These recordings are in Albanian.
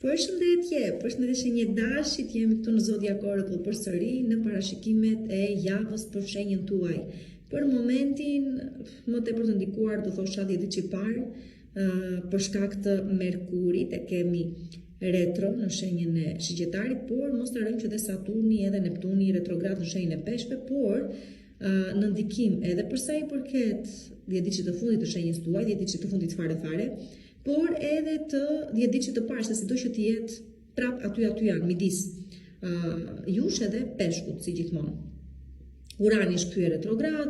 Përshëndetje shenjë dashit, jemi këtu në Zodiac Oracle përsëri në parashikimet e javës për shenjën tuaj. Për momentin, më tepër të ndikuar do thosha 10 ditë që parë, për shkak të Merkurit e kemi retro në shenjën e Shigjetarit, por mos të harrojmë që dhe Saturni edhe Neptuni retrograd në shenjën e Peshqve, por në ndikim edhe përsa i përket 10 ditëve të fundit të shenjës tuaj, 10 ditëve të fundit fare, por edhe të 10 ditëve të parë, se sido që të jetë prap aty janë midis jush edhe Peshkut, si gjithmonë. Urani është kthyer retrograd,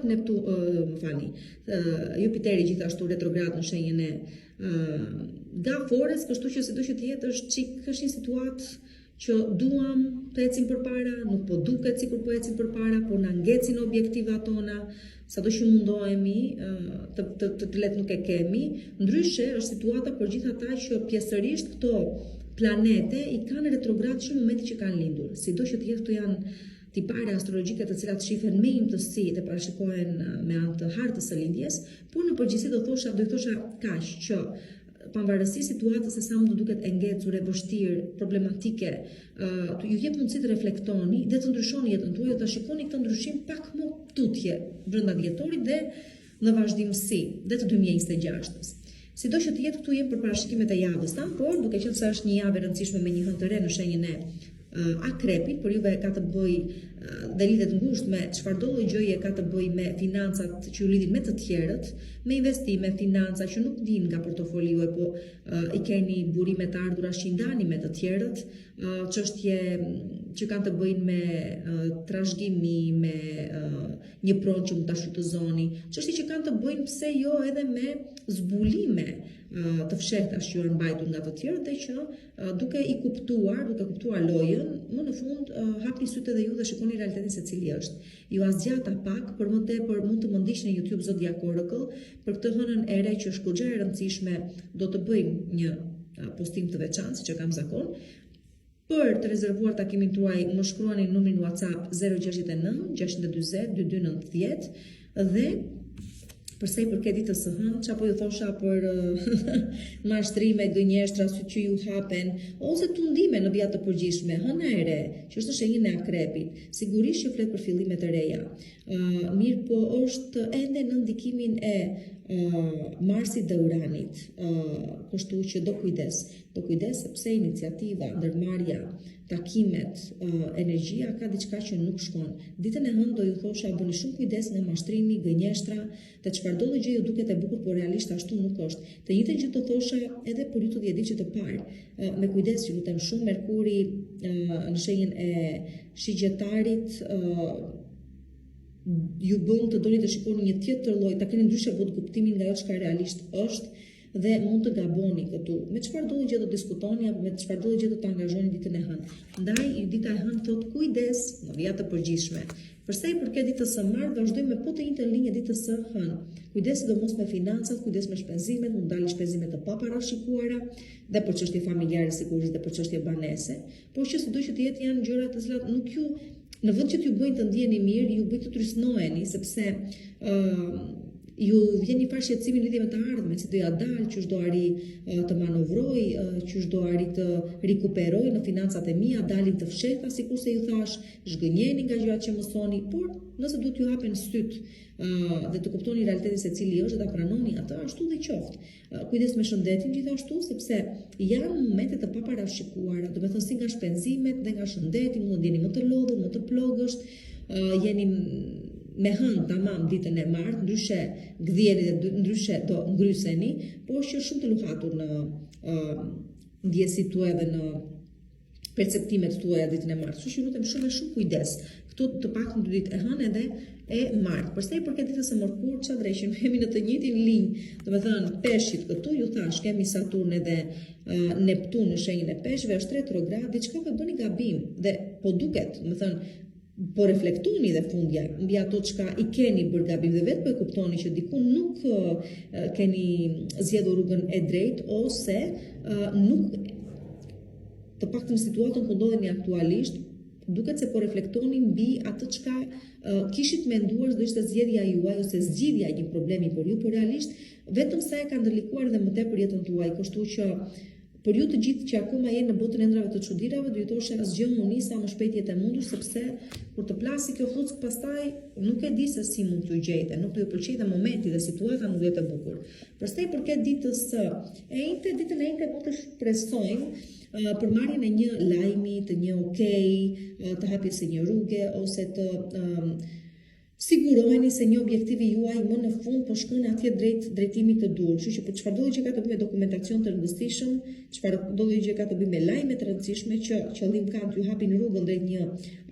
Jupiteri gjithashtu retrograd në shenjën e Gafores, kështu që sido që të jetë është një situatë që duam të ecim përpara, nuk po duket sikur po ecim përpara, po na ngecin objektivat tona, sado që mundohemi të letë nuk e kemi. Ndryshe është situata për gjithë ata që pjesërisht këto planete i kanë retrograd që në momenti që kanë lindur. Sido që të jetë këto janë tipare astrologjike të cilat shifen me imtësi dhe parashikohen me anë të hartës së lindjes, por në përgjithësi do i thosha kaq që pavarësi situatës se sa mund të duket e ngecur, e vështirë, problematike, ju jep mundësi të reflektoni dhe të ndryshoni jetën tuaj, të shikoni këtë ndryshim pak më tutje brenda dhjetorit dhe në vazhdimsi dhe të 2026-s. Sido që të jetë këtu jem për parashikimet e javës, por duke qenë se është një javë e rëndësishme me një hënë të re në shenjën e Akrepit, por juve ka të bëj dhe lidhet ngushtë me çfarëdo lloj gjëje ka të bëj me financat që ju lidhin me të tjerët, me investime, financa që nuk vijnë nga portofoli juaj, po i keni burime të ardhura që ndani me të tjerët, çështje që kanë të bëjnë me trashëgimi, me një pronë që mund ta shfrytëzoni, çështje që kanë të bëjnë pse jo edhe me zbulime të fshehta që janë mbajtur nga të tjerët dhe që duke kuptuar lojën, më në fund hapni sytë edhe ju dhe shikoni realitetin se cili është. Ju azgjata pak, për më tepër mund të më ndiqni në YouTube Zodiac Oracle për këtë hënën e re që është goxha e rëndësishme, do të bëjmë një postim të veçantë, siç e kam zakon. Për të rezervuar takimin tuaj, më shkruani numrin WhatsApp 069 640 2290 dhe përsa i përket ditës së hënë, çapo ju thosha për mashtrime, gënjeshtra, sy që ju hapen, ose tundime në vija të përgjithshme, hëna e re, që është shenjën e Akrepit, sigurisht që flet për fillimet e reja. Mirë po është ende në ndikimin e Marsit dhe Uranit, kështu që do kujdes sepse iniciativa, ndërmarrja, takimet, energjia ka diçka që nuk shkon. Ditën e hënë do ju thosha bëni shumë kujdes nga mashtrimi, gënjeshtra, të çfarëdo gjë ju duket e bukur, por realisht ashtu nuk është. Të njëjtën gjë do thosha edhe për ju të 10 ditëve të parë. Me kujdes që lutem shumë, Merkuri në shenjën e Shigjetarit ju bën të doni të shikoni një tjetër lloj, ta keni ndryshe vot kuptimin nga ajo çka realisht është dhe mund të gaboni këtu. Me çfarëdo gjë do diskutoni apo me çfarëdo gjë do të angazhoni ditën e hënë. Ndaj dita e hënë thot kujdes në vija të përgjithshme. Përsa i përket ditës së martë, vazhdojmë me po të njëjtën linjë ditës së hënë. Kujdes sidomos me financat, kujdes me shpenzimet, mund dalin shpenzime të paparashikuara dhe për çështje familjare sigurisht dhe për çështje banese, por që sido që të jetë janë gjëra të cilat nuk ju në vend që t'ju bëjnë të ndjeni mirë, ju bëjnë të trysnoheni sepse ju vjen një farë shqetësimi në lidhje me të ardhmen, si do ja dalë, qysh do arri të manovroj, qysh do arri të rikuperoj në financat e mia, dalin të fshehta, sikurse ju thash, zhgënjeni nga gjërat që mësoni, por nëse duhet ju hapen syt dhe të kuptoni realitetin se cili është dhe ta pranoni atë, ashtu dhe qoftë. Kujdes me shëndetin gjithashtu, sepse janë momente të paparashikuara, do të thënë si nga shpenzimet dhe nga shëndeti, mund të ndjeni më të lodhur, më të plogësht, jeni me hënë tamam ditën e martë, ndryshe gdhieni dhe ndryshe do ngryseni, por që shumë të luhatur në ndjesit tuaja dhe në perceptimet tuaja ditën e martë. Kështu që lutem shumë kujdes. Këtu të paktën 2 ditë e hënë edhe e martë. Përsa i përket ditës së mërkurë, çadreqim jemi në të njëjtin linjë. Do të thënë Peshqit këtu, ju thash, kemi Saturn edhe Neptun në shenjën e Peshqve, është retrograd, diçka po bëni gabim dhe po duket, do të thënë po reflektoni dhe fundja mbi ato çka i keni bërë gabim dhe vetë po e kuptoni që diku nuk keni zgjedhur rrugën e drejtë ose nuk të paktën situatën ku ndodheni aktualisht, duket se po reflektoni mbi atë çka kishit menduar do ishte zgjedhja juaj ose zgjidhja e një problemi për ju, por realisht vetëm sa e ka ndërlikuar dhe më tepër jetën tuaj, kështu që Për ju të gjithë që akoma jeni në botën e ëndrave të çuditërave, do jetosh asgjë unë sa më shpejt jetë e mundur, sepse kur të plasi kjo fuck pastaj nuk e di se si mund t'ju gjejte, nuk do ju pëlqejë momenti dhe situata nuk do jetë e bukur. Për sa i përket ditës së enjte, ditën e enjte mund të shpresojmë për marrjen e një lajmi, të një okej, të hapjes së një rruge ose të siguroheni se një objektivi juaj më në fund po shkon atje drejt drejtimit të duhur. Kështu që për çfarëdo gjë që ka të bëjë me dokumentacion të rëndësishëm, çfarëdo gjë që ka të bëjë me lajme të rëndësishme që qëllim kanë t'ju hapin rrugën drejt një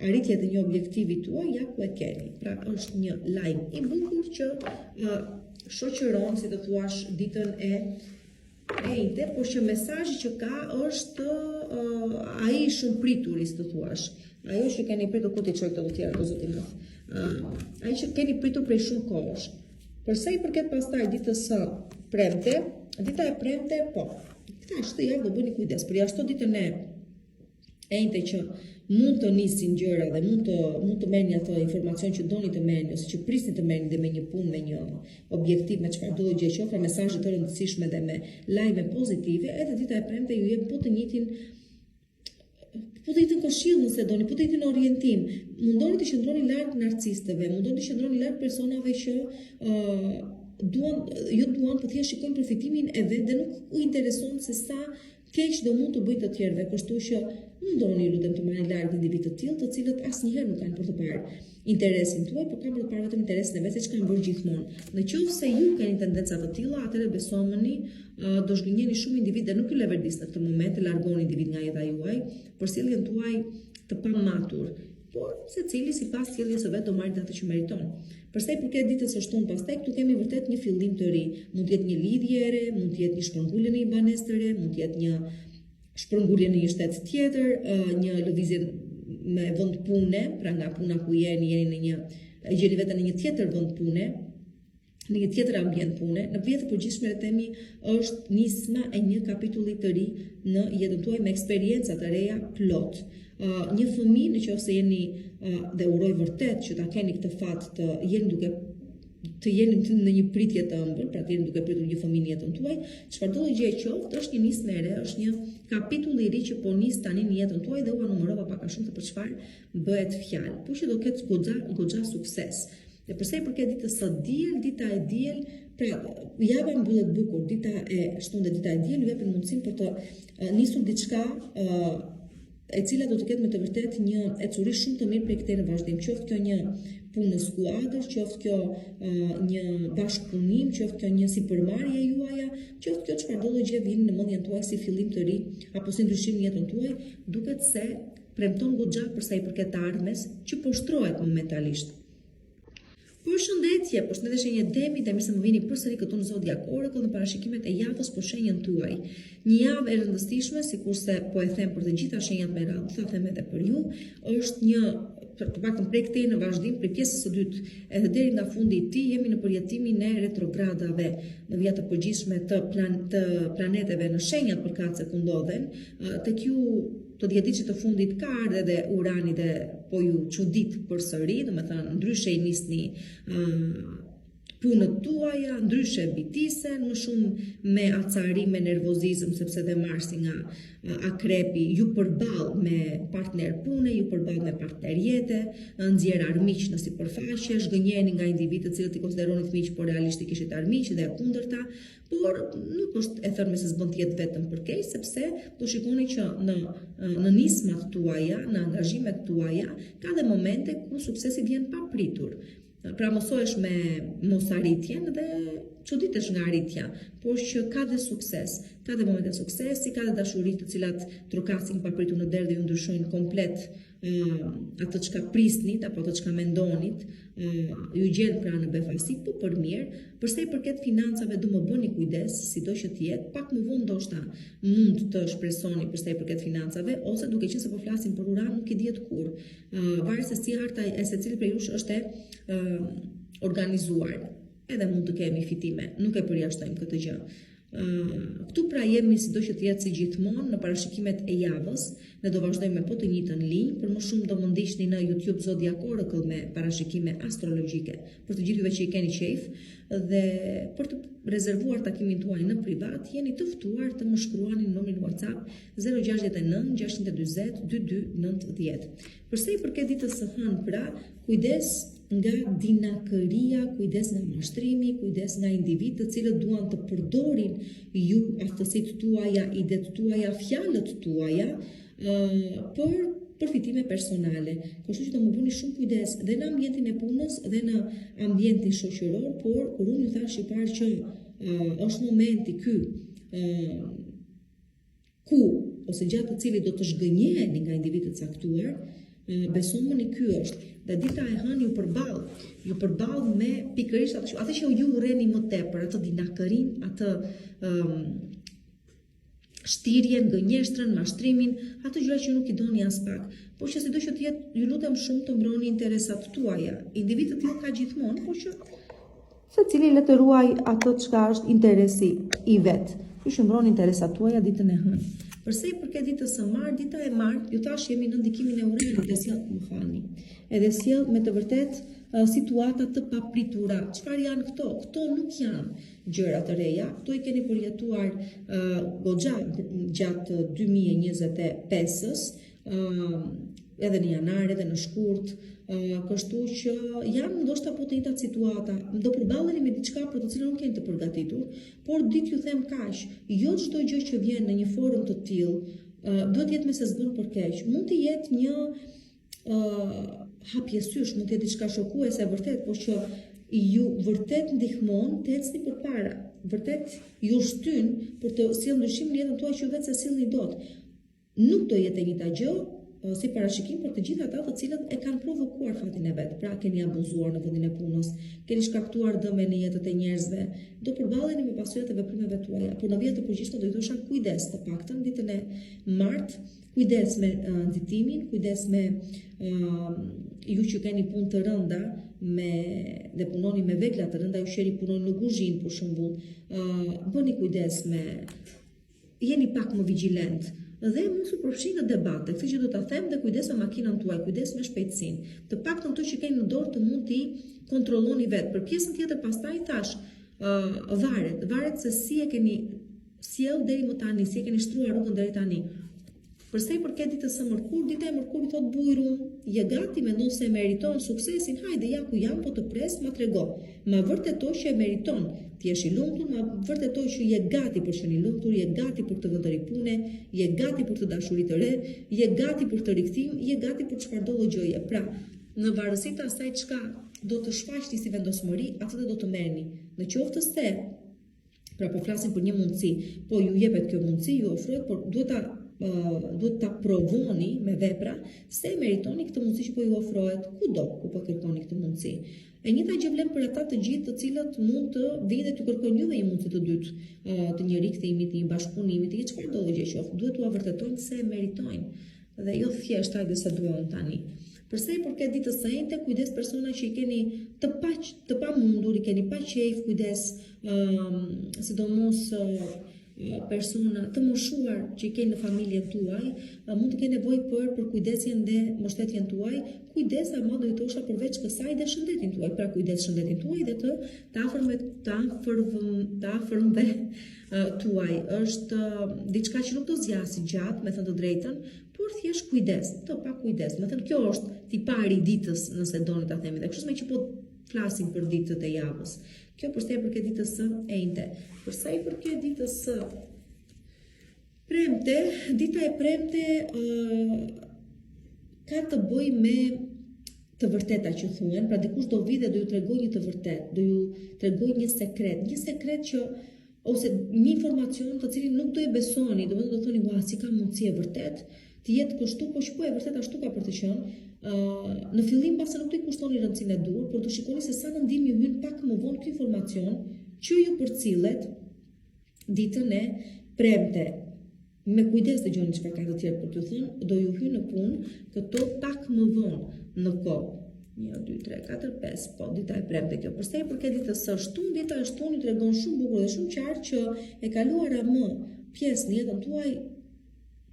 arritje të një objektivi tuaj, ja ku e keni. Pra është një lajm i bukur që shoqëron, si të thuash, ditën e enjte, por që mesazhi që ka është ai shumë prituri, si të thuash. Ajo që keni pritur ku ti çoj këto të tjera, zotin. Ai që keni pritur prej shumë kohësh. Për sa i përket pastaj ditës së premte, dita e premte, po, këta është javë do bëni kujdes, për jashtë ditën e enjte që mund të nisin gjëra dhe mund të merrni atë informacion që doni të merrni ose që prisni të merrni dhe me një punë, me një objektiv, me çfarëdo gjë që ofron mesazhe të rëndësishme dhe me lajme pozitive, edhe dita e premte ju jep po të njëjtin këshill nëse doni, po të njëjtin orientim. Mundoni të qëndroni larg narcistëve, mundoni të qëndroni larg personave që duan po thjesht shikojnë përfitimin e vet dhe nuk u intereson se sa keq do mund të bëjë të tjerëve, kështu që mundoni lutem të marrni larg individ të tillë, të cilët asnjëherë nuk kanë për të parë interesin tuaj, por kanë për të parë vetëm interesin e vet, siç kanë bërë gjithmonë. Në qoftë se ju keni tendenca të tilla, atëherë besomeni do zhgënjeni shumë individ dhe nuk ju lëvërdis në këtë moment të largoni individ nga jeta juaj për sjelljen tuaj të pamatur, por secili sipas sjelljes së vet do marrë atë që meriton. Përsa i përket ditës së shtunë pastaj, këtu kemi vërtet një fillim të ri. Mund të jetë një lidhje e re, mund të jetë një shpërngulje në një banesë të re, mund të jetë një shpërngulje në një shtet tjetër, një lëvizje me vend pune, pra nga puna ku jeni në gjeni veten në një tjetër vend pune, në një tjetër ambient pune. Në vjetë përgjithshme le themi është nisma e një kapitulli të ri në jetën tuaj me eksperjenca të reja plot. Një fëmijë në qoftë se jeni dhe uroj vërtet që ta keni këtë fat të jeni në një pritje të ëmbël, pra të jeni duke pritur një fëmijë në jetën tuaj, çfarëdo gjë e qoftë është një nismë e re, është një kapitull i ri që po nis tani në jetën tuaj dhe u numërova pak a shumë për çfarë bëhet fjalë. Por që do ketë goxha sukses. Dhe përsa i përket ditës së diel, dita e diel, pra java mbyllet bukur, dita e shtunë dhe dita e diel ju japin mundësinë për të nisur diçka e cila do të ketë me të vërtet një ecuri shumë të mirë prej këtej në vazhdim. Qoftë kjo një punë në skuadër, qoftë kjo një bashkëpunim, qoftë kjo një sipërmarrje juaja, qoftë kjo çfarëdo gjë vjen në mendjen tuaj si fillim të ri apo si ndryshim në jetën tuaj, duket se premton goxha përsa i përket të ardhmes që po shtrohet momentalisht. Përshëndetje, shenjë Demi dhe mirë se më vini përsëri këtu në Zodiac Oracle në parashikimet e javës për shenjën tuaj. Një javë e rëndësishme, sikurse po e them për të gjitha shenjat me radhë, sa them edhe për ju, është një të paktën prej këtej në vazhdim, prej pjesës së dytë edhe deri nga fundi i tij, jemi në përjetimin e retrogradave në vija të përgjithshme të planeteve në shenjat përkatëse ku ndodhen, tek ju të 10 ditëve të fundit ka ardhe dhe Urani dhe po ju çudit përsëri, domethënë ndryshe i nisni punët tuaja, ndryshe bitisen, më shumë me acarim, me nervozizëm, sepse dhe Marsi nga Akrepi ju përball me partner pune, ju përball me partner jete, nxjerr armiq në sipërfaqe, zhgënjeni nga individët të cilët i konsideronit miq, por realisht i kishit armiq dhe e kundërta, por nuk është e thënë se s'bën të jetë vetëm për keq, sepse do shikoni që në nismat tuaja, në angazhimet tuaja, ka dhe momente ku suksesi vjen pa pritur. Pra mosohesh me mosarritjen dhe çuditesh nga arritja, por që ka dhe sukses, ka dhe momente suksesi, ka dhe dashuri të cilat trokasin papritur në derë dhe ju ndryshojnë komplet atë çka prisnit apo atë çka mendonit, ju gjen pra në befasi, po për mirë. Përsa i përket financave, do më bëni kujdes, sido që të jetë, pak më vonë ndoshta mund të shpresoni përsa i përket financave, ose duke qenë se po flasim për Uran, nuk i dihet kur. Varet se si harta e secilit prej jush është e organizuar. Edhe mund të kemi fitime, nuk e përjashtojmë këtë gjë. Këtu pra jemi sido që të jetë si gjithmonë në parashikimet e javës. Ne do vazhdojmë me po të njëjtën linjë, për më shumë do më ndiqni në YouTube Zodiac Oracle me parashikime astrologjike për të gjithë juve që i keni qejf, dhe për të rezervuar takimin tuaj në privat, jeni të ftuar të më shkruani në numrin WhatsApp 069 620 2290. Përsa i përket ditës së hënë, pra, kujdes nga dinakëria, kujdes nga mashtrimi, kujdes nga individ të cilët duan të përdorin ju aftësitë tuaja, idetë tuaja, fjalët tuaja për përfitime personale. Kështu që të më bëni shumë kujdes dhe në ambientin e punës dhe në ambientin shoqëror, por kur unë ju thash i parë që është momenti ky ku ose gjatë të cilit do të zhgënjeheni nga individ të caktuar, besomuni ky është. Dhe dita e hënë ju përball me pikërisht atë që ju urreni më tepër, atë dinakërin, atë shtirjen, gënjeshtrën, mashtrimin, ato gjëra që nuk i doni as pak. Por që sido që të jetë, ju lutem shumë të mbroni interesat tuaja. Individ të tillë ka gjithmonë, por që secili le të ruaj ato çka është interesi i vet. Ju mbroni interesat tuaja ditën e hënë. Përsa i përket ditës së martë, dita e martë, ju tash jemi në ndikimin e Uranit dhe sjell, më falni. Edhe sjell me të vërtet situata të papritura. Çfarë janë këto? Këto nuk janë gjëra të reja. Këto i keni përjetuar goxha gjatë 2025-s, edhe në janar, edhe në shkurt, kështu që janë ndoshta po të njëjtat situata. Do përballeni me diçka për të cilën nuk jeni të përgatitur, por ditë ju them kaq, jo çdo gjë që vjen në një forum të tillë duhet jetë me se s'bën për keq. Mund të jetë një hapjesysh, mund të jetë diçka shokuese vërtet, por që ju vërtet ndihmon të ecni përpara. Vërtet ju shtyn për të sjellë ndryshim në jetën tuaj që vetë se sillni dot. Nuk do jetë e njëjta gjë si parashikim për të gjithë ata të cilët e kanë provokuar fatin e vet. Pra keni abuzuar në vendin e punës, keni shkaktuar dëme në jetët e njerëzve, do përballeni me pasyret e veprimeve tuaja. Por në vjet të përgjithshme do i thosha kujdes, të paktën ditën e martë, kujdes me nxitimin, kujdes me ju që keni punë të rënda dhe punoni me vegla të rënda, ju që punoni në kuzhinë për shembull, bëni kujdes jeni pak më vigjilent. Dhe mos u përfshini në debate, këtë që do ta them, dhe kujdes me makinën tuaj, kujdes me shpejtësinë. Të paktën ato që keni në dorë të mund t'i kontrolloni vetë. Për pjesën tjetër pastaj tash varet se si e keni sjell deri më tani, si e keni shtruar rrugën deri tani. Përsa i përket ditës së mërkur, dita e mërkurit thot bujrum, je gati, mendon se e meriton suksesin, hajde ja ku jam, po të pres, ma trego. Ma vërtetoj që e meriton, ti jesh i lumtur, ma vërtetoj që je gati për qenë i lumtur, je gati për të vëndëri pune, je gati për të dashurit të re, je gati për të rikthim, je gati për çfarëdo gjëje. Pra, në varësi të asaj çka do të shfaqni si vendosmëri, atë do të merrni. Në qoftë se, pra po flasim për një mundësi, po ju jepet kjo mundësi, ju ofrohet, por duhet ta provoni me vepra se meritoni këtë mundësi që po ju ofrohet kudo ku po kërkoni këtë mundësi. E njëjta gjë vlen për ata të gjithë të cilët mund të vinë dhe të kërkojnë juve një mundësi të dytë, të një rikthimi, të një bashkëpunimi, të çfarëdo gjë qoftë, duhet t'u vërtetojnë se e meritojnë dhe jo thjesht hajde se duam tani. Përsa i përket ditës së njëjtë, kujdes persona që i keni të pamundur, i keni pa qejf, kujdes sidomos persona të moshuar që i keni në familjen tuaj, mund të keni nevojë për kujdesjen dhe mbështetjen tuaj. Kujdes ama do i thosha përveç kësaj dhe shëndetin tuaj. Pra kujdes shëndetin tuaj dhe të afërmve tuaj. Është diçka që nuk do zgjasë gjatë, me thënë të drejtën, por thjesht kujdes, të pa kujdes. Me thënë kjo është tipari ditës, nëse doni ta themi. Dhe kështu me që po flasim për ditët e javës. Kjo përsa i përket ditës së njëjtë. Përsa i përket ditës së premte, dita e premte ka të bëj me të vërteta që thuhen, pra dikush do vi dhe do ju tregoj një të vërtet, do ju tregoj një sekret që ose një informacion të cilin nuk do e besoni, do thoni, "Ua, si ka mundësi e vërtet?" Të jetë kështu, po shikoj e vërtet ashtu ka për të qenë. Në fillim pasi nuk do i kushtoni rëndësinë e dur, por do shikoni se sa në ndim ju hyn pak më vonë ky informacion që ju përcillet ditën e premte. Me kujdes dëgjoni çfarë ka të tjerë për t'ju thënë, do ju hyjë në punë këto pak më vonë në kohë. 1, 2, 3, 4, 5, po, dita e premte kjo. Përsa i përket ditës së shtunë, dita e shtunë i tregon shumë bukur dhe shumë qartë që e kaluara më pjesë në jetën tuaj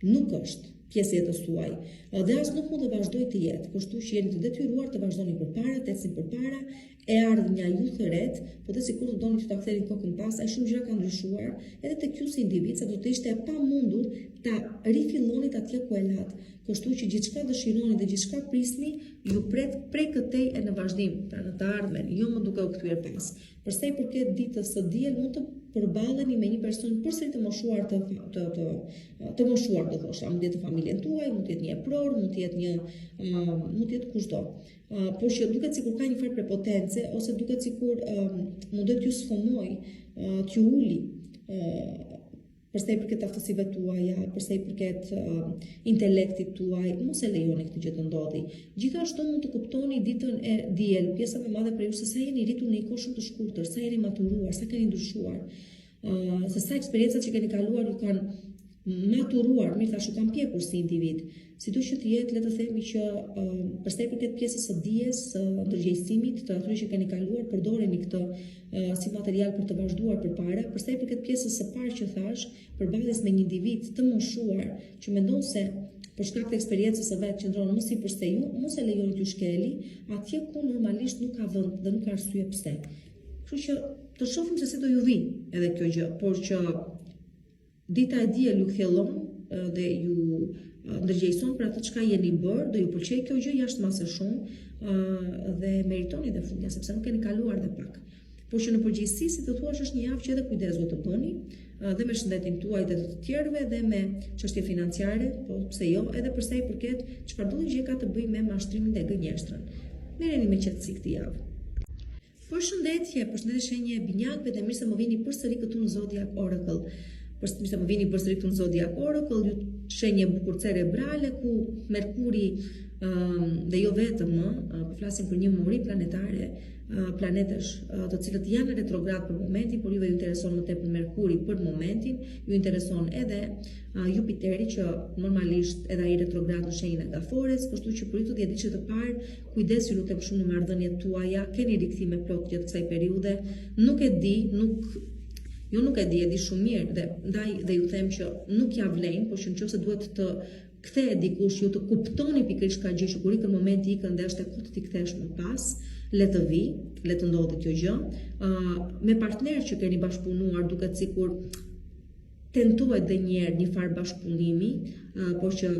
nuk është pjesë jetës tuaj. Dhe as nuk mund të vazhdoj të jetë, kështu që jeni të detyruar të vazhdoni përpara, të ecni përpara, e ardhmja ju thëret, po dhe sikur të doni që ta ktheni kokën pas, ai shumë gjëra kanë ndryshuar, edhe tek ju si individ, sa do të ishte e pamundur ta rifillonit atje ku e lat. Kështu që gjithçka dëshironi dhe gjithçka prisni, ju pret prej këtej e në vazhdim, pra në të ardhmen, jo më duke u kthyer pas. Përsa i përket ditës së diel, mund të përballeni me një person përsëri të moshuar të moshuar, do thosha, mund të jetë familjen tuaj, mund të jetë një epror, mund të jetë kushdo. Por që duket sikur ka një farë prepotence ose duket sikur mundet t'ju sfumoj, t'ju uli, përsa i përket aftësive tuaja, përsa i përket intelektit tuaj, mos e lejoni këtë gjë të ndodhi. Gjithashtu mund të kuptoni ditën e diel, pjesa më e madhe për ju se sa jeni rritur në një kohë shumë të shkurtër, sa jeni maturuar, sa keni ndryshuar, se sa eksperiencat që keni kaluar ju kanë maturuar, mirë thashë kanë pjekur si individ. Sidoqë të jetë, le të themi që përsa i përket pjesës së dijes, së ndërgjegjësimit të atyre që keni kaluar, përdoreni këtë si material për të vazhduar përpara. Përsa i përket pjesës së parë që thash, përballjes me një individ të moshuar që mendon se për shkak të eksperiencës së vet qëndron më sipër se ju, mos e lejoni t'ju shkeli atje ku normalisht nuk ka vend dhe nuk ka arsye pse. Kështu që të shohim se si do ju vi edhe kjo gjë, por që dita e diel ju kthjellon dhe ju ndërgjegjëson për atë çka jeni bërë, do ju pëlqej kjo gjë jashtëmase shumë dhe meritoni dhe fundja sepse nuk keni kaluar dhe pak. Por që në përgjithësi, si të thuash, është një javë që edhe kujdes duhet të bëni, dhe me shëndetin tuaj dhe të tjerëve dhe me çështje financiare, po pse jo, edhe përsa i përket çfarëdo gjë ka të bëjë me mashtrimin dhe gënjeshtrën. Merreni me qetësi këtë javë. Përshëndetje shenje e binjakëve dhe mirë se më vini përsëri këtu në Zodiac Oracle. Mirë se më vini përsëri këtu në Zodiac Oracle, ju shenje bukur cerebrale ku Merkuri dhe jo vetëm, po flasim për një muri planetare, planetesh të cilët janë retrograd për momentin, por juve ju intereson më tepër Merkuri për momentin, ju intereson edhe Jupiteri që normalisht edhe ai retrograd në shenjën e Gafores, kështu që për ju të 10 ditë të parë, kujdes ju lutem shumë në marrëdhëniet tuaja, keni rikthime plot gjatë kësaj periudhe, nuk e di, e di shumë mirë dhe ndaj dhe ju them që nuk ja vlen, por që nëse duhet të kthehet dikush, ju të kuptoni pikërisht ka gjë që kur ikën momenti ikën dhe është e kohë ti kthesh më pas, le të vi, le të ndodhi kjo gjë. Me partner që keni bashkëpunuar duket sikur tentohet edhe një herë një farë bashkëpunimi, por që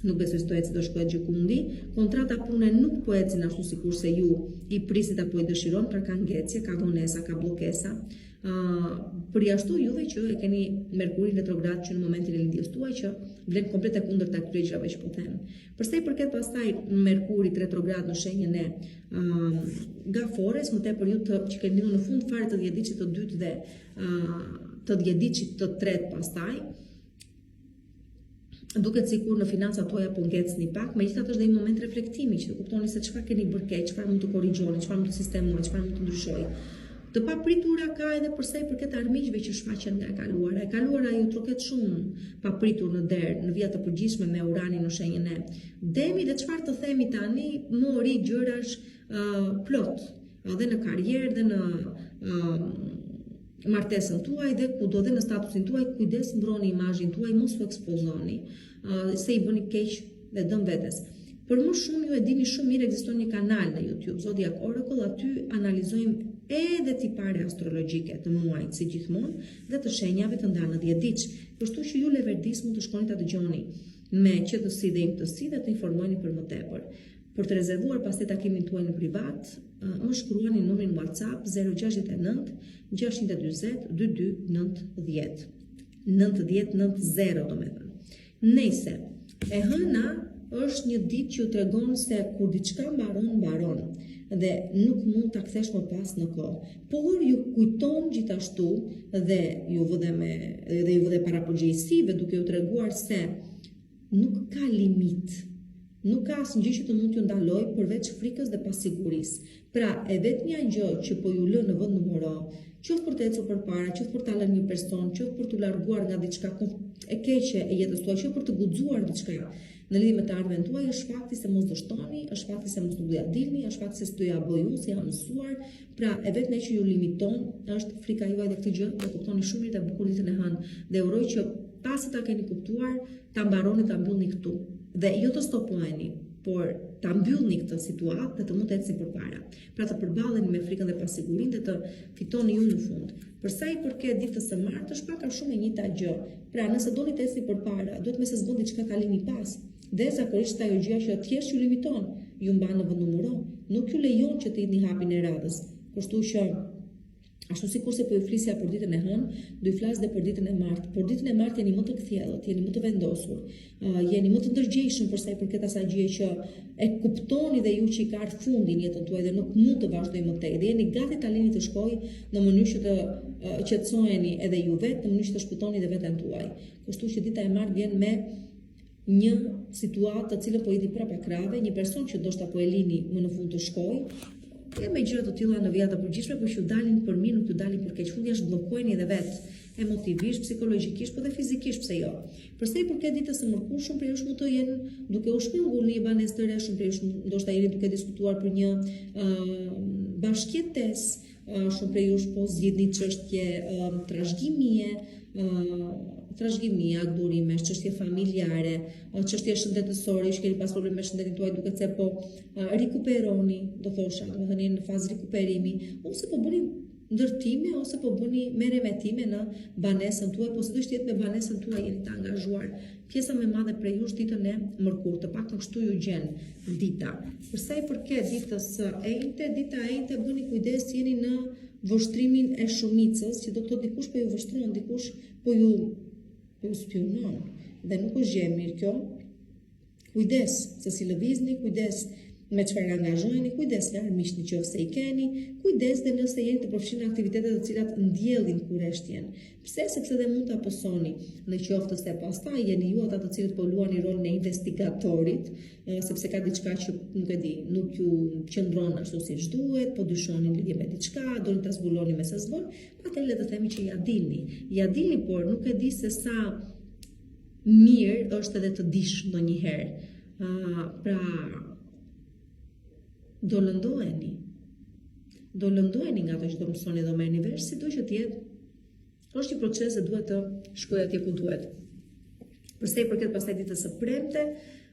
nuk besoj se do shkohet gjikundi. Kontrata pune nuk po ecin ashtu sikur se ju i prisit apo i dëshiron, pra ka ngecje, ka vonesa, ka bllokesa. Përjashtu juve që e keni Merkurin retrograd që në momentin e lindjes tuaj që vlen komplet e kundërta këtyre gjërave që po them. Përsa i përket pastaj Merkurit retrograd në shenjën e Gafores, më tepër ju që keni lindur në fund fare të 10 diçit të dytë dhe të 10 diçit të tretë pastaj, duket sikur në financat tuaja po ngecni pak, megjithatë është dhe një moment reflektimi që të kuptoni se çfarë keni bërë keq, çfarë mund të korrigjoni, çfarë mund të sistemoni, çfarë mund të ndryshoj. Të papritura ka edhe përsa i përket armiqve që shfaqen nga e kaluara. E kaluara ju troket shumë papritur në derë, në vija të përgjithshme me Uranin në shenjën e Demi dhe çfarë të themi tani, mori gjërash plot, dhe në karrierë, dhe në martesën tuaj dhe kudo dhe në statusin tuaj, kujdes mbroni imazhin tuaj, mos u ekspozoni, se i bëni keq dhe dëm vetes. Për më shumë ju e dini shumë mirë, ekziston një kanal në YouTube, Zodiac Oracle, aty analizojmë edhe tipare astrologjike të muajit si gjithmonë dhe të shenjave të ndanë në 10 ditë. Kështu që ju leverdis mund të shkoni ta dëgjoni me qetësi dhe imtësi dhe të informoheni për më tepër. Për të rezervuar pastaj takimin tuaj në privat, më shkruani numrin WhatsApp 069 640 2290. 90 domethënë. Nëse e hëna është një ditë që ju tregon se kur diçka mbaron dhe nuk mund ta kthesh më pas në kohë. Por ju kujton gjithashtu dhe ju vë para përgjegjësive duke ju treguar se nuk ka limit. Nuk ka asnjë që të mund t'ju ndalojë përveç frikës dhe pasigurisë. Pra, e vetmja gjë që po ju lë në vend numero qoftë për të ecur përpara, qoftë për ta lënë një person, qoftë për t'u larguar nga diçka e keqe e jetës tuaj, qoftë për të guxuar diçka në lidhje me të ardhmen tuaj, është fakti se mos dështoni, është fakti se mos do ja dilni, është fakti se s'do ja bëj unë, se jam mësuar. Pra, e vetmja që ju limiton është frika juaj dhe këtë gjë, do kuptoni shumë mirë dhe bukur ditën e hënë. Dhe uroj që pasi ta keni kuptuar, ta mbaroni, ta mbyllni këtu. Dhe jo të stopoheni, por ta mbyllni këtë situatë dhe të mund të ecni përpara. Pra të përballeni me frikën dhe pasigurinë dhe të fitoni ju në fund. Për sa i përket ditës së martës, pak a shumë e njëjta gjë. Pra, nëse doni të ecni përpara, duhet me se s'bën diçka kalimi pas. Dhe zakonisht ajo gjëja që thjesht ju limiton, ju mban në vend numëron, nuk ju lejon që të jeni hapin e radhës. Kështu që ashtu sikurse po ju flisja për ditën e hënë, do ju flas edhe për ditën e martë. Por ditën e martë jeni më të kthjellët, jeni më të vendosur, jeni më të ndërgjegjshëm për sa i përket asaj gjëje që e kuptoni dhe ju që i ka ardhur fundi në jetën tuaj dhe nuk mund të vazhdojë më tej. Dhe jeni gati ta lini të shkojë në mënyrë që të qetësoheni edhe ju vetë, në mënyrë që të shpëtoni edhe veten tuaj. Kështu që dita e martë vjen me një situatë të cilën po i di prapa krave, një person që ndoshta po e lini më në fund të shkojë. E me gjëra të tilla në vija të përgjithshme, por që dalin për mirë, nuk të dalin për keq. Fundi është bllokoheni edhe vetë, emotivisht, psikologjikisht, po dhe fizikisht, pse jo. Përsa i përket ditës së mërkurshme, shumë prej jush mund të jenë duke u shpërngulur në një banesë të re, shumë prej jush ndoshta jeni duke diskutuar për një bashkëjetesë, shumë prej jush po zgjidhni çështje trashëgimie, trashëgimia, durime, çështje familjare, çështje shëndetësore, që keni pas probleme me shëndetin tuaj duke se po rikuperoni, do thosha, do thënë në fazë rikuperimi, ose po bëni ndërtime ose po bëni merremetime në banesën tuaj, po sidoqë jetë me banesën tuaj jeni të angazhuar. Pjesa më e madhe prej jush ditën e mërkurë, të paktën kështu ju gjen dita. Për sa i përket ditës së enjte, dita e enjte bëni kujdes, jeni në vështrimin e shumicës, që do të thotë dikush po ju vështron, dikush po ju spionon. Dhe nuk është gjë e mirë kjo. Kujdes se si lëvizni, kujdes me çfarë angazhoheni, kujdes larmisht nëse i keni, kujdes dhe nëse jeni të përfshirë në aktivitete të cilat ndjellin kurreshtjen. Pse? Sepse dhe mund ta posoni, në qoftë se pastaj jeni ju ata të cilët po luani rolin e investigatorit, sepse ka diçka që nuk e di, nuk ju qëndron ashtu siç duhet, po dyshoni lidhje me diçka, doni ta zbuloni me se s'bën, atëherë le të themi që ja dini, por nuk e di se sa mirë është edhe të dish ndonjëherë. Pra do lëndoheni nga ato që do mësoni dhe merrni vesh, sidoqë të jetë, është një proces dhe duhet të shkojë atje ku duhet. Përsa i përket pastaj ditës së premte,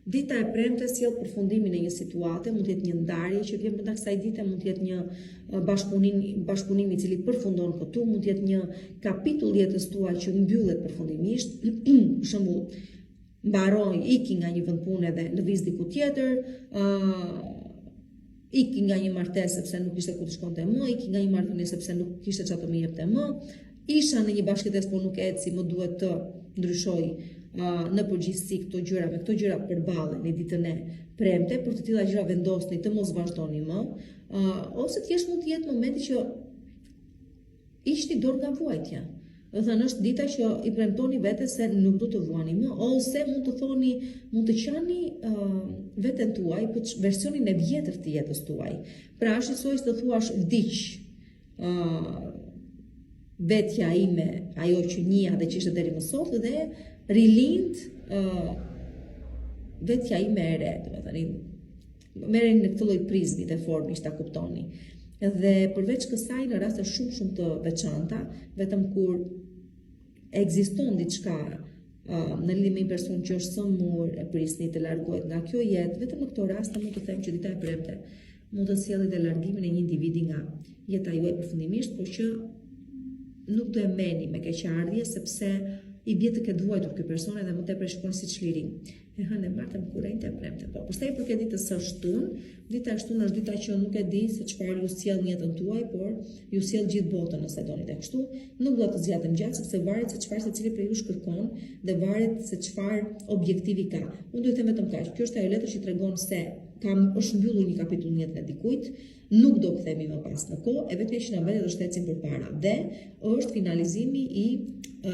dita e premte sjell përfundimin e një situate, mund të jetë një ndarje që vjen brenda kësaj dite, mund të jetë një bashkëpunim i cili përfundon këtu, mund të jetë një kapitull jetës tuaj që mbyllet përfundimisht, për shembull, mbaroi, iki nga një vend pune dhe lëviz diku tjetër, iki nga një martesë sepse nuk ishte ku të shkonte më, iki nga një marrëdhënie sepse nuk kishte çfarë të më jepte më, isha në një bashkëtesë por nuk eci, më duhet të ndryshoj në përgjithësi këto gjëra, me këto gjëra përballen në ditën e premte, për të tilla gjëra vendosni të mos vazhdoni më, ose thjesht mund të jetë momenti që ishni dorë nga vuajtja. Do thënë është dita që i premtoni vetes se nuk do të vuani më, ose mund të thoni, mund të qani veten tuaj për versionin e vjetër të jetës tuaj. Pra është njësoj të thuash vdiq vetja ime, ajo që njeh dhe që ishte deri më sot, dhe rilind vetja ime e re, domethënë merreni në këtë lloj prizmi të formisht ta kuptoni. Dhe përveç kësaj në raste shumë të veçanta, vetëm kur ekziston diçka në lidhje me një person që është sëmur, e prisni të largohet nga kjo jetë, vetëm në këto raste mund të them që dita e premte mund të sjellë dhe largimin e një individi nga jeta juaj përfundimisht, por që nuk do e meni me keqardhje sepse i bie të ketë vuajtur ky person edhe më tepër shkon si çlirim. E hënë martën kurrente premte. Po, përsa i përket ditës së shtunë, dita e shtunë është dita që nuk e di se çfarë ju sjell në jetën tuaj, por ju sjell gjithë botën nëse doni të kështu. Nuk do të zgjatem gjatë sepse varet se çfarë secili prej jush kërkon dhe varet se çfarë objektivi ka. Unë do të them vetëm kaq. Kjo është ajo letër që tregon se është mbyllur një kapitull në jetën e dikujt, nuk do kthehemi më pas në kohë, e vetmja që na mbetet është të ecim përpara. Dhe është finalizimi i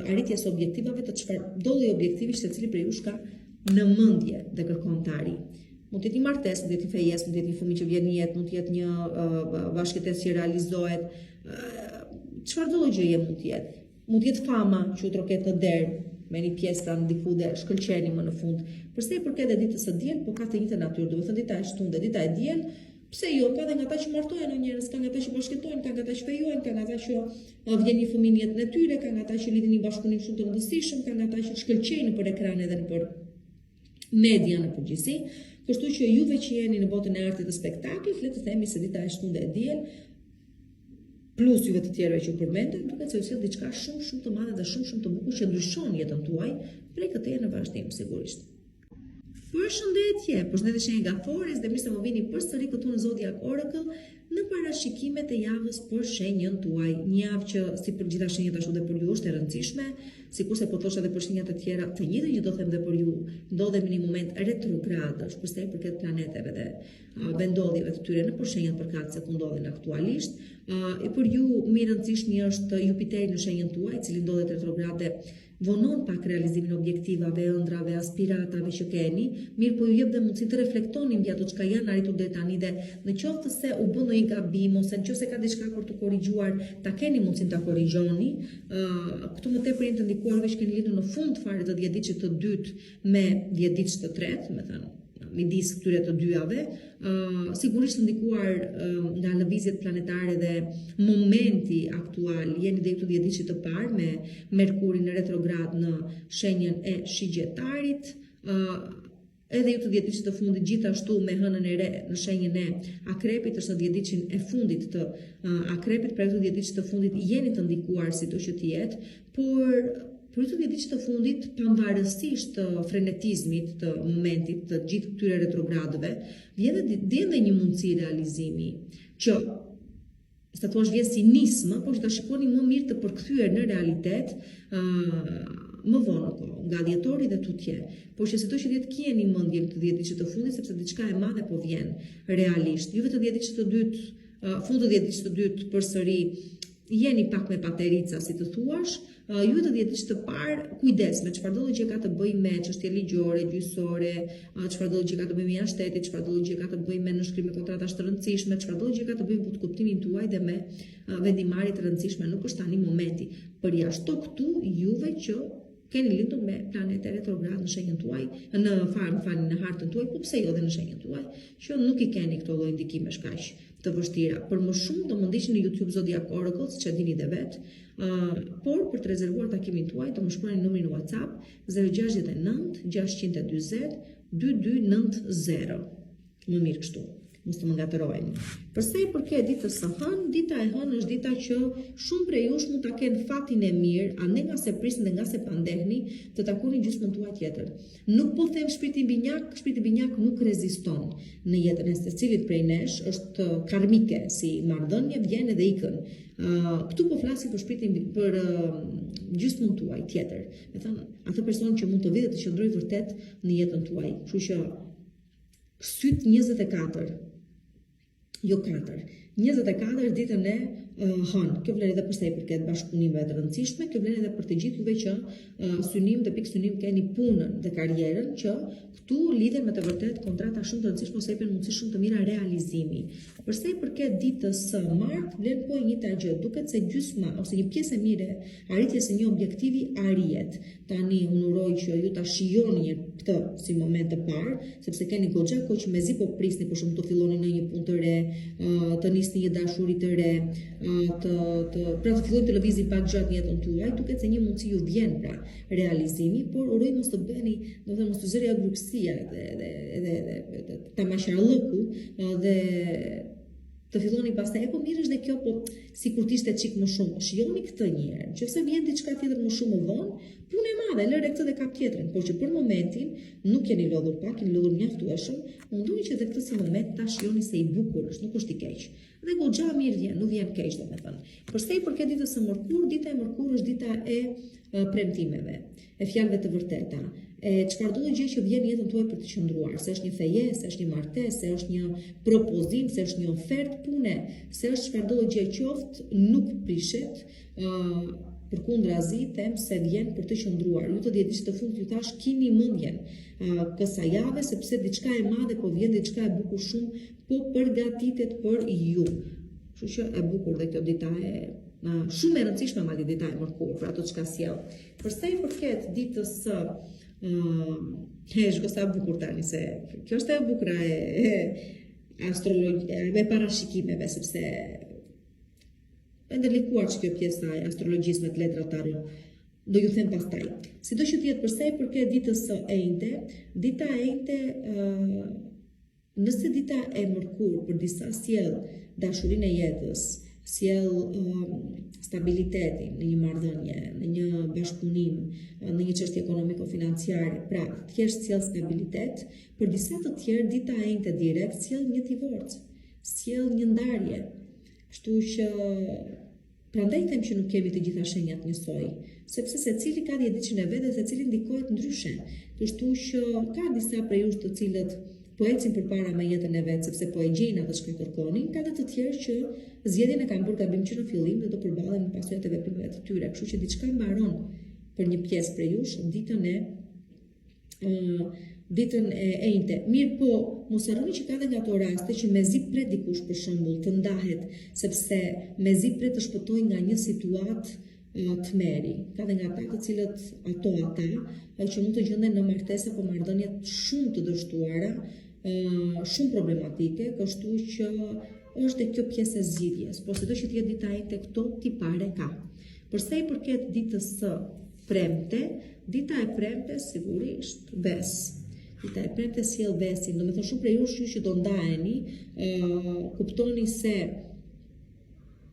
arritjes objektivave të çfarë do lloj objektivi secili prej jush ka në mendje dhe kërkon të arrijë. Mund të jetë një martesë, mund të jetë një fejesë, mund të jetë një fëmijë që vjen në jetë, mund të jetë një bashkëtesë që realizohet, çfarëdo gjëje mund të jetë. Mund të jetë fama që u troket në derë me një pjesë kanë diku dhe shkëlqeni më në fund. Përse i përket ditës së diel, po ka të njëjtën natyrë. Do të thënë dita e shtunë dhe dita e diel, pse jo, ka dhe nga ata që martohen njerëz, ka nga ata që bashkëtojnë, ka nga ata që fejojnë, ka nga ata që vjen një fëmijë në jetën e tyre, ka nga ata që lidhin një bashkëpunim shumë të rëndësishëm, ka nga ata që shkëlqejnë nëpër ekrane dhe nëpër media në përgjithësi. Kështu që juve që jeni në botën e artit të spektaklit, le të themi se dita e shtunë dhe e diel, plus juve të tjerëve që përmendën, duket se u sjell diçka shumë të madhe dhe shumë të bukur që ndryshon jetën tuaj prej këtej në vazhdim sigurisht. Përshëndetje shenjë nga Forës dhe mirë se më vini përsëri këtu në Zodiac Oracle në parashikimet e javës për shenjën tuaj. Një javë që si për gjitha shenjat ashtu dhe për ju është e rëndësishme, sikurse po thosha edhe për shenjat e tjera, të njëjtën që do them dhe për ju, ndodhemi në një moment retrogradësh për sa i përket planeteve dhe vendodhjeve të tyre në shenjat përkatëse ku ndodhen aktualisht. E për ju më i rëndësishmi është Jupiteri në shenjën tuaj, i cili ndodhet retrograd dhe vonon pak realizimin e objektivave, ëndrave, aspiratave që keni, mirë po ju jep dhe mundësi të reflektoni mbi ato çka janë arritur deri tani dhe në qoftë se u bën ndonjë gabim ose nëse ka diçka për të korrigjuar, ta keni mundësinë ta korrigjoni. Këtu më tepër janë të ndikuar që keni lidhur në fund fare të 10 ditësh të dytë me 10 ditësh të tretë, me thënë midis këtyre të dyjave, sigurisht ndikuar nga lëvizjet planetare dhe momenti aktual, jeni dhe ju të 10 ditësh të parë me Merkurin në retrograd në shenjën e Shigjetarit, edhe ju të 10 ditësh të fundit gjithashtu me hënën e re në shenjën e Akrepit, është 10 ditëshin e fundit të Akrepit, pra ju të 10 ditësh të fundit jeni të ndikuar si të që të jetë, por të 10 ditësh të fundit, pavarësisht të frenetizmit të momentit të gjithë këtyre retrogradëve, vjen dhe një mundësi realizimi që sa thua vjen si nismë, por që ta shikoni më mirë të përkthyer në realitet më vonë nga dhjetori dhe tutje. Por që sito që të keni mendjen të 10 ditësh të fundit sepse diçka e madhe po vjen realisht. Juve të 10 ditësh të dytë, fund të 10 ditësh të dytë përsëri jeni pak me paterica, si të thuash, ju të 10 ditësh të parë, kujdes me çfarëdo gjë ka të bëjë me çështje ligjore, gjyqësore, çfarëdo gjë ka të bëjë me janë shtetit, çfarëdo gjë ka të bëjë me nënshkrim me kontratash të rëndësishme, çfarëdo gjë ka të bëjë me kuptimin tuaj dhe me vendimarrje të rëndësishme, nuk është tani momenti. Përjashto këtu juve që keni lindur me planete retrograd në shenjën tuaj, në hartën tuaj, po pse jo dhe në shenjën tuaj, që nuk i keni këto lloj ndikime shkaq të vështira. Për më shumë do më ndiqni në YouTube Zodiac Oracle, siç e dini dhe vetë, por për të rezervuar takimin tuaj do më shkruani numrin WhatsApp 069 640 2290. Më mirë kështu. Mos të më ngatërojeni. Përsa i përket ditës së hënë, dita e hënë është dita që shumë prej jush mund ta kenë fatin e mirë, ande nga se prisni dhe nga se pandehni, të takoni gjysmën tuaj tjetër. Nuk po them shpirti binjak nuk reziston në jetën e secilit prej nesh, është karmike, si marrëdhënie vjen edhe ikën. Këtu po flasim për shpirtin për gjysmën tuaj tjetër. Me thënë, atë person që mund të vijë të qëndrojë vërtet në jetën tuaj. Kështu që syt 24. Jo 4. 24 ditën e hënë. Kjo vlen edhe për sa i përket bashkëpunimeve të rëndësishme, kjo vlen edhe për të gjithë juve që synim dhe pikë synim keni punën dhe karrierën, që këtu lidhen me të vërtet kontrata shumë të rëndësishme ose japen mundësi shumë të mira realizimi. Për sa i përket ditës së martë, vlen po një gjë, duket se gjysma ose një pjesë e mirë arritjes së një objektivi arrihet. Tani unë uroj që ju ta shijoni këtë si moment të parë, sepse keni goxha kohë që mezi po prisni për shumë të filloni në një punë të re, të nisni një dashuri të re, pra të fillojnë të lëvizin pak gjatë në jetën tuaj, duket se një mundësi ju vjen pra realizimi, por uroj mos të bëni, do të thënë mos të zëri agrupsia dhe tamasharllëku dhe të filloni pastaj, po mirë është dhe kjo, po sikur të ishte çik më shumë. Shijoni këtë një herë. Nëse vjen diçka tjetër më shumë më vonë, punë e madhe, lëre këtë dhe kap tjetrën, por që për momentin nuk jeni lodhur pak, jeni lodhur mjaftueshëm, mundoni që edhe këtë si moment ta shijoni se i bukur është, nuk është i keq. Dhe goxha mirë vjen, nuk vjen keq domethënë. Përsa i përket ditës së mërkurë, dita e mërkurë është dita e premtimeve, e fjalëve të vërteta. Çfarëdo gjë që vjen në jetën tuaj për të qëndruar, se është një feje, se është një martesë, se është një propozim, se është një ofertë pune, se është çfarëdo gjë qoftë, nuk prishet, përkundrazi them se vjen për të qëndruar. Ju të 10 ditësh të fundit ju thash keni mendjen kësaj jave sepse diçka e madhe po vjen, diçka e bukur shumë po përgatitet për ju. Kështu që e bukur dhe kjo dita e shumë e rëndësishme madje dita e mërkurë për ato çka sjell. Për sa i përket ditës së sa bukur tani se kjo është e bukur e astrologjisë me parashikimeve sepse e ndërlikuar që kjo pjesa e astrologjisë me të letrat tarot. Do ju them pastaj. Sido që të jetë për sa i përket ditës së enjte, dita e enjte nëse dita e mërkurë për disa sjell dashurinë e jetës, sjell stabilitetin në një marrëdhënie, në një bashkëpunim, në një çështje ekonomiko-financiare, pra thjesht sjell stabilitet, për disa të tjerë dita e enjte direkt sjell një divorc, sjell një ndarje. Kështu që prandaj them që nuk kemi të gjitha shenjat njësoj, sepse secili ka diçën e vet dhe secili ndikohet ndryshe. Kështu që ka disa prej jush të cilët po ecin përpara me jetën e vet sepse po e gjejnë atë që kërkonin, ka dhe të tjerë që zgjedhjen e kanë bërë gabim që në fillim dhe do përballen me pasojat e veprimeve të tyre. Kështu që diçka mbaron për një pjesë prej jush ditën e enjte. Mirë po, mos harroni që ka dhe nga ato raste që mezi pret dikush për shembull të ndahet, sepse mezi pret të shpëtojë nga një situatë të meri. Ka dhe nga ata të cilët ata që mund të gjenden në martese apo marrëdhënie shumë të dështuara, shumë problematike, kështu që është dhe kjo pjesë e zgjidhjes. Po sido që të jetë dita e enjte këto tipare ka. Për sa i përket ditës së premte, dita e premte sigurisht bes. Dita e premte sjell besin, do me thënë shumë prej jush që do ndaheni, kuptoni se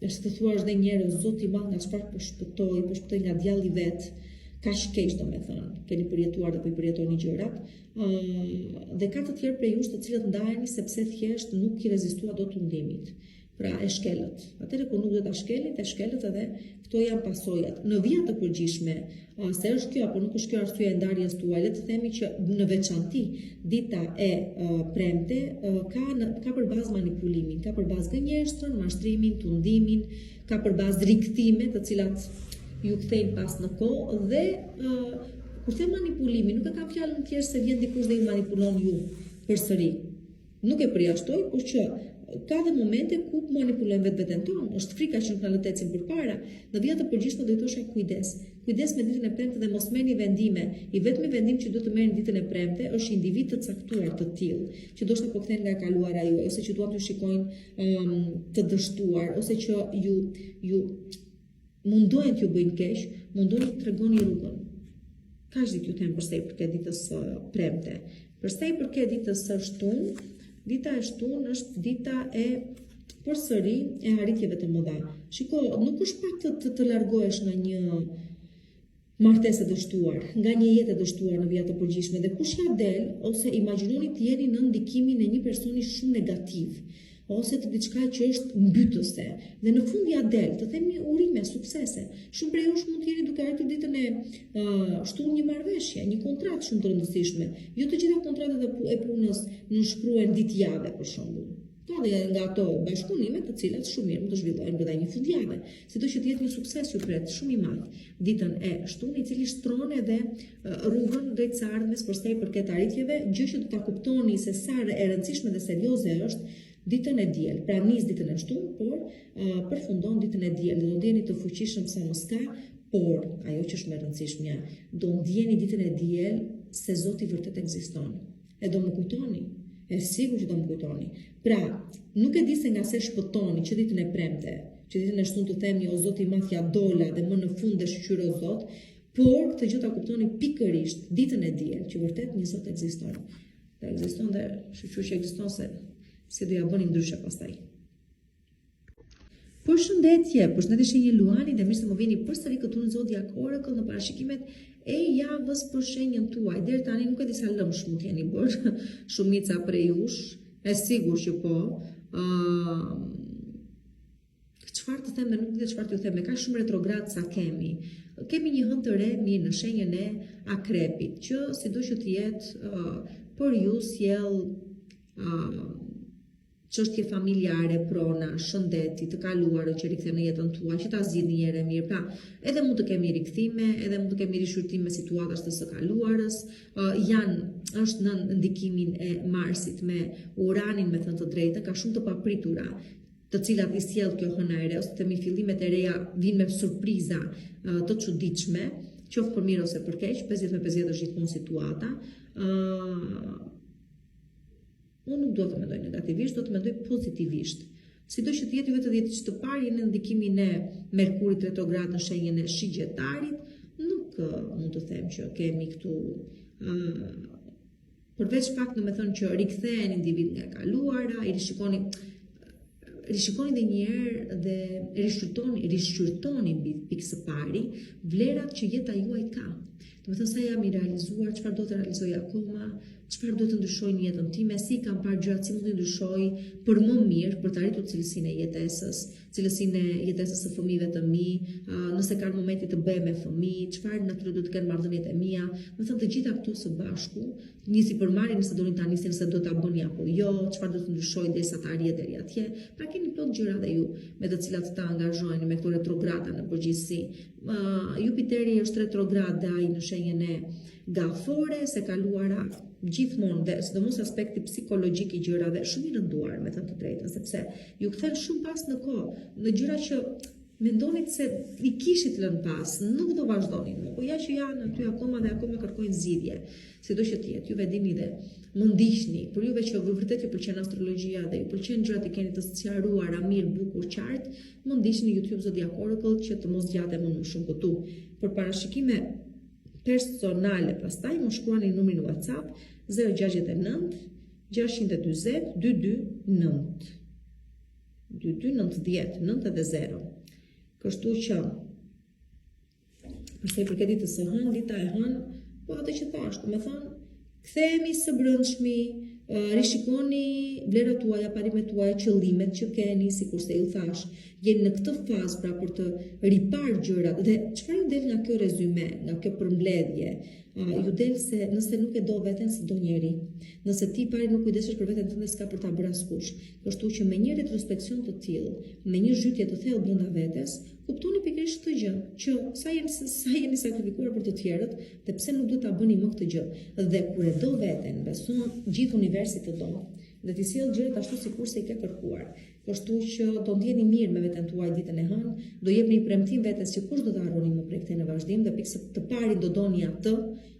është të thuash dhe njerëz Zoti i Madh nga çfarë po shpëtoi nga djalli vet, kaq keq do me thënë, keni përjetuar dhe po i përjetoni gjërat, dhe ka të tjerë prej jush të cilët ndaheni sepse thjesht nuk i rezistua dot hundimit. Pra e shkelët. Atëherë kur nuk do ta shkelin, shkelët edhe këto janë pasojat. Në vija të përgjithshme, se është kjo apo nuk është kjo arsye e ndarjes tuaj, le të themi që në veçanti dita e premte ka për bazë manipulimin, ka për bazë gënjeshtrën, mashtrimin, tundimin, ka për bazë rikthime, të cilat ju kthejnë pas në kohë dhe kur them manipulimin, nuk e kam fjalën thjesht se vjen dikush dhe ju manipulon ju përsëri. Nuk e përjashtoj, por që ka dhe momente ku manipulojmë vetveten tonë, është frika që nuk na lëtecim përpara. Në vija të përgjithshme do të thosha kujdes. Kujdes me ditën e premte dhe mos merrni vendime. I vetmi vendim që duhet të merrni ditën e premte është individ të caktuar të tillë, që do të kthehen nga e kaluara juaj, ose që duan t'ju shikojnë të dështuar, ose që ju mundohen t'ju bëjnë keq, mundohen të tregoni rrugën. Kaq ditë ju them për sa i përket ditës së premte. Për sa i përket ditës së shtunë, dita e shtunë është dita e përsëri e arritjeve të mëdha. Shiko, nuk është pak të largohesh nga një martesë e dështuar, nga një jetë e dështuar në vija të përgjithshme dhe kush ja del ose imagjinoni të jeni në ndikimin e një personi shumë negativ, ose të diçka që është mbytëse dhe në fund ja del, të themi urime, suksese. Shumë prej jush mund të jeni duke arritur ditën e shtunë një marrëveshje, një kontratë shumë të rëndësishme. Jo të gjitha kontratat e punës nënshkruhen ditëjave për shembull. Ka dhe nga ato bashkëpunime të cilat shumë mirë mund të zhvillohen brenda një fundjavë. Sido që të jetë një sukses ju pret shumë i madh ditën e shtunë, i cili shtron edhe rrugën drejt së ardhmes për sa i përket arritjeve, gjë që do ta kuptoni se sa e rëndësishme dhe serioze është ditën e diel. Pra nis ditën e shtunë, por përfundon ditën e diel. Do ndjeni të fuqishëm sa mos ka, por ajo që është më e rëndësishmja, do ndjeni ditën e diel se Zoti vërtet ekziston. E do më kujtoni. E sigurt që do më kujtoni. Pra, nuk e di se nga se shpëtoni që ditën e premte, që ditën e shtunë të themi o Zoti i Madh ja dola dhe më në fund dhe shqyr o Zot, por këtë gjë ta kuptoni pikërisht ditën e diel që vërtet një Zot ekziston. Dhe ekziston dhe shqyr që ekziston se do ja bëni ndryshe pastaj. Përshëndetje shenjë Luani dhe mirë se më vini përsëri këtu në Zodiac Oracle në parashikimet e javës për shenjën tuaj. Deri tani nuk e di sa lëmsh mund t'jeni bërë shumica prej jush, e sigur që po. Çfarë të them dhe nuk di çfarë t'ju them, ka shumë retrograd sa kemi. Kemi një hënë të re mirë në shenjën e Akrepit, që sido që të jetë për ju sjell çështje familjare, prona, shëndeti, të kaluara që rikthen në jetën tuaj, që ta zgjidhni një herë mirë. Pra, edhe mund të kemi rikthime, edhe mund të kemi rishqyrtime situatash të së kaluarës. Është në ndikimin e Marsit me Uranin, me thënë të drejtën, ka shumë të papritura. të cilat i sjell kjo hënare, ose themi fillimet e reja vinë me surpriza të çuditshme, qoftë për mirë ose për keq, 50-50 është gjithmonë situata. Unë nuk do të mendoj negativisht, do të mendoj pozitivisht. Sido që të jetë juve të ditë që të parë në ndikimin e Merkurit retrograd në shenjën e Shigjetarit, nuk mund të them që kemi këtu përveç fakt në me thënë që rikthehen individ nga e kaluara, i rishikoni dhe njerë dhe rishqyrtoni mbi pikë së pari vlerat që jeta juaj ka. Do të thënë sa jam i realizuar, çfarë do të realizoj akoma, çfarë do të ndryshoj në jetën time, si kam parë gjërat, si mund të ndryshoj për më mirë, për të arritur cilësinë e jetesës së fëmijëve të mi, nëse kanë momenti të bëj me fëmijë, çfarë natyrë do të kenë marrëdhëniet e mia, do të thënë të gjitha këtu së bashku, nisi për marrje nëse doni ta nisni, nëse do ta bëni apo jo, çfarë do të ndryshoj derisa të arrihet deri atje. Pra keni plot gjëra dhe ju me të cilat të angazhojeni me këto retrograda në përgjithësi. Jupiteri është retrograd dhe ai në shenjën e Gafore, se kaluara gjithmonë dhe sidomos aspekti psikologjik i gjërave shumë i rënduar, me thënë të drejtën, sepse ju kthen shumë pas në kohë, në gjëra që mendonit se i kishit lënë pas, nuk do vazhdonin më, po ja që janë aty akoma dhe akoma kërkojnë zgjidhje. Sido që të jetë, juve dini dhe më ndiqni, për juve që vërtet ju pëlqen astrologjia dhe ju pëlqen gjërat i keni të sqaruara mirë, bukur, qartë, më ndiqni YouTube Zodiac Oracle që të mos gjatem më shumë këtu. Për parashikime personale, pastaj më shkruani numrin WhatsApp 069 640 229 2290 90. Kështu që përsa i përket ditës së hënë, dita e hënë, po atë që thash, me thënë, kthehemi së brëndshmi, rishikoni vlerat tuaja, parimet tuaja, qëllimet që keni, sikurse ju thash, jeni në këtë fazë pra për të ripar gjërat dhe çfarë ju del nga kjo rezume, nga kjo përmbledhje, ju del se nëse nuk e do veten se do njeri, nëse ti pari nuk kujdesesh për veten tënde s'ka për ta bërë askush. Kështu që me një retrospeksion të tillë, me një zhytje të thellë brenda vetes, kuptoni pikërisht këtë gjë, që sa jeni sakrifikuar për të tjerët, dhe pse nuk duhet ta bëni më këtë gjë. Dhe kur e do veten, beson gjithë universi të do, dhe ti sjell gjërat ashtu sikurse i ke kërkuar. Kështu që do ndjeni mirë me veten tuaj ditën e hënë, do jepni premtim vetes që kush do të harroni më prej këtij në vazhdim dhe pikë të parin do doni atë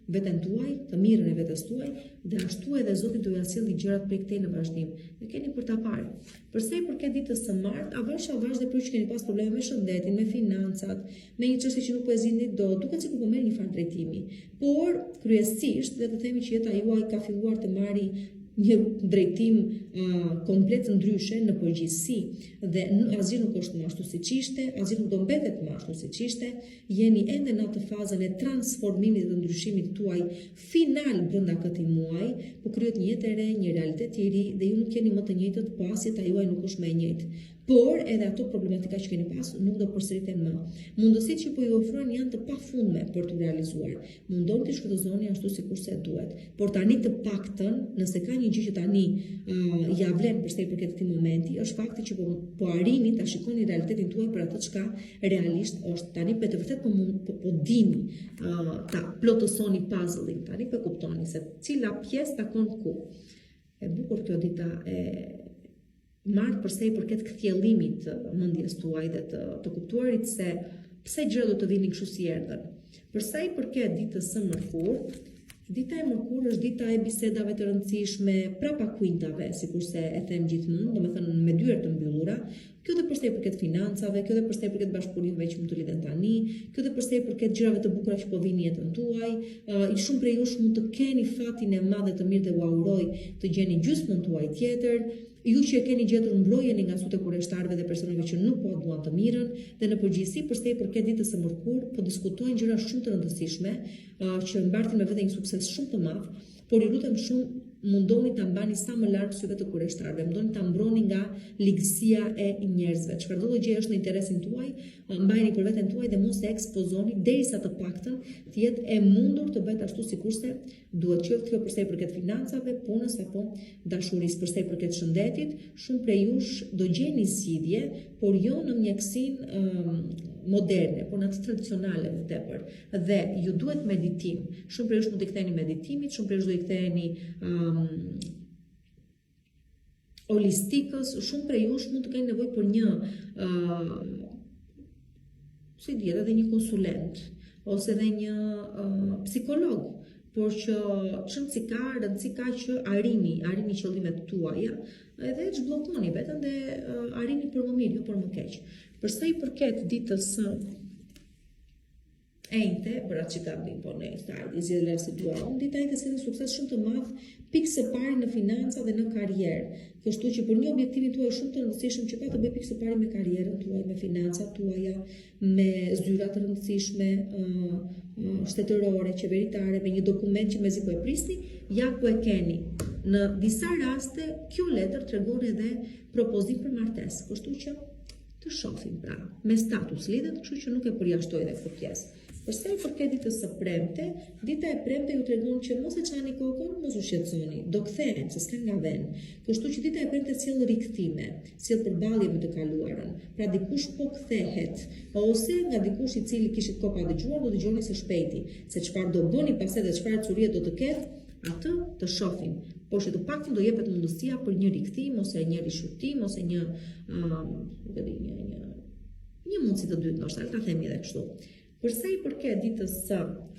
veten tuaj, të mirën e vetes tuaj, dhe ashtu edhe Zoti do ja sjellë gjërat prej këtij në vazhdim. Ne keni për ta parë. Përsa i përket ditës së martë, avash dhe për që keni pas probleme me shëndetin, me financat, me një çështje që nuk po e zini dot, duket sikur po merr një farë drejtimi. Por kryesisht dhe të themi që jeta juaj ka filluar të marrë një drejtim komplet ndryshe në përgjithësi dhe asgjë nuk është më ashtu siç ishte, asgjë nuk do mbetet më ashtu siç ishte, jeni ende në atë fazën e transformimit dhe ndryshimit tuaj final brenda këtij muaji, po krijohet një jetë e re, një realitet i ri dhe ju nuk keni më të njëjtët, po as jeta juaj nuk është më e njëjtë. Por edhe ato problematika që keni pasur nuk do përsëriten më. Mundësitë që po ju ofrojnë janë të pafundme për të realizuar. Mundoni të shfrytëzoni ashtu sikurse duhet. Por tani të paktën, nëse ka një gjë që tani ja vlen përsa i përket këtij momenti, është fakti që po arrini ta shikoni realitetin tuaj për atë çka realisht është. Tani për të vërtet po dini ta plotësoni puzzle-in. Tani po kuptoni se cila pjesë takon ku. E bukur kjo dita e martë përsa i përket kthjellimit të mendjes tuaj dhe të kuptuarit se pse gjërat do të vinin kështu si erdhën. Përsa i përket ditës së mërkurë, dita e mërkurë është dita e bisedave të rëndësishme prapa kuintave, sikurse e them gjithmonë, domethënë me dyert të mbyllura. Kjo dhe përsa i përket financave, kjo dhe përsa i përket bashkëpunimeve që mund të lidhen tani, kjo dhe përsa i përket gjërave të bukura që po vinë në jetën tuaj. I shumë prej jush mund të keni fatin e madh të mirë dhe u auroj të gjeni gjysmën tuaj tjetër. Ju që e keni gjetur mbrojeni nga sute kurreshtarëve dhe personave që nuk po duan të mirën, dhe në përgjithësi përsa i përket ditës së mërkurë, po diskutojnë gjëra shumë të rëndësishme që mbartin me vete një sukses shumë të madh, por ju lutem shumë mundoni ta mbani sa më larg syve të kurreshtarëve, mundoni ta mbroni nga ligësia e njerëzve. Çfarëdo gjë është në interesin tuaj, mbajini për veten tuaj dhe mos e ekspozoni derisa të paktën të jetë e mundur të bëhet ashtu sikurse duhet. Qoftë kjo përsa i përket financave, punës apo dashurisë. Përsa i përket shëndetit, shumë prej jush do gjeni zgjidhje, por jo në mjekësinë moderne, por në atë tradicionale më tepër. Dhe ju duhet meditim. Shumë prej jush mund të ktheheni meditimit, shumë prej jush do i ktheheni holistikës, shumë prej jush mund të kenë nevojë për një si dihet, edhe një konsulent ose edhe një psikolog, por që rëndësi ka që arrini qëllimet tuaja, edhe ç'bllokoni veten dhe arrini për më mirë, jo për më keq. Për sa i përket ditës së enjte, për atë që kam bim, po ne starti zgjedhër si duam, dita e enjte sjell sukses shumë të madh pikë së pari në financa dhe në karrierë. Kështu që për një objektivin tuaj shumë të rëndësishëm që ka të bëjë pikë së pari me karrierën tuaj, me financat tuaja, me zyra të rëndësishme shtetërore, qeveritare, me një dokument që mezi po e prisni, ja ku e keni. Në disa raste, kjo letër tregon edhe propozim për martesë. Kështu që të shohim pra, me status lidhet, kështu që nuk e përjashtoj edhe këtë pjesë. Përsa i përket ditës së premte, dita e premte ju tregon që mos e çani kokën, mos u shqetësoni, do kthehen, se s'ka nga vend. Kështu që dita e premte sjell rikthime, sjell përballje me të kaluarën. Pra dikush po kthehet, ose nga dikush i cili kishit kohë pa dëgjuar, do dëgjoni së shpejti, se çfarë do bëni pastaj dhe çfarë curie do të ketë, atë të shohim. Por që të paktën do jepet mundësia për një rikthim ose një rishurtim ose një mundësi të dytë, ndoshta ta themi edhe kështu. Përsa i përket ditës së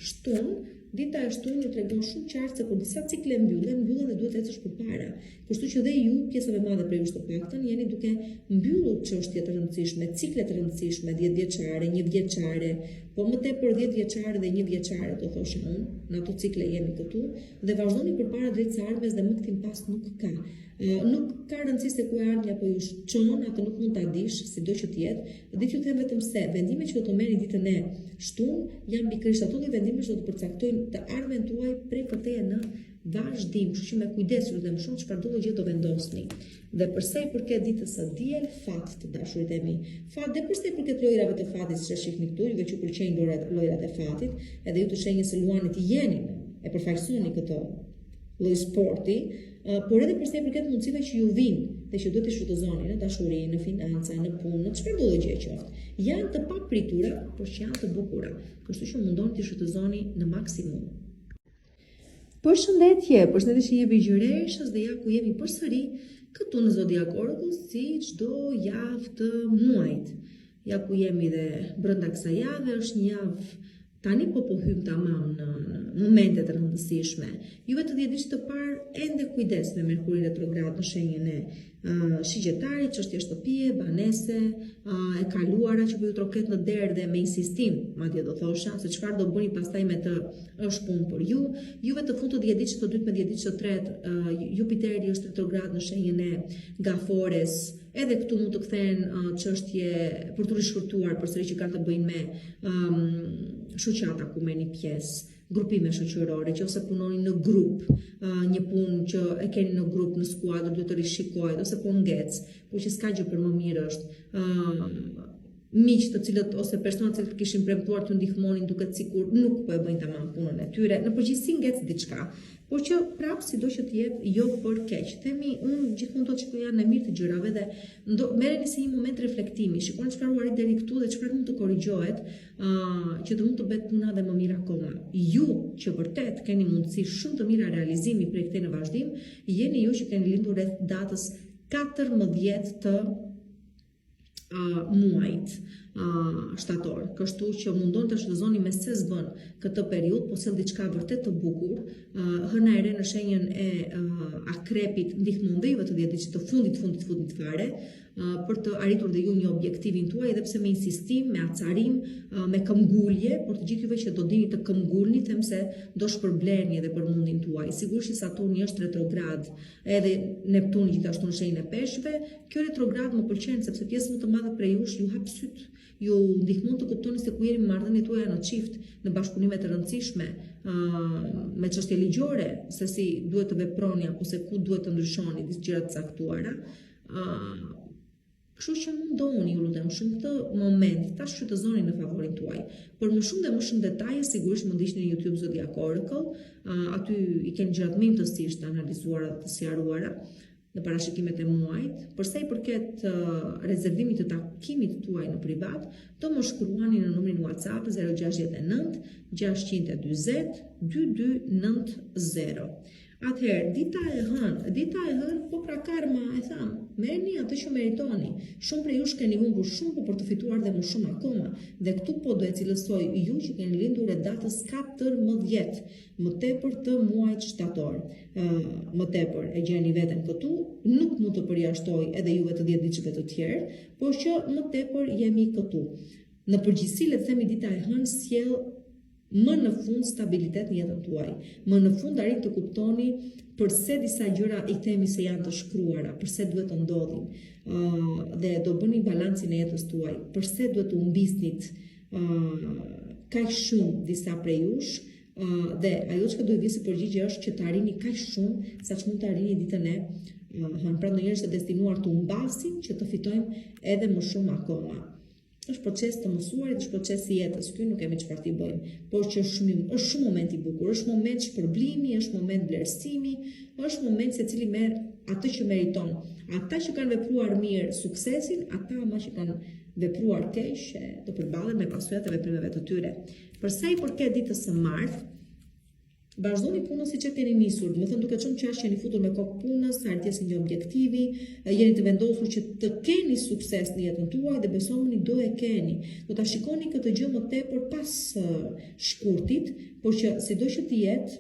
shtunë, dita e shtunë ju tregon shumë qartë se kur disa cikle mbyllen dhe duhet ecësh përpara. Kështu që dhe ju, pjesëve madhe prej jush të paktën, jeni duke mbyllur çështje të rëndësishme, cikle të rëndësishme, 10 vjeçare, 1 vjeçare, po më tepër 10 vjeçare dhe 1 vjeçare, do thosha unë, në ato cikle jemi këtu, dhe vazhdoni përpara drejt së ardhmes dhe më këtim pas nuk ka. Nuk ka rëndësi se ku e ardhmja po ju çon, atë nuk mund ta dish, sido që të jetë. Dhe ju them vetëm se vendimet që do të merrni ditën e shtunë janë pikërisht ato vendime që do të përcaktojnë të ardhmen tuaj prej këteje në vazhdim, kështu që me kujdes ju lutem shumë çfarë do gjë do vendosni. Dhe përsa i përket ditës së diel, fat të dashurit e mi. Fat dhe përsa i përket lojrave të fatit, siç e shihni këtu, juve që pëlqejnë lojrat e fatit, edhe ju të shenjës së luanit i jeni, e përfaqësoni këtë lloj sporti, por edhe përsa i përket mundësive që ju vinë dhe që duhet të shfrytëzoni në dashuri, në financa, në punë, në çfarë do gjë qoftë. Janë të papritura, por që janë të bukura. Kështu që mundoni të shfrytëzoni në maksimum. Përshëndetje që jemi gjyreshës dhe ja ku jemi përsëri këtu në Zodiac Oracle si çdo javë të muajit. Ja ku jemi dhe brenda kësaj jave është një javë tani po hym tamam në momente të rëndësishme. Juve të 10 ditë të parë ende kujdes me Merkuri retrograd në shenjën e shigjetarit, çështje shtëpie, banese, e kaluara që po ju troket në derë dhe me insistim, madje do thosha, se çfarë do bëni pastaj me të është punë për ju. Juve të fundit të 10 ditës të dytë me 10 ditës të tretë, Jupiteri është retrograd në shenjën e Gafores. Edhe këtu mund të kthehen çështje për të rishkurtuar përsëri që kanë të bëjnë me shoqata ku merrni pjesë, grupime shoqërore, që ose punoni në grup, një punë që e keni në grup, në skuadër, duhet të rishikohet, ose po ngec, por që s'ka gjë për më mirë është miq të cilët ose persona që kishin premtuar të ndihmonin duket sikur nuk po e bëjnë tamam punën e tyre, në përgjithësi ngec diçka, por që prapë sido që të jetë jo për keq. Themi unë gjithmonë do të shikoj janë në mirë të gjërave dhe merreni si një moment reflektimi, shikoni çfarë u arrit deri këtu dhe çfarë mund të korrigjohet, që të mund të bëhet puna dhe më mirë akoma. Ju që vërtet keni mundësi shumë të mira realizimi prej këtej në vazhdim, jeni ju që keni lindur rreth datës 14 të muajit shtator. Kështu që mundon të shfrytëzoni me sezon këtë periudhë, po sjell diçka vërtet të bukur. Hëna e re në shenjën e akrepit ndihmon dhe juve të 10 ditë të fundit fare për të arritur dhe ju një objektivin tuaj, edhe pse me insistim, me acarim, me këmbgulje, por të gjithë juve që do dini të këmbgulni, them se do shpërbleni edhe për mundin tuaj. Sigurisht që Saturni është retrograd, edhe Neptuni gjithashtu në shenjën e Peshqve. Kjo retrograd më pëlqen sepse pjesë më të madhe prej jush ju hap syt, ju ndihmon të kuptoni se ku jeni marrëdhëniet tuaja në çift, në bashkëpunime të rëndësishme, me çështje ligjore, se si duhet të veproni apo se ku duhet të ndryshoni disa gjëra të caktuara. Kështu që mundoni, ju lutem shumë këtë moment ta shfrytëzoni në favorin tuaj. Për më shumë dhe më shumë detaje, sigurisht mund ndiqni në YouTube Zodiac Oracle, aty i keni gjërat më imtësisht të analizuara dhe të sqaruara në parashikimet e muajit. Përsa i përket rezervimit të takimit tuaj në privat, do më shkruani në numrin WhatsApp 069 620 2290. Atëherë, dita e hënë, po pra karma, e tham, merrni atë që meritoni. Shumë prej jush keni humbur shumë, po për të fituar dhe më shumë akoma. Dhe këtu po do e cilësoj ju që keni lindur e datës 14, më tepër të muajit shtator. Më tepër e gjeni veten këtu, nuk mund të përjashtoj edhe juve të 10 ditëve të tjerë, por që më tepër jemi këtu. Në përgjithësi, le të themi dita e hënë sjell më në fund stabilitet në jetën tuaj. Më në fund arrit të kuptoni përse disa gjëra i themi se janë të shkruara, përse duhet të ndodhin, dhe do bëni balancin e jetës tuaj, përse duhet të humbisnit kaq shumë disa prej jush, dhe ajo që do të vi si përgjigje është që të arrini kaq shumë sa që mund të arrini ditën e hënë. Pra ndonjëherë është destinuar të humbasim që të fitojmë edhe më shumë akoma. Është proces të mësuarit, është proces i jetës, ky nuk kemi çfarë t'i bëjmë, por që është shumë moment i bukur, është moment shpërblimi, është moment vlerësimi, është moment secili merr atë që meriton. Ata që kanë vepruar mirë suksesin, ata ama që kanë vepruar keq do përballen me pasojat e veprimeve të tyre. Për sa i përket ditës së martë, vazhdoni punën siç e keni nisur, do të thënë duke qenë qashë jeni futur me kokë punës, arritjes një objektivi, jeni të vendosur që të keni sukses në jetën tuaj dhe besoni do e keni. Do ta shikoni këtë gjë më tepër pas shkurtit, por që sido që të jetë,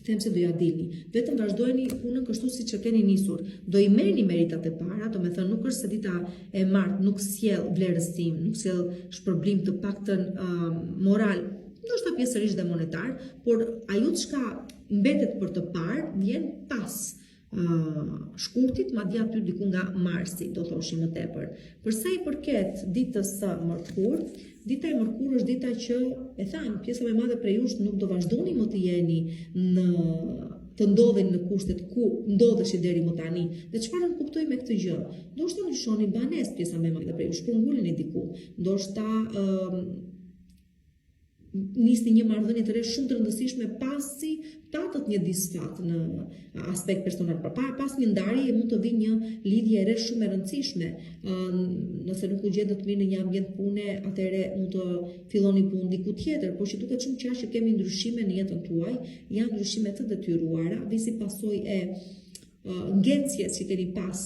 them se do ja dilni. Vetëm vazhdojeni punën kështu siç e keni nisur. Do i merrni meritat e para, do të thënë nuk është se dita e martë nuk sjell vlerësim, nuk sjell shpërblim të paktën moral, ndoshta pjesërisht dhe monetar, por ajo çka mbetet për të parë vjen pas shkurtit, madje aty diku nga marsi, do thoshim më tepër. Për sa i përket ditës së mërkur, dita e mërkur është dita që, e tham, pjesa më e madhe prej jush nuk do vazhdoni më të jeni të ndodhen në kushtet ku ndodheshi deri më tani. Dhe çfarë nuk kuptoj me këtë gjë? Ndoshta ndryshoni banesë pjesa më e madhe prej jush, por nguleni diku. Ndoshta nisni një marrëdhënie të re shumë të rëndësishme pasi patët një disfat në aspekt personal. Pas një ndarje mund të vi një lidhje e re shumë e rëndësishme. Nëse nuk u gjet të mirë në një ambient pune, atëherë mund të filloni punë diku tjetër, por që duket shumë qartë që kemi ndryshime në jetën tuaj, janë ndryshime të detyruara, vi si pasojë e ngjencjes që keni pas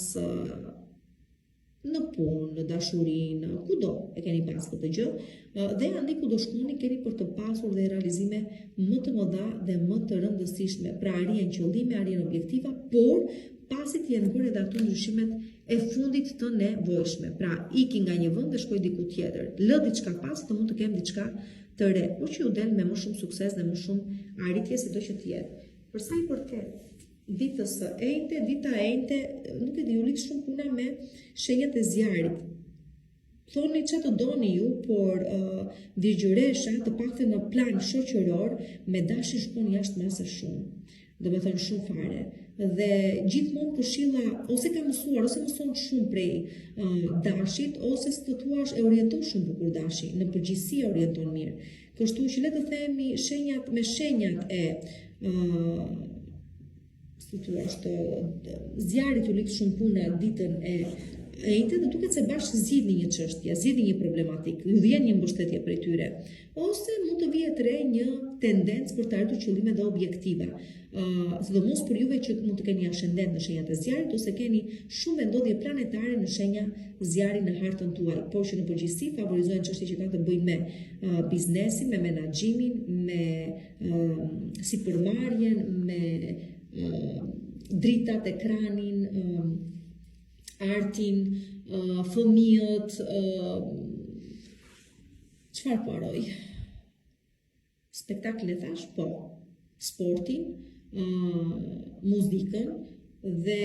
në punë, në dashuri, në kudo e keni pas këtë gjë, dhe andi ku do shkoni keni për të pasur dhe realizime më të mëdha dhe më të rëndësishme. Pra arjen qëllime, arjen objektiva, por pasi të jenë bërë edhe ato ndryshimet e fundit të nevojshme. Pra iki nga një vend dhe shkoj diku tjetër. Lë diçka pas të mund të kem diçka të re, por që ju del me më shumë sukses dhe më shumë arritje sido që të jetë. Për sa i përket ditës së enjte, dita e enjte, nuk e di, u lik shumë puna me shenjat e zjarit. Thoni që të doni ju, por Virgjëresha, të paktën në plan shoqëror, me dashin shkon jashtë mase shumë. Do me thënë shumë fare. Dhe gjithmonë këshilla, ose ka mësuar, ose mëson shumë prej dashit, ose së të thuash e orienton shumë bukur dashi, në përgjithësi e orienton mirë. Kështu që le të themi shenjat e zjarit u lik shumë puna ditën e enjte dhe duket se bashkë zgjidhni një çështje, zgjidhni një problematik, ju vjen një mbështetje prej tyre, ose mund të vihet re një tendencë për të arritur qëllime dhe objektiva. Sidomos për juve që mund të keni ascendent në shenjat e zjarit ose keni shumë vendodhje planetare në shenja zjari në hartën tuaj, por që në përgjithësi favorizojnë çështje që kanë të bëjnë me biznesin, me menaxhimin, me sipërmarrjen, me dritat, ekranin, artin, fëmijët, çfarë paroj? Spektakle thash, po, sportin, muzikën dhe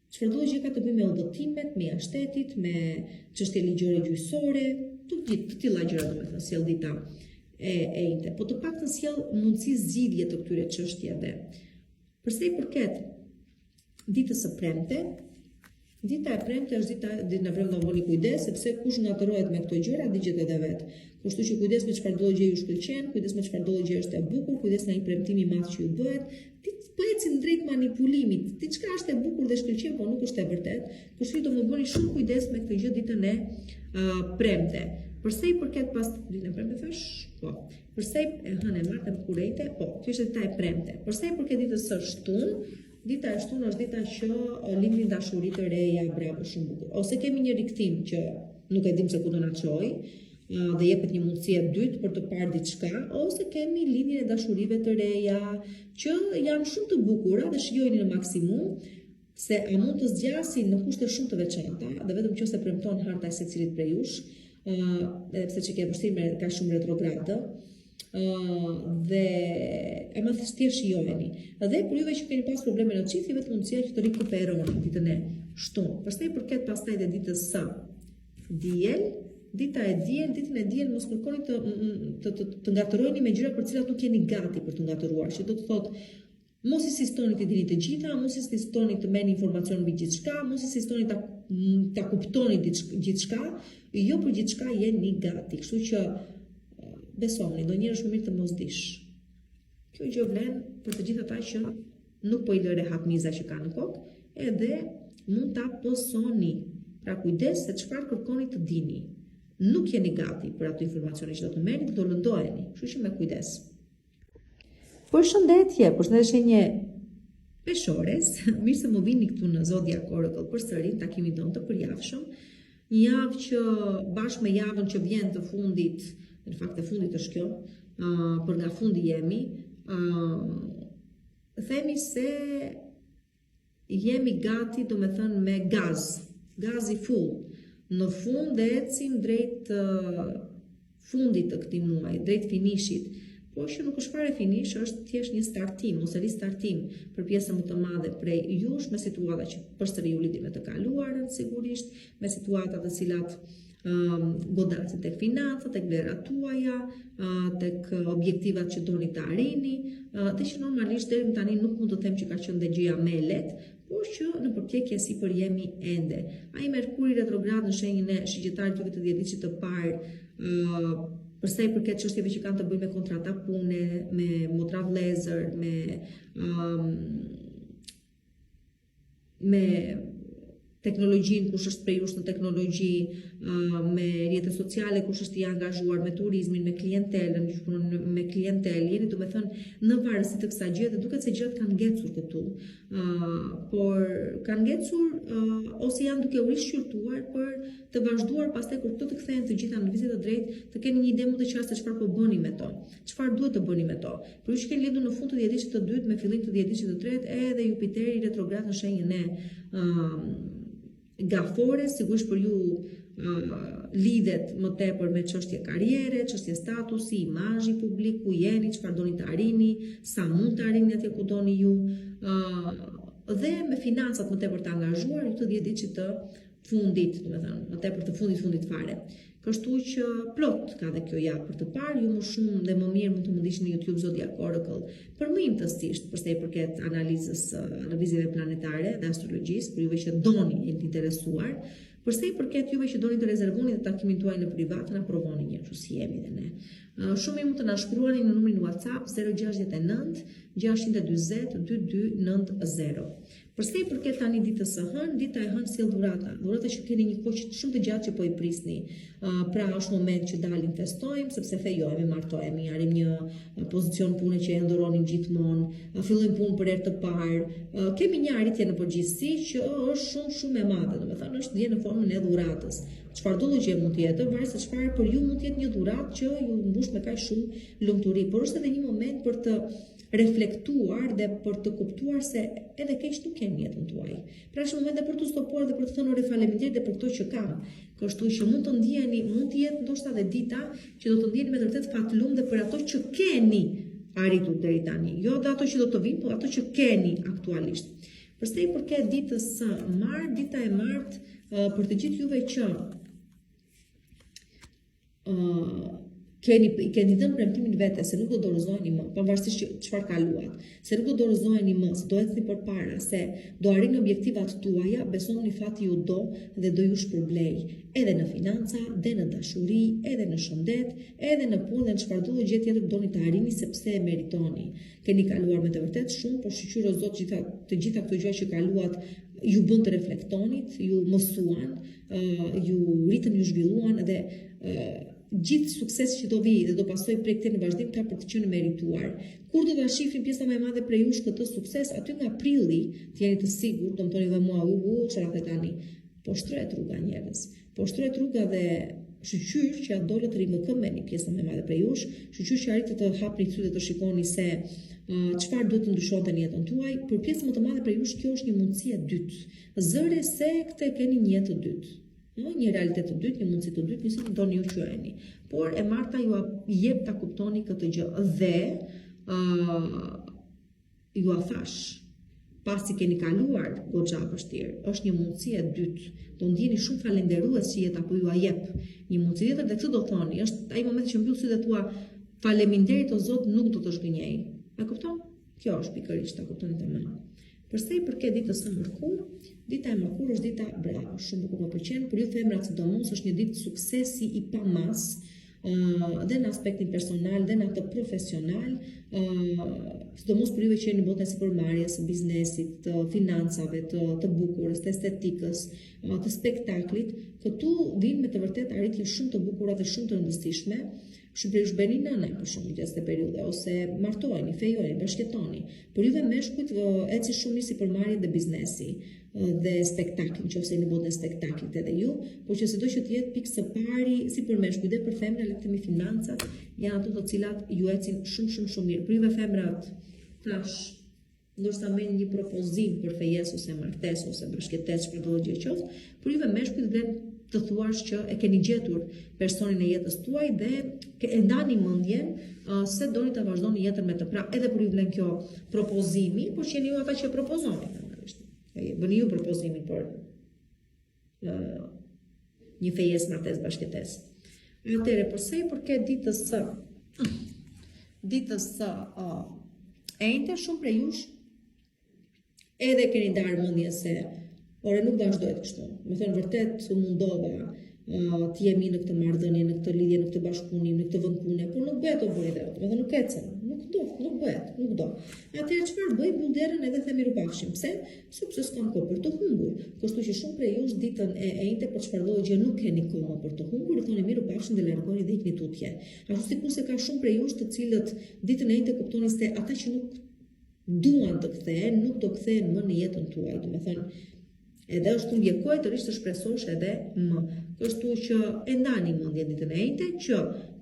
çfarëdo gjë ka të bëjë me udhëtimet, me jashtetit, me çështje ligjore gjyqësore, të tilla gjëra domethënë sjell dita e enjte, po të paktën sjell mundësi zgjidhje të këtyre çështjeve. Përsa i përket ditës së premte, dita e premte është dita në vrem voni kujdes, sepse kush ngatërohet me këto gjëra digjet edhe vet. Kështu që kujdes me çfarëdo gjë ju shkëlqen, kujdes me çfarëdo gjë është e bukur, kujdes nga një premtim i madh që ju bëhet, po ecin drejt manipulimit. Diçka është e bukur dhe shkëlqen, por nuk është e vërtet. Kështu do më bëni shumë kujdes me këtë gjë ditën e premte. Përsa i përket pas ditën e premte thash, po. Përsa e martë e kurejte, po, kjo është dita e premte. Përsa i përket ditës së shtunë, dita e shtunë është dita që lindin dashuri të reja, bravo, shumë bukur. Ose kemi një rikthim që nuk e dim se ku do na çojë, dhe jepet një mundësi e dytë për të parë diçka, ose kemi lindjen e dashurive të reja që janë shumë të bukura dhe shijojnë në maksimum, se a mund të zgjasin në kushte shumë të veçanta, dhe vetëm nëse premton harta e secilit prej jush, edhe pse që ke vështirë ka shumë retrogradë, dhe e më thjesht shijojeni. Dhe për juve që keni pas probleme në çift, vetë mundësia që të rikuperoni ditën e shtunë. Përsa i përket pastaj dhe ditës së diel, ditën e diel mos kërkoni të ngatëroni me gjëra për të cilat nuk jeni gati për të ngatëruar, që do të thotë mos insistoni të dini të gjitha, mos insistoni të merrni informacion mbi gjithçka, mos insistoni ta kuptoni gjithçka, jo për gjithçka jeni gati. Kështu që besoni, ndonjëherë është më mirë të mos dish. Kjo gjë vlen për të gjithë ata që nuk po i lë rehat miza që kanë në kokë, edhe mund ta posoni. Pra kujdes se çfarë kërkoni të dini. Nuk jeni gati për ato informacione që do të merrni, do lëndoheni. Kështu që me kujdes. Përshëndetje shenje peshores, mirë se më vini këtu në Zodiac Oracle përsëri në takimin tonë të përjavshëm. Një javë që bashkë me javën që vjen të fundit, në fakt e fundit është kjo, për nga fundi jemi, themi se jemi gati, do me thënë, me gazi full. Në fund dhe ecim drejt fundit të këtij muaji, drejt finishit. Po që nuk është fare finish, është thjesht një startim ose ristartim për pjesën më të madhe prej jush, me situata që përsëri u lidhin me të kaluarën sigurisht, me situata të cilat godasin tek financat, tek vlerat tuaja, tek objektivat që doni të arrini, dhe që normalisht deri tani nuk mund të them që ka qenë gjëja më e lehtë, por që në përpjekje sipër jemi ende. Ai Merkuri retrograd në shenjën e Shigjellarit të 10 të parë, përsa i përket çështjeve që kanë të bëjnë me kontrata pune, me motra vëllezër, me teknologjinë, kush është prej jush në teknologji, me rrjetet sociale, kush është i angazhuar, me turizmin, me klientelën, që punon me klientelë, jeni do me thënë në varësi të kësaj gjë, dhe duket se gjërat kanë ngecur këtu. Por kanë ngecur ose janë duke u rishqyrtuar për të vazhduar pastaj kur këto të kthehen të gjitha në vizë të drejtë, të keni një ide më të qartë se çfarë po bëni me to. Çfarë duhet të bëni me to. Por ju që keni lidhur në fund të dhjetësisë të dytë me fillim të dhjetësisë të tretë, edhe Jupiteri retrograd në shenjën e gafore, sigurisht për ju lidhet më tepër me çështje karriere, çështje statusi, imazhi publik, ku jeni, çfarë doni të arrini, sa mund të arrini atje ku doni ju, dhe me financat më tepër të angazhuar ju të 10 ditë të fundit, domethënë, më tepër të fundit fare. Kështu që plot ka dhe kjo javë për të parë, ju më shumë dhe më mirë mund të më ndiqni në YouTube Zodiac Oracle për më imtësisht përsa i përket analizave planetare dhe astrologjisë, për juve që doni e të interesuar, përsa i përket juve që doni të rezervoni dhe takimin tuaj në privat, na provoni një, kështu si jemi dhe ne. Shumë mund të na shkruani në numrin WhatsApp 069 620 2290. Përsa i përket tani ditës së hënë, dita e hënë sjell dhurata që keni një kohë shumë të gjatë që po i prisni. Pra është moment që dalim festojmë, sepse fejohemi, martohemi, arrim një pozicion pune që e ndoronim gjithmonë, fillojmë punë për herë të parë. Kemi një arritje në përgjithësi që është shumë e madhe, domethënë është vjen në formën e dhuratës. Çfarë do gjë mund të jetë, varet se çfarë për ju mund të jetë një dhuratë që ju mbush me kaq shumë lumturi, por është edhe një moment për të reflektuar dhe për të kuptuar se edhe keq nuk kemi jetën tuaj. Pra është moment për të stopuar dhe për të thënë faleminderit dhe për këto që kam. Kështu që mund të ndjeni, mund të jetë ndoshta edhe dita që do të ndjeni me vërtet fatlum dhe për ato që keni arritur deri tani, jo dhe ato që do të vinë, por ato që keni aktualisht. Përsa i përket ditës së martë, dita e martë për të gjithë juve që keni dhënë premtimin vete se nuk do dorëzoheni më, pavarësisht çfarë kaluat, se nuk do dorëzoheni më, se do ecni përpara, se do arrini objektivat tuaja, besoni fati ju do dhe do ju shpërblej, edhe në financa, dhe në dashuri, edhe në shëndet, edhe në punë dhe në çfarëdo gjë tjetër doni të arrini sepse e meritoni. Keni kaluar me të vërtet shumë, por shqyro Zot të gjitha këto gjëra që kaluat ju bën të reflektonit, ju mësuan, ju ritën, ju zhvilluan dhe gjithë suksesi që do vi dhe do pasoj prej këtij në vazhdim ka për të qenë merituar. Kur do ta shifrin pjesa më e madhe prej jush këtë sukses, aty nga prilli, të jeni të sigurt, do më thoni dhe mua, çfarë the tani. Po shtrohet rruga njerëz. Po shtrohet rruga dhe shqyr që dolet të rivëkëmeni pjesën më e madhe prej jush, shqyr që arritët të hapni sy dhe të shikoni se çfarë duhet të ndryshonte në jetën tuaj. Për pjesën më të madhe prej jush kjo është një mundësi e dytë. Zëre se këtë keni një jetë të dytë. Një realitet të dytë, një mundësi të dytë, njësi të doni ju quajeni. Por e Marta ju jep ta kuptoni këtë gjë dhe ju a thash, pasi keni kaluar goxha vështirë, është një mundësi e dytë. Do ndjeni shumë falenderues që jeta po ju a jep një mundësi tjetër dhe këtë do thoni, është ai momenti që mbyll sytë dhe thua faleminderit o Zot, nuk do të zhgënjej. A kupton? Kjo është pikërisht ta kuptoni tamam. Përsa i përket ditës së mërkurë, dita e mërkurë është dita bravo, shumë bukur më pëlqen, për ju femrat sidomos është një ditë suksesi i pamas, dhe në aspektin personal dhe në atë profesional, sidomos për juve që jeni në botën e sipërmarrjes, së biznesit, të financave, të bukurës, të estetikës, të spektaklit, këtu vinë me të vërtet arritje shumë të bukura dhe shumë të rëndësishme. Shumë për ju shbeni nëna për shumë gjatë të periudhe, ose martojni, fejojni, bashkëjetoni. Për juve meshkujt eci shumë një sipërmarrje dhe biznesi dhe spektaklin, që ose në botën e spektaklit edhe ju, por që se do që t'jetë pikë së pari si për meshkujt dhe për femra, le të themi financat, janë ato të cilat ju ecin shumë mirë. Për juve femrat, thash, ndoshta me një propozim për fejes ose martes ose bashkëtes për do gjë qoftë, për juve meshkujt vlen të thuash që e keni gjetur personin e jetës tuaj dhe e ndani mendjen se doni ta vazhdoni jetën me të. Pra, edhe për ju vlen kjo propozimi, por që jeni ju ata që propozoni normalisht. Bëni ju propozimin për një fejes martes bashkëtes. Atëherë, përsa i përket ditës së enjte, shumë prej jush edhe keni ndarë mendjen se ore nuk vazhdojt kështu. Me thënë vërtet u mundova të jemi në këtë marrëdhënie, në këtë lidhje, në këtë bashkëpunim, në këtë vendpune, por nuk bëhet o bëri dhe me thënë nuk ecën, nuk bëhet, nuk do. Atëherë çfarë bëj? Bulderën edhe the mirupafshim. Pse? Sepse s'kam kohë për të humbur. Kështu që shumë prej jush ditën e enjte për çfarë lloji gjë nuk keni kohë për të humbur, i thoni mirupafshim dhe largoni dhe ikni tutje. Ashtu sikurse ka shumë prej jush të cilët ditën e enjte kuptonin se ata që nuk duan të kthehen, nuk do kthehen më në jetën tuaj, do të thënë edhe është humbje kohe të rish të shpresosh edhe më. Kështu që e ndani mendjen ditën e enjte që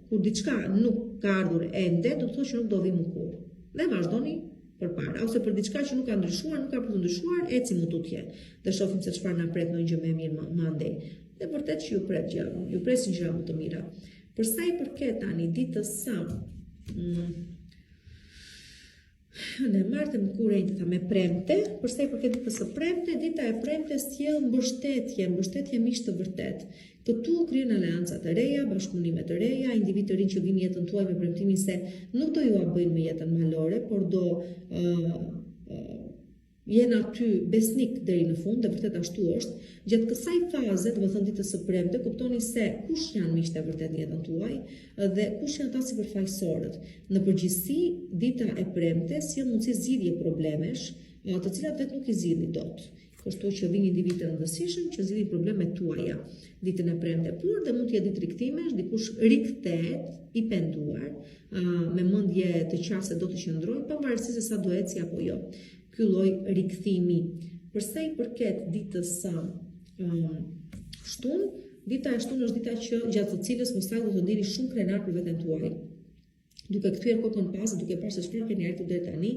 kur diçka nuk ka ardhur ende, do të thotë që nuk do vi më kurrë. Dhe vazhdoni përpara, ose për diçka që nuk ka ndryshuar, nuk ka për të ndryshuar, eci më tutje. Dhe shohim se çfarë na pret ndonjë gjë më e mirë më andej. Dhe vërtet që ju presin gjëra më të mira. Për sa i përket tani ditës së në martë më kurrë me premte, përsa i përket ditës së premte, dita e premte sjell mbështetje miq të vërtet. Këtu krijen aleanca të reja, bashkëpunime të reja, individ të rinj që vinë jetën tuaj me premtimin se nuk do ju a bëjnë me jetën malore, por do jenë aty besnik deri në fund, dhe vërtet ashtu është. Gjatë kësaj faze, do të thënë ditës së premte, kuptoni se kush janë miqtë e vërtet në jetën tuaj dhe kush janë ata sipërfaqësorët. Në përgjithësi, dita e premte sjell mundësi zgjidhje problemesh, të cilat vetë nuk i zgjidhni dot. Kështu që vinë individë të rëndësishëm që zgjidhin problemet tuaja ditën e premte, por dhe mund të jetë ditë rikthemesh, dikush rikthehet i penduar, me mendje të qartë se do të qëndrojë, pavarësisht se sa do eci apo jo. Ky lloj rikthimi. Përsa i përket ditës së shtunë, dita e shtunë është dita që gjatë të cilës mos do të ndjeni shumë krenar për veten tuaj. Duke kthyer kokën pas, duke parë se çfarë keni arritur deri tani,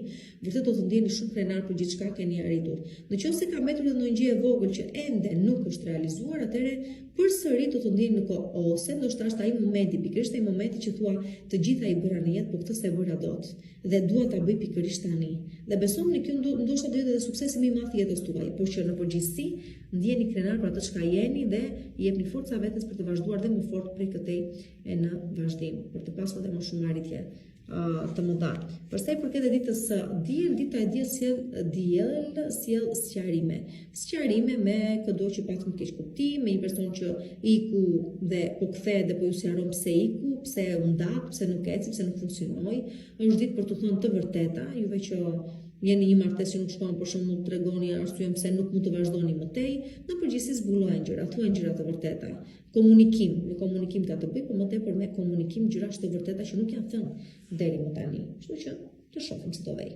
vërtet do të ndjeni shumë krenar për gjithçka keni arritur. Nëse ka mbetur edhe ndonjë gjë e vogël që ende nuk është realizuar, atëherë përsëri do të ndjeni në kohë, ose ndoshta është ai momenti, pikërisht ai momenti që thua të gjitha i bëra në jetë, por këtë s'e bëra dot dhe dua ta bëj pikërisht tani. Dhe besoni në kjo ndoshta do jetë edhe suksesi më i madh i jetës tuaj, por që në përgjithësi ndjeni krenar për atë çka jeni dhe i jepni forca vetes për të vazhduar dhe më fort prej këtej e në vazhdim, për të pasur edhe më shumë arritje të mëdha. Përsa i përket ditës së diel, dita e diel sjell sqarime me këdo që pak më keq kuptim, me një person që iku dhe po kthehet dhe po ju sqaron pse iku, pse u ndat, pse nuk eci, pse nuk funksionoi. Është ditë për të thënë të vërteta, juve që jeni një martesë që nuk shkon, për shembull, tregoni arsyeën pse nuk mund të vazhdoni më tej, në përgjithësi zbulohen gjëra, thuhen gjëra të vërteta. Komunikim, me komunikim ka të bëjë, por më tepër me komunikim gjëra të vërteta që nuk janë thënë deri më tani. Kështu që të shohim si do vej.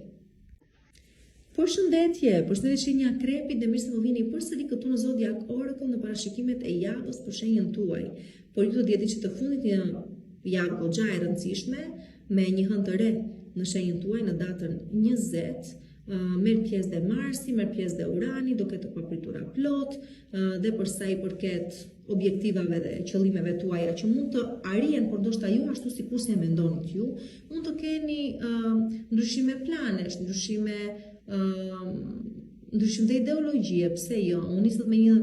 Përshëndetje shenja Akrepit dhe mirë se më vini përsëri këtu në Zodiac Oracle në parashikimet e javës për shenjën tuaj. Por ju do të jeni që të fundit një javë goxha e rëndësishme me një hënë të re në shenjën tuaj në datën 20. Merr pjesë dhe Marsi, merr pjesë dhe Urani, do ketë papritura plot dhe për sa i përket objektivave dhe qëllimeve tuaja që mund të arrihen, por ndoshta ju ashtu sikur se mendonit ju, mund të keni ndryshime planesh, ndryshime të ideologjie, pse jo, unë nisët me një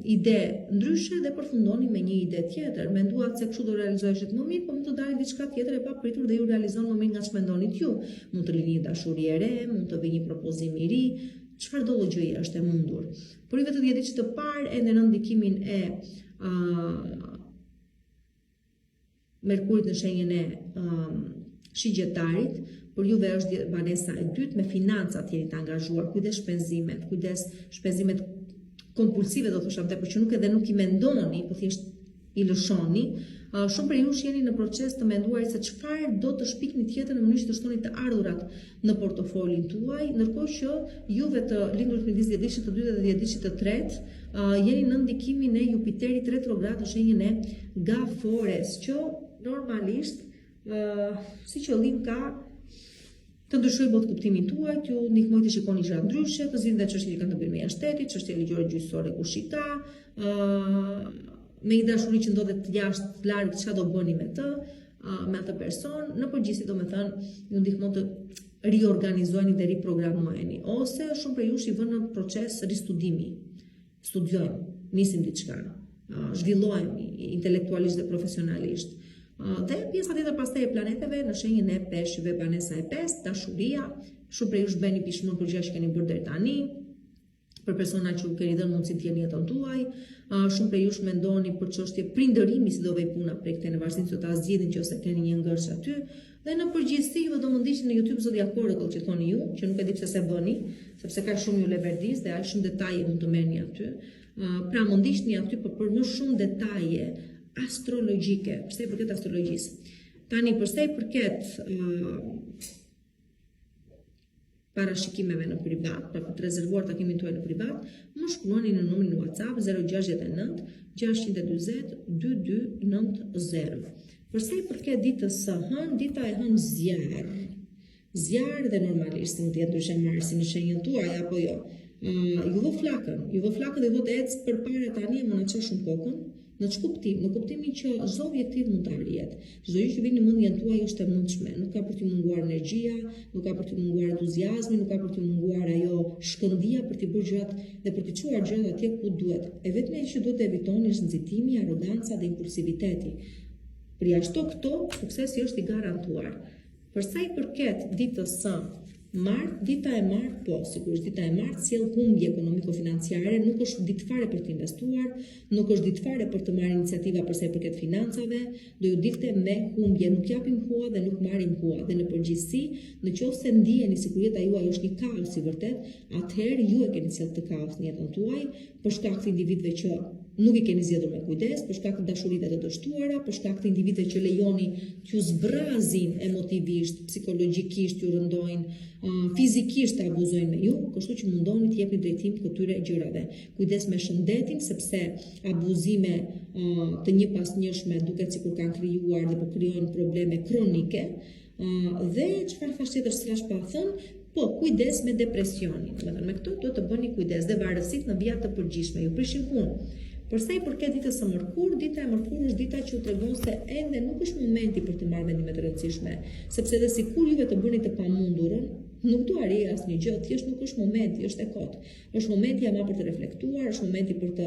ide ndryshe dhe përfundoni me një ide tjetër. Menduat se kështu do realizoheshet më mirë, por mund të dalë diçka tjetër e papritur dhe ju realizon më mirë nga ç'mendonit ju. Mund të lini një dashuri e re, mund të vijë një propozim i ri, çfarë do gjëje është e mundur. Por ju vetë jeni që të parë ende në ndikimin e Merkurit në shenjën e Shigjetarit. Por juve është banesa e dytë, me financat jeni të angazhuar, kujdes shpenzimet kompulsive do thosha tepër që nuk i mendoni, po thjesht i lëshoni. Shumë prej jush jeni në proces të menduar se çfarë do të shpikni tjetër në mënyrë që të shtoni të ardhurat në portofolin tuaj, ndërkohë që juve të lindur midis dhjetëdhjetit të dytë dhe dhjetëdhjetit të tretë jeni në ndikimin e Jupiterit retrograd në shenjën e Gafores, që normalisht si qëllim ka të ndryshoj botë kuptimin tuaj, t'ju ndihmoj të shikoni gjëra ndryshe, të zgjidhni çështje që kanë të bëjnë me shtetit, çështje ligjore gjyqësore kush i ka, me një dashuri që ndodhet jashtë larg, çfarë do bëni me të, me atë person, në përgjithësi domethënë ju ndihmon të riorganizoheni dhe riprogramoheni, ose shumë prej jush i vënë në proces ristudimi. Studiojmë, nisim diçka, zhvillohemi intelektualisht dhe profesionalisht. Dhe pjesa tjetër pastaj e planeteve në shenjën e Peshqve, banesa e 5, dashuria, shumë prej jush bëni pishmon për gjëra që keni bërë deri tani, për persona që u keni dhënë mundësinë të jeni jetën tuaj, shumë prej jush mendoni për çështje prindërimi si do vej puna prej këtej në varësi se ta zgjidhin nëse keni një ngërsh aty, dhe në përgjithësi ju do më ndiqni në YouTube Zodiac Oracle që thoni ju, që nuk e di pse se bëni, sepse ka shumë ju leverdiz dhe aq shumë detaje mund të merrni aty. Pra më ndiqni aty për më shumë detaje astrologjike, përsa i përket astrologjisë. Tani, përsa i përket parashikimeve në privat, pra për të rezervuar takimin tuaj në privat, më shkruani në numrin WhatsApp 069 620 2290. Përsa i përket ditës së hënë, dita e hënë zjarr dhe normalisht mund të jetë ndryshe Marsi në shenjën tuaj apo jo. Ju vë flakën dhe ju vë të ecë përpara tani më na çon shumë kokën. Në kuptimin që çdo objektiv mund të arrihet. Çdo gjë që vjen në mendjen tuaj është e mundshme, nuk ka për të munguar energjia, nuk ka për të munguar entuziazmi, nuk ka për të munguar ajo shkëndija për të bërë gjërat dhe për të çuar gjërat atje ku duhet. E vetmja që duhet të evitoni është nxitimi, arroganca dhe impulsiviteti. Përjashto këto, suksesi është i garantuar. Për sa i përket ditës së martë, dita e martë, po, sigurisht dita e martë sjell humbje ekonomiko-financiare, nuk është ditë fare për të investuar, nuk është ditë fare për të marrë iniciativa për sa i përket financave, do ju dilte me humbje, nuk japim hua dhe nuk marrim hua, dhe në përgjithësi, nëse ndiheni sikur jeta juaj është një kaos i vërtet, atëherë ju e keni sjellë të kaos në jetën tuaj, për shkak të individëve që nuk i keni zgjedhur me kujdes, për shkak të dashurive të dështuara, për shkak të individëve që lejoni t'ju zbrazin emotivisht, psikologjikisht t'ju rëndojnë, fizikisht të abuzojnë me ju, kështu që mundoni të jepni drejtim këtyre gjërave. Kujdes me shëndetin, sepse abuzime të njëpasnjëshme duket sikur kanë krijuar dhe po krijojnë probleme kronike, dhe çfarë thash tjetër s'kash pa thënë, po kujdes me depresionin. Me këto duhet të bëni kujdes dhe varësit në vija të përgjithshme, ju prishin punë. Përsa i përket ditës së mërkur, dita e mërkur është dita që u tregon se ende nuk është momenti për të marrë vendime të rëndësishme, sepse edhe sikur juve të bëni të pamundurën, nuk do arrijë asnjë gjë, thjesht nuk është momenti, është e kot. Është momenti ama për të reflektuar, është momenti për të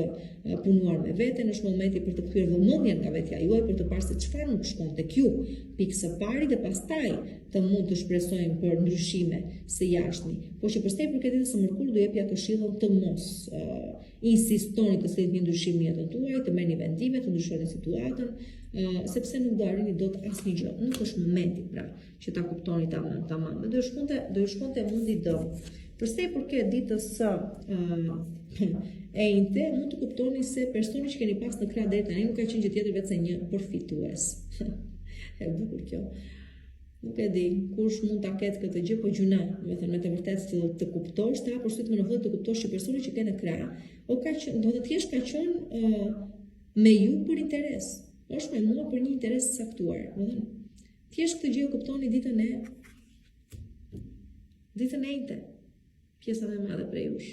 punuar me veten, është momenti për të kthyer vëmendjen nga vetja juaj, për të parë se çfarë nuk shkon tek ju, pikë së pari dhe pastaj të mund të shpresojmë për ndryshime së jashtmi. Po që përsa i përket ditës së mërkur, do jepja këshillën të mos insistoni të sjellni një ndryshim në jetën tuaj, të merrni vendime, të ndryshoni situatën, sepse nuk do arrini dot asnjë gjë. Nuk është momenti pra që ta kuptoni tamam. Do ju shkonte mundi dëm. Përsa i përket ditës së enjte, mund të kuptoni se personi që keni pas në krah deri tani nuk ka qenë gjë tjetër vetë se një përfitues. E bukur kjo. Nuk e di, kush mund ta ketë këtë gjë, po gjuna, me të vërtetë të kuptosh, të hapësh sytë me nevojë të kuptosh që personi që ke në krah, do të thjesht ka qenë me ju për interes. Është me mua për një interes të caktuar. Do të thjesht këtë gjë e kuptoni ditën e enjte. Pjesa më e madhe prej jush.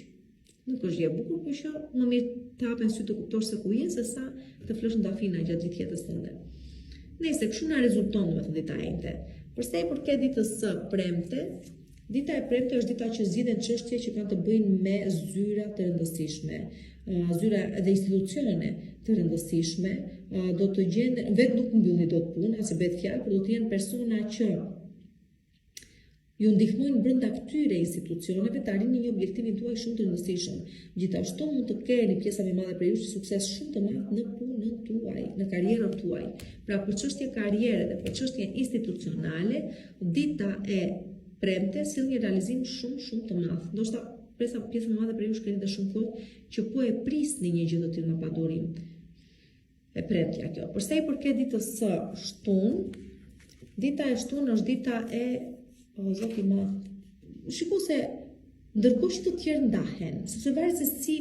Nuk është gjë e bukur, por që më mirë të hapen sy të kuptosh se ku je, se sa të flesh ndafina gjatë gjithë jetës tënde. Nëse kështu na rezulton dita e enjte. Përsa i përket ditës së premte, dita e premte është dita që zgjidhen çështje që kanë të bëjnë me zyra të rëndësishme, zyra dhe institucione të rëndësishme, do të gjenden, vetë nuk mbyllni dot punë, as e bëhet fjalë, por do të jenë persona që ju ndihmojnë brenda këtyre institucioneve të arrini një objektivin tuaj shumë të rëndësishëm. Gjithashtu mund të keni pjesa më e madhe prej jush sukses shumë të madh në punën tuaj, në karrierën tuaj. Pra për çështje karriere dhe për çështje institucionale, dita e premte sill një realizim shumë të madh. Ndoshta pjesa më e madhe prej jush keni të shumë kohë që po e prisni një gjë të tillë me padurim. E premtja kjo. Përsa i përket ditës së shtunë, dita e shtunë është dita e Zoti ma, shiko se ndërkohë që të tjerë ndahen, sepse varet se si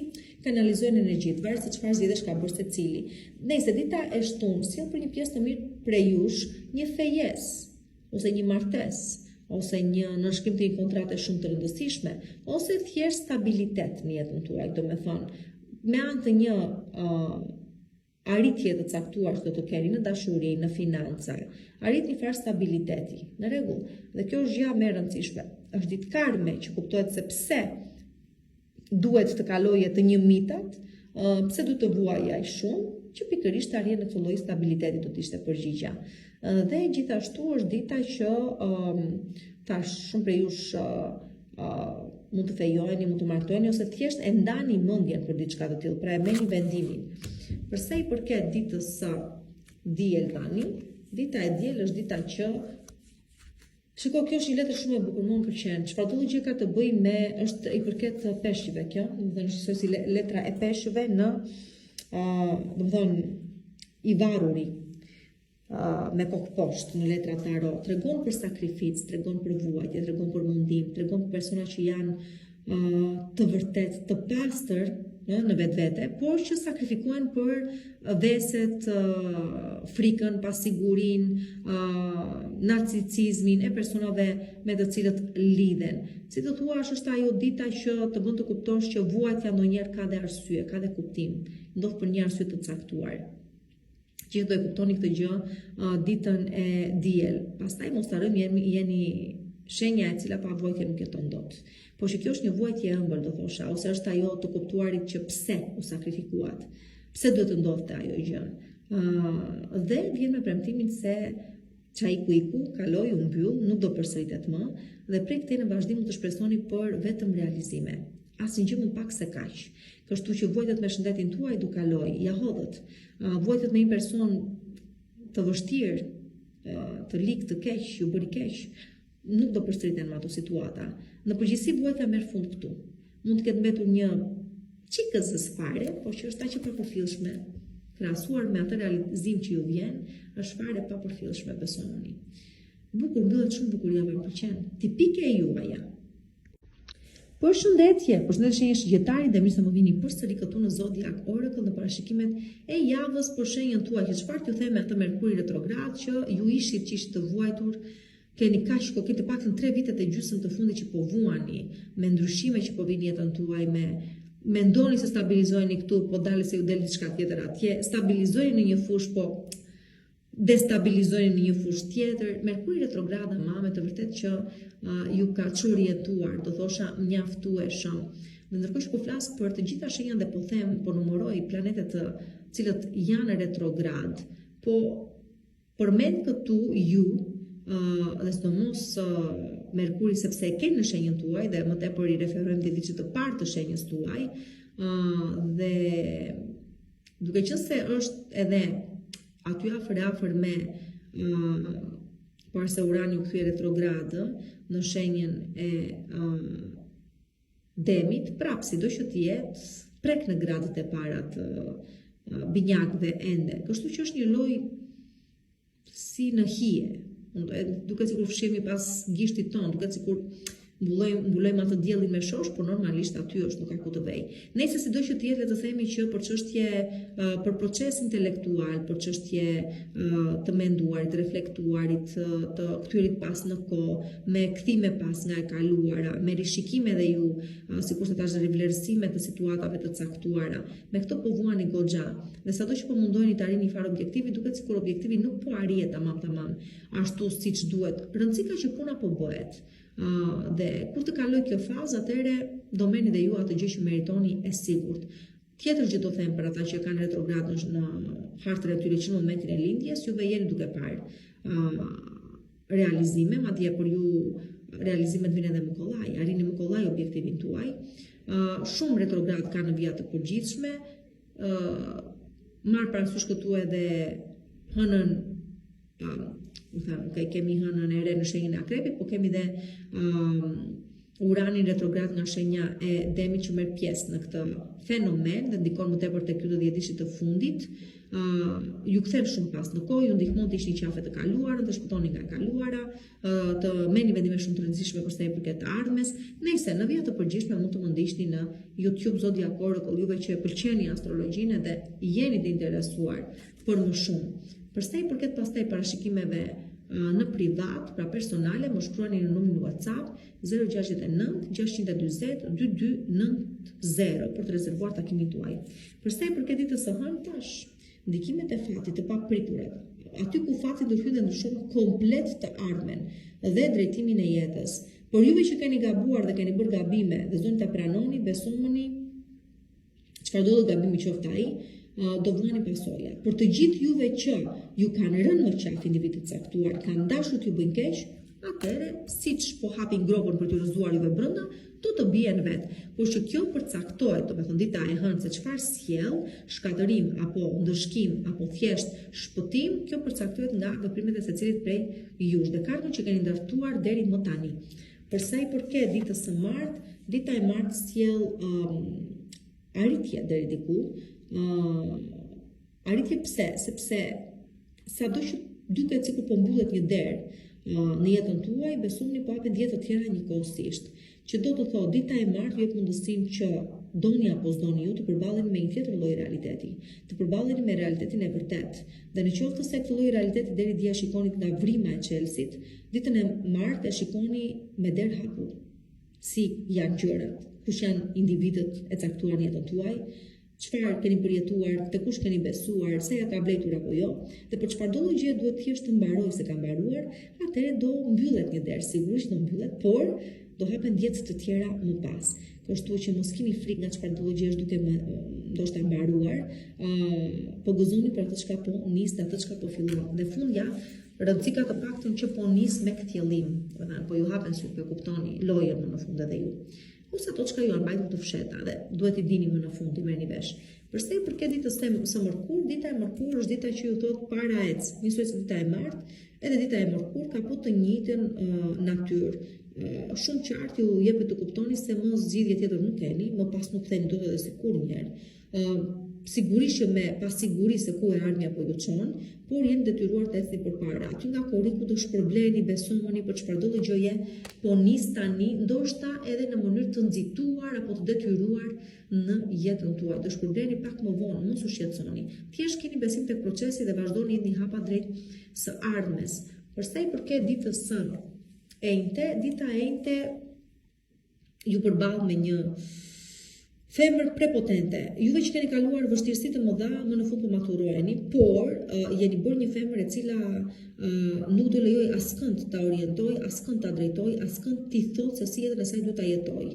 kanalizojnë energjitë, varet se çfarë zgjedhësh ka bërë secili. Nëse dita e shtunë sjell për një pjesë të mirë prej jush, një fejesë, ose një martesë, ose një nënshkrim të një kontrate shumë të rëndësishme, ose thjesht stabilitet në jetën tuaj, do me thonë, me anë të një arritje të caktuar që do të keni në dashuri, në financa, arrit një farë stabiliteti, në rregull. Dhe kjo është gjë më e rëndësishme. Është ditë karme që kuptohet se pse duhet të kaloje të një mitat, pse duhet të vuajë aq shumë, që pikërisht të arrijë në këtë lloj stabiliteti do të ishte përgjigja. Dhe gjithashtu është dita që tash shumë prej jush mund të fejojeni, mund të martoheni ose thjesht e ndani mendjen për diçka të tillë, pra e merrni vendimin. Përsa i përket ditës së diel tani, dita e diel është dita që shiko, kjo është një letër shumë e bukur, më pëlqen. Çfarëdo gjë ka të bëjë me, është i përket peshqve kjo, domethënë është si letra e peshqve në domethënë i varuri me kokë poshtë në letra tarot, tregon për sakrificë, tregon për vuajtje, tregon për mundim, tregon për persona që janë të vërtet të pastër në vetvete, por që sakrifikohen për veset, frikën, pasigurinë, narcisizmin e personave me të cilët lidhen. Si të thuash, është ajo dita që të bën të kuptosh që vuajtja ndonjëherë ka dhe arsye, ka dhe kuptim, ndodh për një arsye të caktuar. Që do e kuptoni këtë gjë ditën e diel. Pastaj mos harrojmë jeni shenja e cila pa vuajtje nuk jeton dot. Po që kjo është një vuajtje e ëmbël, do thosha, ose është ajo të kuptuarit që pse u sakrifikuat, pse duhet të ndodhte ajo gjë. Dhe vjen me premtimin se çai ku kaloi u mbyll, nuk do përsëritet më, dhe prej këtej në vazhdim mund të shpresoni për vetëm realizime. Asnjë gjë më pak se kaq. Kështu që vuajtjet me shëndetin tuaj do kaloj, ja hodhët. Vuajtjet me një person të vështirë, të lig, të keq, ju bëri keq, nuk do përsëriten me ato situata. Në përgjithësi vuajtja merr fund këtu. Mund të ketë mbetur një çikës së fare, por që është aq e papërfillshme, krahasuar me atë realizim që ju vjen, është fare papërfillshme, besoni. Bukur, mbyllet shumë bukur, ja më pëlqen. Tipike e juaja. Përshëndetje shenjë shigjetari dhe mirë se më vini përsëri këtu në Zodiac Oracle në parashikimet e javës për shenjën tuaj. Që çfarë t'ju them me atë Merkuri retrograd që ju ishit që ishit të vuajtur, keni kaq kohë, keni paktën 3 vitet e gjysmë të fundit që po vuani me ndryshime që po vini jetën tuaj, mendoni se stabilizoheni këtu, po dalë se ju del diçka tjetër atje, stabilizoheni në një fushë, po destabilizojnë në një fushë tjetër. Merkuri retrograda me të vërtet që ju ka çorientuar, do thosha mjaftueshëm. Dhe ndërkohë që po flas për të gjitha shenjat dhe po them, po numëroj planetet të cilët janë retrograd, po përmend këtu ju dhe sidomos Merkuri, sepse e keni në shenjën tuaj dhe më tepër i referojmë te vitit të parë të shenjës tuaj, dhe duke qenë se është edhe aty afër me parë se Urani u kthye retrogradë në shenjën e Demit, prapë sido që të jetë prek në gradët e para të binjakëve ende. Kështu që është një lloj si në hije. Duket sikur fshihemi pas gishtit ton, duket sikur mbulojmë atë diellin me shosh, por normalisht aty është, nuk ka ku të vej. Nëse sido që të jetë, le të themi që për çështje për proces intelektual, për çështje të menduarit, të reflektuarit, të kthyrit pas në kohë, me kthime pas nga e kaluara, me rishikime dhe ju, sikurse thash, rivlerësime të situatave të caktuara. Me këto po vuani goxha. Dhe sado që po mundoheni të arrini një farë objektivi, duket sikur objektivi nuk po arrihet tamam ashtu siç duhet. Rëndësi ka që puna po bëhet. Dhe kur të kaloj kjo fazë, atëre do merrni dhe ju atë gjë që meritoni e sigurt. Tjetër gjë do them për ata që kanë retrogradën në hartën e tyre që në momentin e lindjes, juve jeni duke parë realizime, madje për ju realizimet vijnë edhe më arrini më kollaj objektivin tuaj. Shumë retrograd kanë në vijat të përgjithshme, marr parasysh këtu edhe hënën kemi hënën e re në shenjën e Akrepit, po kemi dhe Uranin retrograd nga shenja e Demit që merr pjesë në këtë fenomen dhe ndikon më tepër tek ky 10 vjeçit të fundit. Ju kthen shumë pas në kohë, ju ndihmon të ishni qafe të kaluara, të shpëtoni nga e kaluara, të merrni vendime shumë të rëndësishme për sa i përket të ardhmes. Nëse në vijat të përgjithshme mund të më ndiqni në YouTube Zodiac Oracle, juve që e pëlqeni astrologjinë dhe jeni të interesuar për më shumë. Për sa i përket pastaj parashikimeve në privat, pra personale, më shkruani në numrin WhatsApp 069 640 2290 për të rezervuar takimin tuaj. Për sa i përket ditës së hënë tash, ndikimet e fatit të papriturat, aty ku fati do hyjë dhe ndryshon komplet të ardhmen dhe drejtimin e jetës. Por juve që keni gabuar dhe keni bërë gabime dhe zoni ta pranoni, besoni çfarë do të gabimi qoftë ai, do vuani pasoja. Por të gjithë juve që ju kanë rënë në qafë individit caktuar, kanë dashur t'ju bëjnë keq, atëherë siç po hapin gropën për t'ju rrëzuar juve brenda, do të bien vetë. Por që kjo përcaktohet, do të thonë dita e hënë se çfarë sjell, shkatërim apo ndëshkim apo thjesht shpëtim, kjo përcaktohet nga veprimet e secilit prej jush dhe kartën që keni ndërtuar deri më tani. Për sa i përket ditës së martë, dita e martë sjell arritje deri diku. Arritje pse? Sepse sado që duket sikur po mbullet një derë në jetën tuaj, besoni po hapet ditë të tjera njëkohësisht. Që do të thotë dita e martë jep mundësinë që doni apo s'doni ju të përballeni me një tjetër lloj realiteti, të përballeni me realitetin e vërtet. Dhe në qoftë se këtë lloj realiteti deri dia shikoni nga vrima e Chelsea-t, ditën e martë e shikoni me derë hapur. Si janë gjërat, kush janë individët e caktuar në jetën tuaj, çfarë keni përjetuar, te kush keni besuar, se ja ka mbletur apo jo, dhe për çfarë do gjë duhet thjesht të mbaroj se ka mbaruar, atëherë do mbyllet një derë, sigurisht do mbyllet, por do hapen djetë të tjera më pas. Kështu që mos keni frikë nga çfarë do gjë është duke ndoshta mbaruar, po gëzoni për atë çka po nis, atë çka po fillon. Dhe fundja, rëndësi ka të paktën që po nis me këtë qëllim, po ju hapen syt, po kuptoni lojën më në fund edhe ju. Ose ato çka ju mbajtur të fsheta dhe duhet i dini më në fund i merrni vesh. Për sa i përket ditës së mërkur, dita e mërkur është dita që ju thot para ec, njësoj si dita e martë, edhe dita e mërkur ka po të njëjtën natyrë. Shumë qartë ju jepet të kuptoni se më zgjidhje tjetër nuk keni, më pas nuk theni dot edhe sikur një herë. Sigurisht që me pasiguri se ku e ardhmja po ju çon, por jeni detyruar të ecni përpara. Aty nga korriku do shpërbleni, besoni për çfarë do gjëje, po nis tani, ndoshta edhe në mënyrë të nxituar apo të detyruar në jetën tuaj. Do shpërbleni pak më vonë, mos u shqetësoni. Thjesht keni besim tek procesi dhe vazhdoni jeni hapa drejt së ardhmes. Për sa i përket ditës së enjte, dita e enjte ju përball me një femër prepotente. Juve që keni kaluar vështirësi të mëdha, më në fund po maturoheni, por jeni bërë një femër e cila nuk do lejoj askënd ta orientoj, askënd ta drejtoj, askënd t'i thotë se si jetën e saj duhet ta jetoj.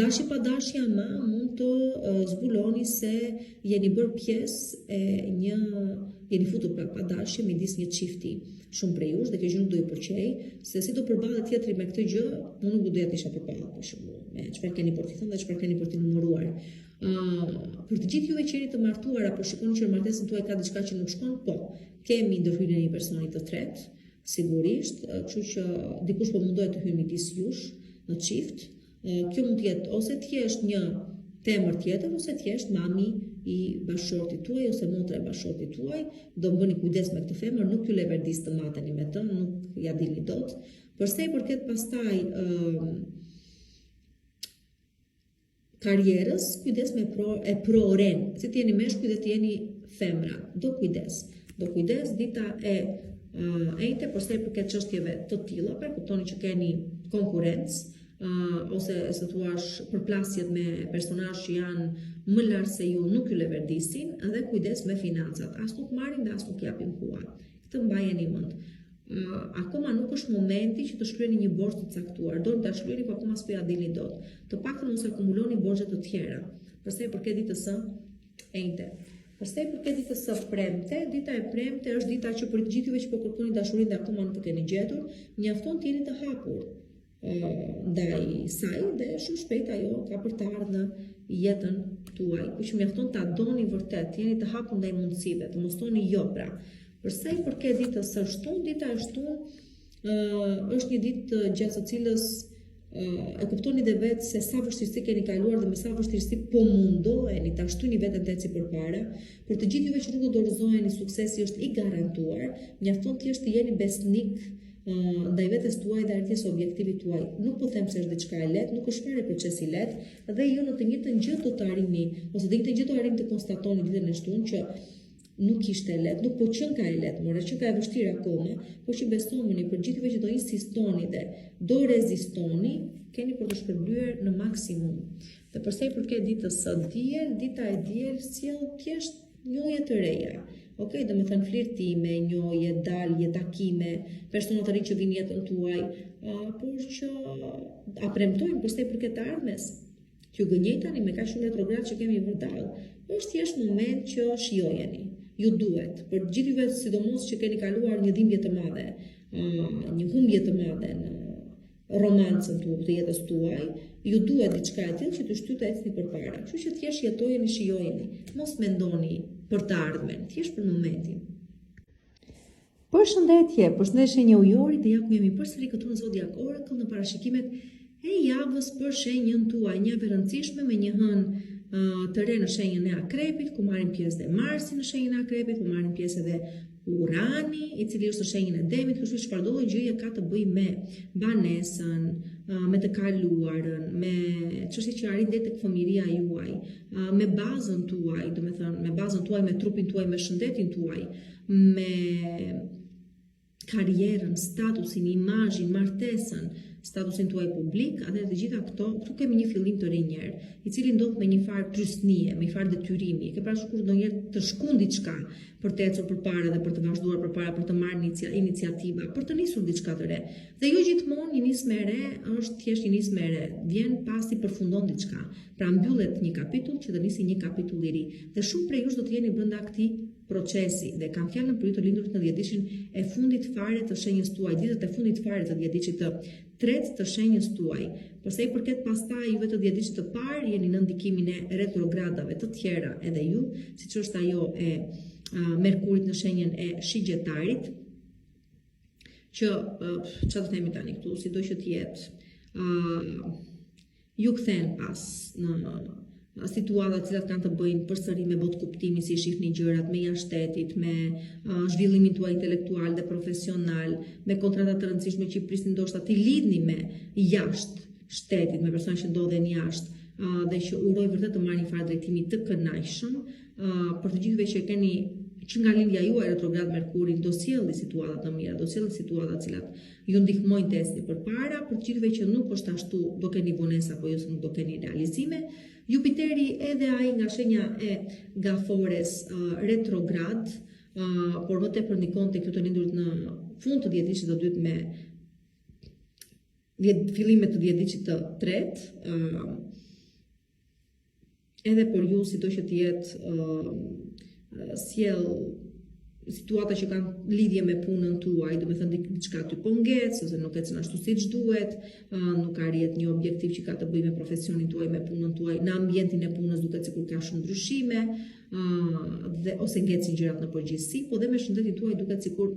Dashi pa dashja ma mund të zbuloni se jeni bërë pjesë e jeni futur pra pa dashje midis një çifti shumë prej jush dhe kjo gjë nuk do i pëlqej, se si do përballet tjetri me këtë gjë, unë nuk do ja isha përpara për shembull, me çfarë keni për të thënë dhe çfarë keni për të numëruar. Për të gjithë juve që jeni të martuar apo shikoni që në martesën tuaj ka diçka që nuk shkon, po, kemi ndërhyrjen e një personi të tretë, sigurisht, kështu që dikush po mundohet të hyjë midis jush në çift. Kjo mund të jetë ose thjesht një temër tjetër, ose thjesht mami i bashkëshortit tuaj ose motra e bashkëshortit tuaj. Do bëni kujdes me këtë femër, nuk ju leverdis të mateni me të, nuk ja dilni dot. Përsa i përket pastaj karrierës, kujdes me proren. Si të jeni meshkuj dhe të jeni femra. Do kujdes, dita e ejte, përsa i përket çështjeve të tilla, pra kuptoni që keni konkurrencë, ose se thuash përplasjet me personazh që janë më lart se ju nuk ju leverdisin, dhe kujdes me financat. As nuk marrin dhe as nuk japin hua. Këtë mbajeni mend. Akoma nuk është momenti që të shkruani një borxh të caktuar. Doni ta shkruani, por akoma s'po ja dilni dot. Të paktën mos akumuloni borxhe të tjera. Përsa i përket ditës së ejte. Përsa i përket ditës së premte, dita e premte është dita që për të gjithë juve që po kërkoni dashurinë dhe akoma nuk e keni gjetur, mjafton të jeni të hapur ndaj saj dhe shumë shpejt ajo ka për të ardhur në jetën tuaj. Por që mjafton ta doni vërtet, jeni të hapur ndaj mundësive, të mos thoni jo pra. Përsa i përket ditës së shtunë, dita e shtunë është një ditë gjatë së cilës e kuptoni dhe vetë se sa vështirësi keni kaluar dhe me sa vështirësi po mundoheni ta shtyni veten teci përpara. Për të gjithë juve që nuk do dorëzoheni, suksesi është i garantuar. Mjafton thjesht të jeni besnik ndaj vetes tuaj dhe arritjes objektivit tuaj. Nuk po them se është diçka e lehtë, nuk është fare proces i lehtë dhe ju në të njëjtën gjë do të arrini ose të njëjtën gjë do arrini të konstatoni ditën e shtunë që nuk ishte e lehtë, nuk po qen ka e lehtë, more që ka e vështirë akoma, por që besoni për gjithë juve që do insistoni dhe do rezistoni, keni për të shpërblyer në maksimum. Dhe përsa i përket ditës së diel, dita e diel sjell thjesht njohje të reja. Okej, do me thënë flirtime, njohje, dalje, takime, persona të rinj që vinë jetën tuaj, por që premtojnë përsa i përket të ardhmes. Që ju gënjejtani me kaq shumë retrograd që kemi vërdall, është thjesht moment që shijojeni. Ju duhet, për gjithë juve sidomos që keni kaluar një dhimbje të madhe, një humbje të madhe në romancën të jetës tuaj, ju duhet diçka e tillë që të shtytë ecni përpara. Kështu që thjesht jetojeni, shijojeni, mos mendoni për të ardhmen, thjesht për momentin. Përshëndetje një ujori dhe ja ku jemi përsëri këtu në Zodiac Oracle në parashikimet e javës për shenjën tuaj. Një javë e rëndësishme me një hënë të re në shenjën e Akrepit, ku marrin pjesë dhe Marsi në shenjën e Akrepit, ku marrin pjesë edhe Urani, i cili është në shenjën e Demit, kështu që çfarëdo gjëje ka të bëjë me banesën, me të kaluarën, me çështje që arrin deri tek fëmijëria juaj, me bazën tuaj, domethënë me bazën tuaj, me trupin tuaj, me shëndetin tuaj, me karrierën, statusin, imazhin, martesën, statusin tuaj publik, atë të gjitha këtu kemi një fillim të ri njerë, i cili ndodh me një farë trysnie, me një farë detyrimi. Ke parasysh ndonjëherë të shkon diçka për të ecur përpara dhe për të vazhduar përpara, për të marrë iniciativa, për të nisur diçka të re. Dhe jo gjithmonë një nismë e re është thjesht një nismë e re, vjen pasi përfundon diçka. Pra mbyllet një kapitull që të nisi një kapitull i ri. Dhe shumë prej jush do të jeni brenda këtij procesi dhe kam fjalën për ju të lindurit në dhjetishin e fundit fare të shenjës tuaj, ditët e fundit fare të dhjetishit të tretë të shenjës tuaj. Përsa i përket pastaj juve të dhjetishit të parë, jeni në ndikimin e retrogradave të tjera edhe ju, siç është ajo e Merkurit në shenjën e Shigjetarit, që çfarë do themi tani këtu, sido që të jetë, ju kthen pas në situata të cilat kanë të bëjnë përsëri me botë kuptimi, si shihni gjërat, me jashtë shtetit, me zhvillimin tuaj intelektual dhe profesional, me kontrata të rëndësishme që i prisni ndoshta të lidhni me jashtë shtetit, me persona që ndodhen jashtë, dhe që uroj vërtet të marrni një farë drejtimi të kënaqshëm. Për të gjithëve që keni që nga lindja juaj retrograd Merkurin do sjellni situata të mira, do sjellni situata të cilat ju ndihmojnë të ecni përpara. Për të gjithëve që nuk është ashtu, do keni vonesa apo jo se nuk do keni realizime. Jupiteri edhe ai nga shenja e Gafores retrograd, por më tepër ndikon tek ju të lindurit në fund të dhjetishit të dytë me fillimet të dhjetishit të tretë, edhe për ju sido që të jetë situata që kanë lidhje me punën tuaj, do me thënë diçka ty po ngec, ose nuk ecën ashtu siç duhet, nuk arrihet një objektiv që ka të bëjë me profesionin tuaj, me punën tuaj, në ambientin e punës duket sikur ka shumë ndryshime, ose ngecin gjërat në përgjithësi, po dhe me shëndetin tuaj duket sikur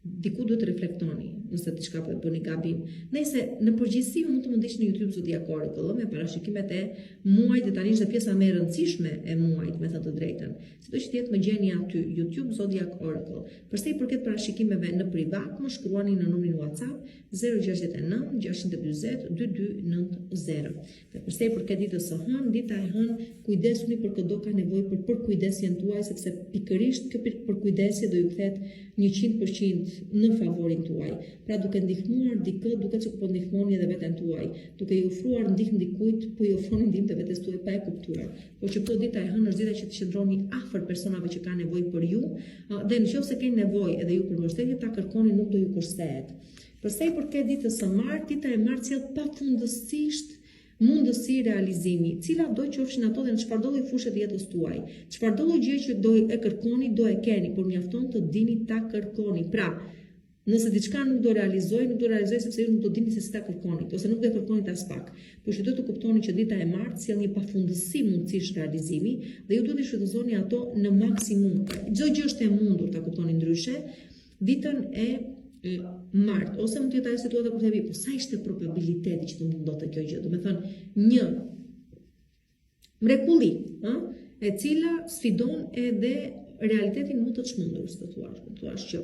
diku duhet të reflektoni nëse diçka po e bëni gabim. Nëse në përgjithësi mund të mundish në YouTube Zodiac Oracle me parashikimet e muajit, dhe tani është pjesa më e rëndësishme e muajit, me thënë të drejtën. Sido që të jetë më gjeni aty YouTube Zodiac Oracle. Përsa i përket parashikimeve në privat, më shkruani në numrin WhatsApp 069 640 2290. Dhe përsa i përket ditës së hënë, dita e hënë, kujdesuni për këdo ka nevojë për përkujdesjen tuaj, sepse pikërisht kjo përkujdesje do ju kthehet 100% në favorin tuaj. Pra duke ndihmuar dikë, duke që po ndihmoni edhe veten tuaj, duke ju ofruar ndihmë dikujt, po ju ofroni ndihmë të vetes tuaj pa e kuptuar. Por që po dita e hënë është dita që të qëndroni afër personave që kanë nevojë për ju, dhe nëse keni nevojë edhe ju për mbështetje ta kërkoni, nuk do ju kursehet. Përsa i përket ditës së martë, dita e martë sjell pafundësisht mundësi realizimi, cila do qofshin ato dhe në çfarëdo lloj fushë të jetës tuaj. Çfarëdo lloj gjë që do e kërkoni, do e keni, por mjafton të dini ta kërkoni. Pra, nëse diçka nuk do realizoj sepse ju nuk do dini se si ta kërkoni, ose nuk do e kërkoni as pak. Por që do të kuptoni që dita e martë sjell një pafundësi mundësish realizimi dhe ju duhet të shfrytëzoni ato në maksimum. Çdo gjë është e mundur, ta kuptoni ndryshe. Ditën e martë, ose mund të jetë ajo situata kur themi, po sa ishte probabiliteti që të ndodhte kjo gjë? Do të thënë, një mrekulli, e cila sfidon edhe realitetin më të çmendur, si të thuash që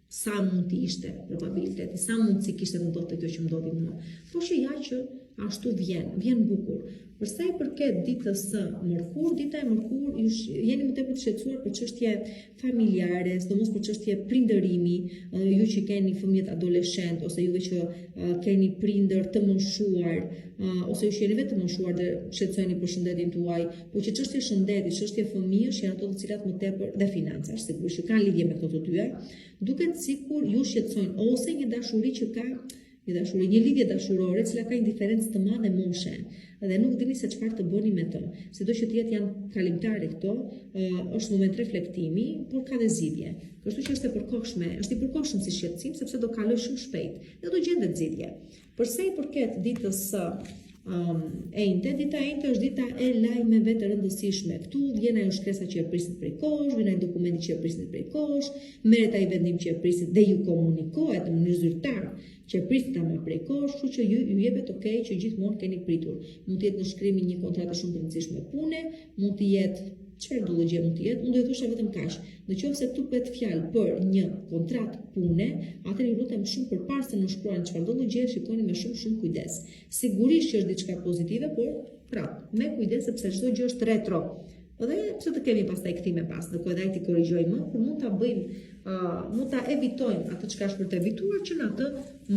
sa mund të ishte probabiliteti, sa mundësi kishte të ndodhte kjo që më ndodhi mua. Po që ja që ashtu vjen bukur. Përsa i përket ditës së mërkur, dita e mërkur, jeni më tepër të shqetësuar për çështje familjare, sidomos për çështje prindërimi, ju që keni fëmijët adoleshent, ose juve që keni prindër të moshuar, ose ju që jeni vetë të moshuar dhe shqetësoheni për shëndetin tuaj, po që çështje shëndeti, çështje fëmijësh janë ato të cilat më tepër dhe financash, sigurisht që kanë lidhje me këto të dyja, duket sikur ju shqetësojnë ose një dashuri që ka një lidhje dashurore, cila ka indiferencë të madhe moshe, dhe nuk dini se çfarë të bëni me të. Sido që të jetë janë kalimtare këto, është moment reflektimi, por ka dhe zgjidhje. Kështu që është i përkohshëm si shqetësim, sepse do kaloj shumë shpejt dhe do gjendet zgjidhje. Përsa i përket ditës së enjte, dita e enjte është dita e lajmeve të rëndësishme. Këtu vjen ajo shkresa që e prisit prej kohësh, vjen ai dokumenti që e prisit prej kohësh, merret ai vendim që e prisit dhe ju komunikohet në mënyrë zyrtare që e prisit ama prej kohësh, kështu që ju jepet okay që gjithmonë keni pritur. Mund të jetë në shkrimin një kontrate shumë të rëndësishme pune, mund të jetë çfarë do të gjë mund të jetë, unë do të thosha vetëm kaq. Nëse këtu bëhet fjalë për një kontratë pune, atëherë ju lutem shumë përpara se në shkruani çfarë do të gjë, shikoni me shumë kujdes. Sigurisht që është diçka pozitive, por me kujdes sepse çdo gjë është retro. Dhe pse të kemi pastaj kthime pas, do edhe ai ti korrigjojmë, por mund ta bëjmë, mund ta evitojmë atë çka është për të evituar që në atë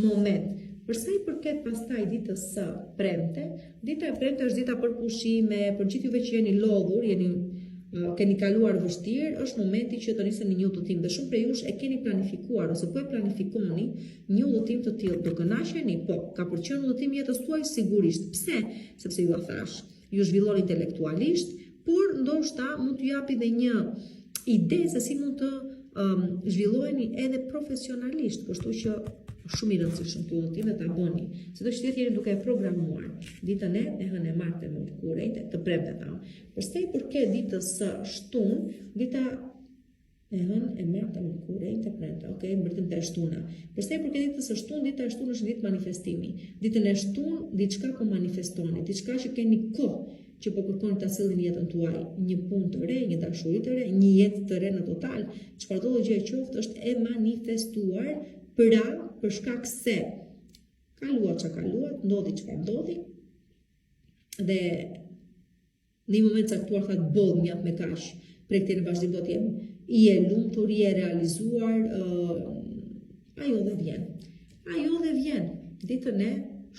moment. Përsa i përket pastaj ditës së premte, dita e premte është dita për pushime, për gjithë juve që jeni lodhur, keni kaluar vështirë, është momenti që të niseni një udhëtim dhe shumë prej jush e keni planifikuar ose po e planifikoni një udhëtim të tillë. Do kënaqeni? Po, ka për qenë udhëtim jetës tuaj sigurisht. Pse? Sepse ju thash, ju zhvillon intelektualisht, por ndoshta mund t'ju japi dhe një ide se si mund të zhvilloheni edhe profesionalisht, kështu që shumë i rëndësishëm të udhëtim dhe ta bëni. Sido që jeni duke e programuar ditën e hënë e martë e mërkurë, të premte ta. Përsa i përket ditës së shtunë, dita e hënë e martë e mërkurë, të premte, mbërtim të shtuna. Përsa i përket ditës së shtunë, dita e shtunë është ditë manifestimi. Ditën e shtunë, diçka po manifestoni, diçka që keni kohë që po kërkoni ta sillni jetën tuaj, një punë të re, një dashuri të re, një jetë të re në total, çfarëdo gjë e qoftë është e manifestuar, pra për shkak se kaluat çka kaluat, ndodhi çka ndodhi, dhe në një moment caktuar thatë bodh mjaft me kaq, prej këtij në vazhdim do të jem i e lumtur, i e realizuar, ajo dhe vjen ditën e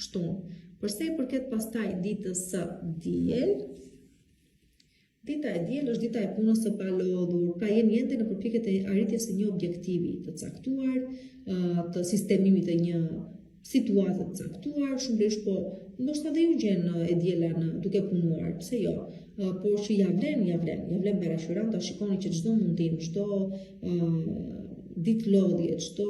shtunë. Përsa i përket pastaj ditës së diel, dita e diel është dita e punës së palodhur, pra jeni ende në përpjekjet e arritjes së një objektivi të caktuar, të sistemimit të një situate të caktuar, shumë po ndoshta dhe ju gjen e diela duke punuar, pse jo? Por që ja vlen paraqyran, ta shikoni që çdo mundim, çdo ditë lodhje, çdo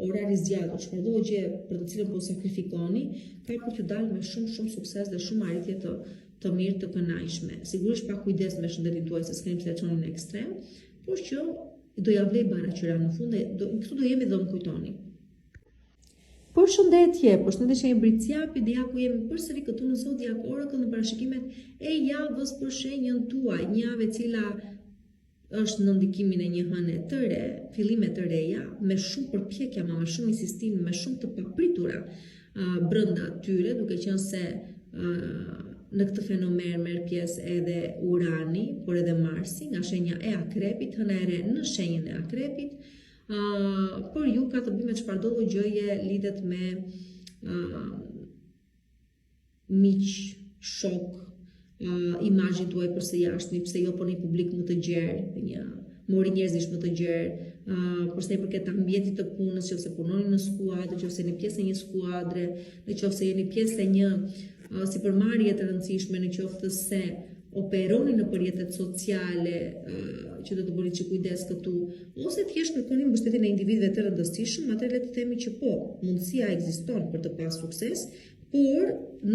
orar i zgjatur, çfarëdo gjë për të cilën po sakrifikoni, ka për t'ju dalë me shumë sukses dhe shumë arritje të mirë të kënaqshme. Sigurisht pa kujdes me shëndetin tuaj se s'keni pse çoni në ekstrem, por që do ja vlej paraqyran në fund dhe këtu do jemi dhe do më kujtoni. Përshëndetje që jemi Britsjapi dhe ja ku jemi përsëri këtu në Zodiac Oracle në parashikimet e javës për shenjën tuaj, një javë e cila është në ndikimin e një hëne të re, fillime të reja, me shumë përpjekje, me shumë insistim, me shumë të papritura brenda tyre, duke qenë se në këtë fenomen merr pjesë edhe Urani, por edhe Marsi, nga shenja e Akrepit, hëna e re në shenjën e Akrepit. Por ju ka të bëjë me çfarëdo gjëje lidhet me miq, shok, imazhin tuaj përse jashtëmi, pse jo po një publik më të gjerë, mori njerëzish më të gjerë, përse i përket ambientit të punës, nëse punoni në skuadrë, nëse jeni pjesë e një skuadre, nëse jeni pjesë e një sipërmarrje të rëndësishme, nëse se operoni në përjetet sociale që do të bëni që kujdes këtu, ose thjesht kërkoni mbështetjen e individëve të rëndësishëm, atëherë le të themi që po, mundësia ekziston për të pasur sukses, por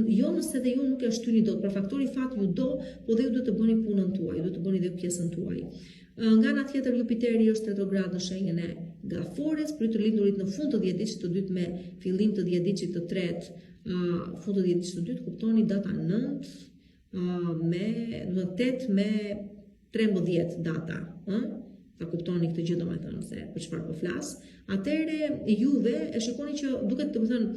jo nëse dhe ju nuk e shtyni dot, për faktori fat ju do, po dhe ju do të bëni punën tuaj, do të bëni dhe pjesën tuaj. Nga ana tjetër Jupiteri është retrograd në shenjën e Gafores, për të lindurit në fund të 10-ditësit të dytë me fillim të 10-ditësit të tretë, fund të 10-ditësit të dytë, kuptoni data 9 me 8 me 13 data, ta kuptoni këtë gjë domethënë se për çfarë po flas. Atëre juve e shikoni që duket domethënë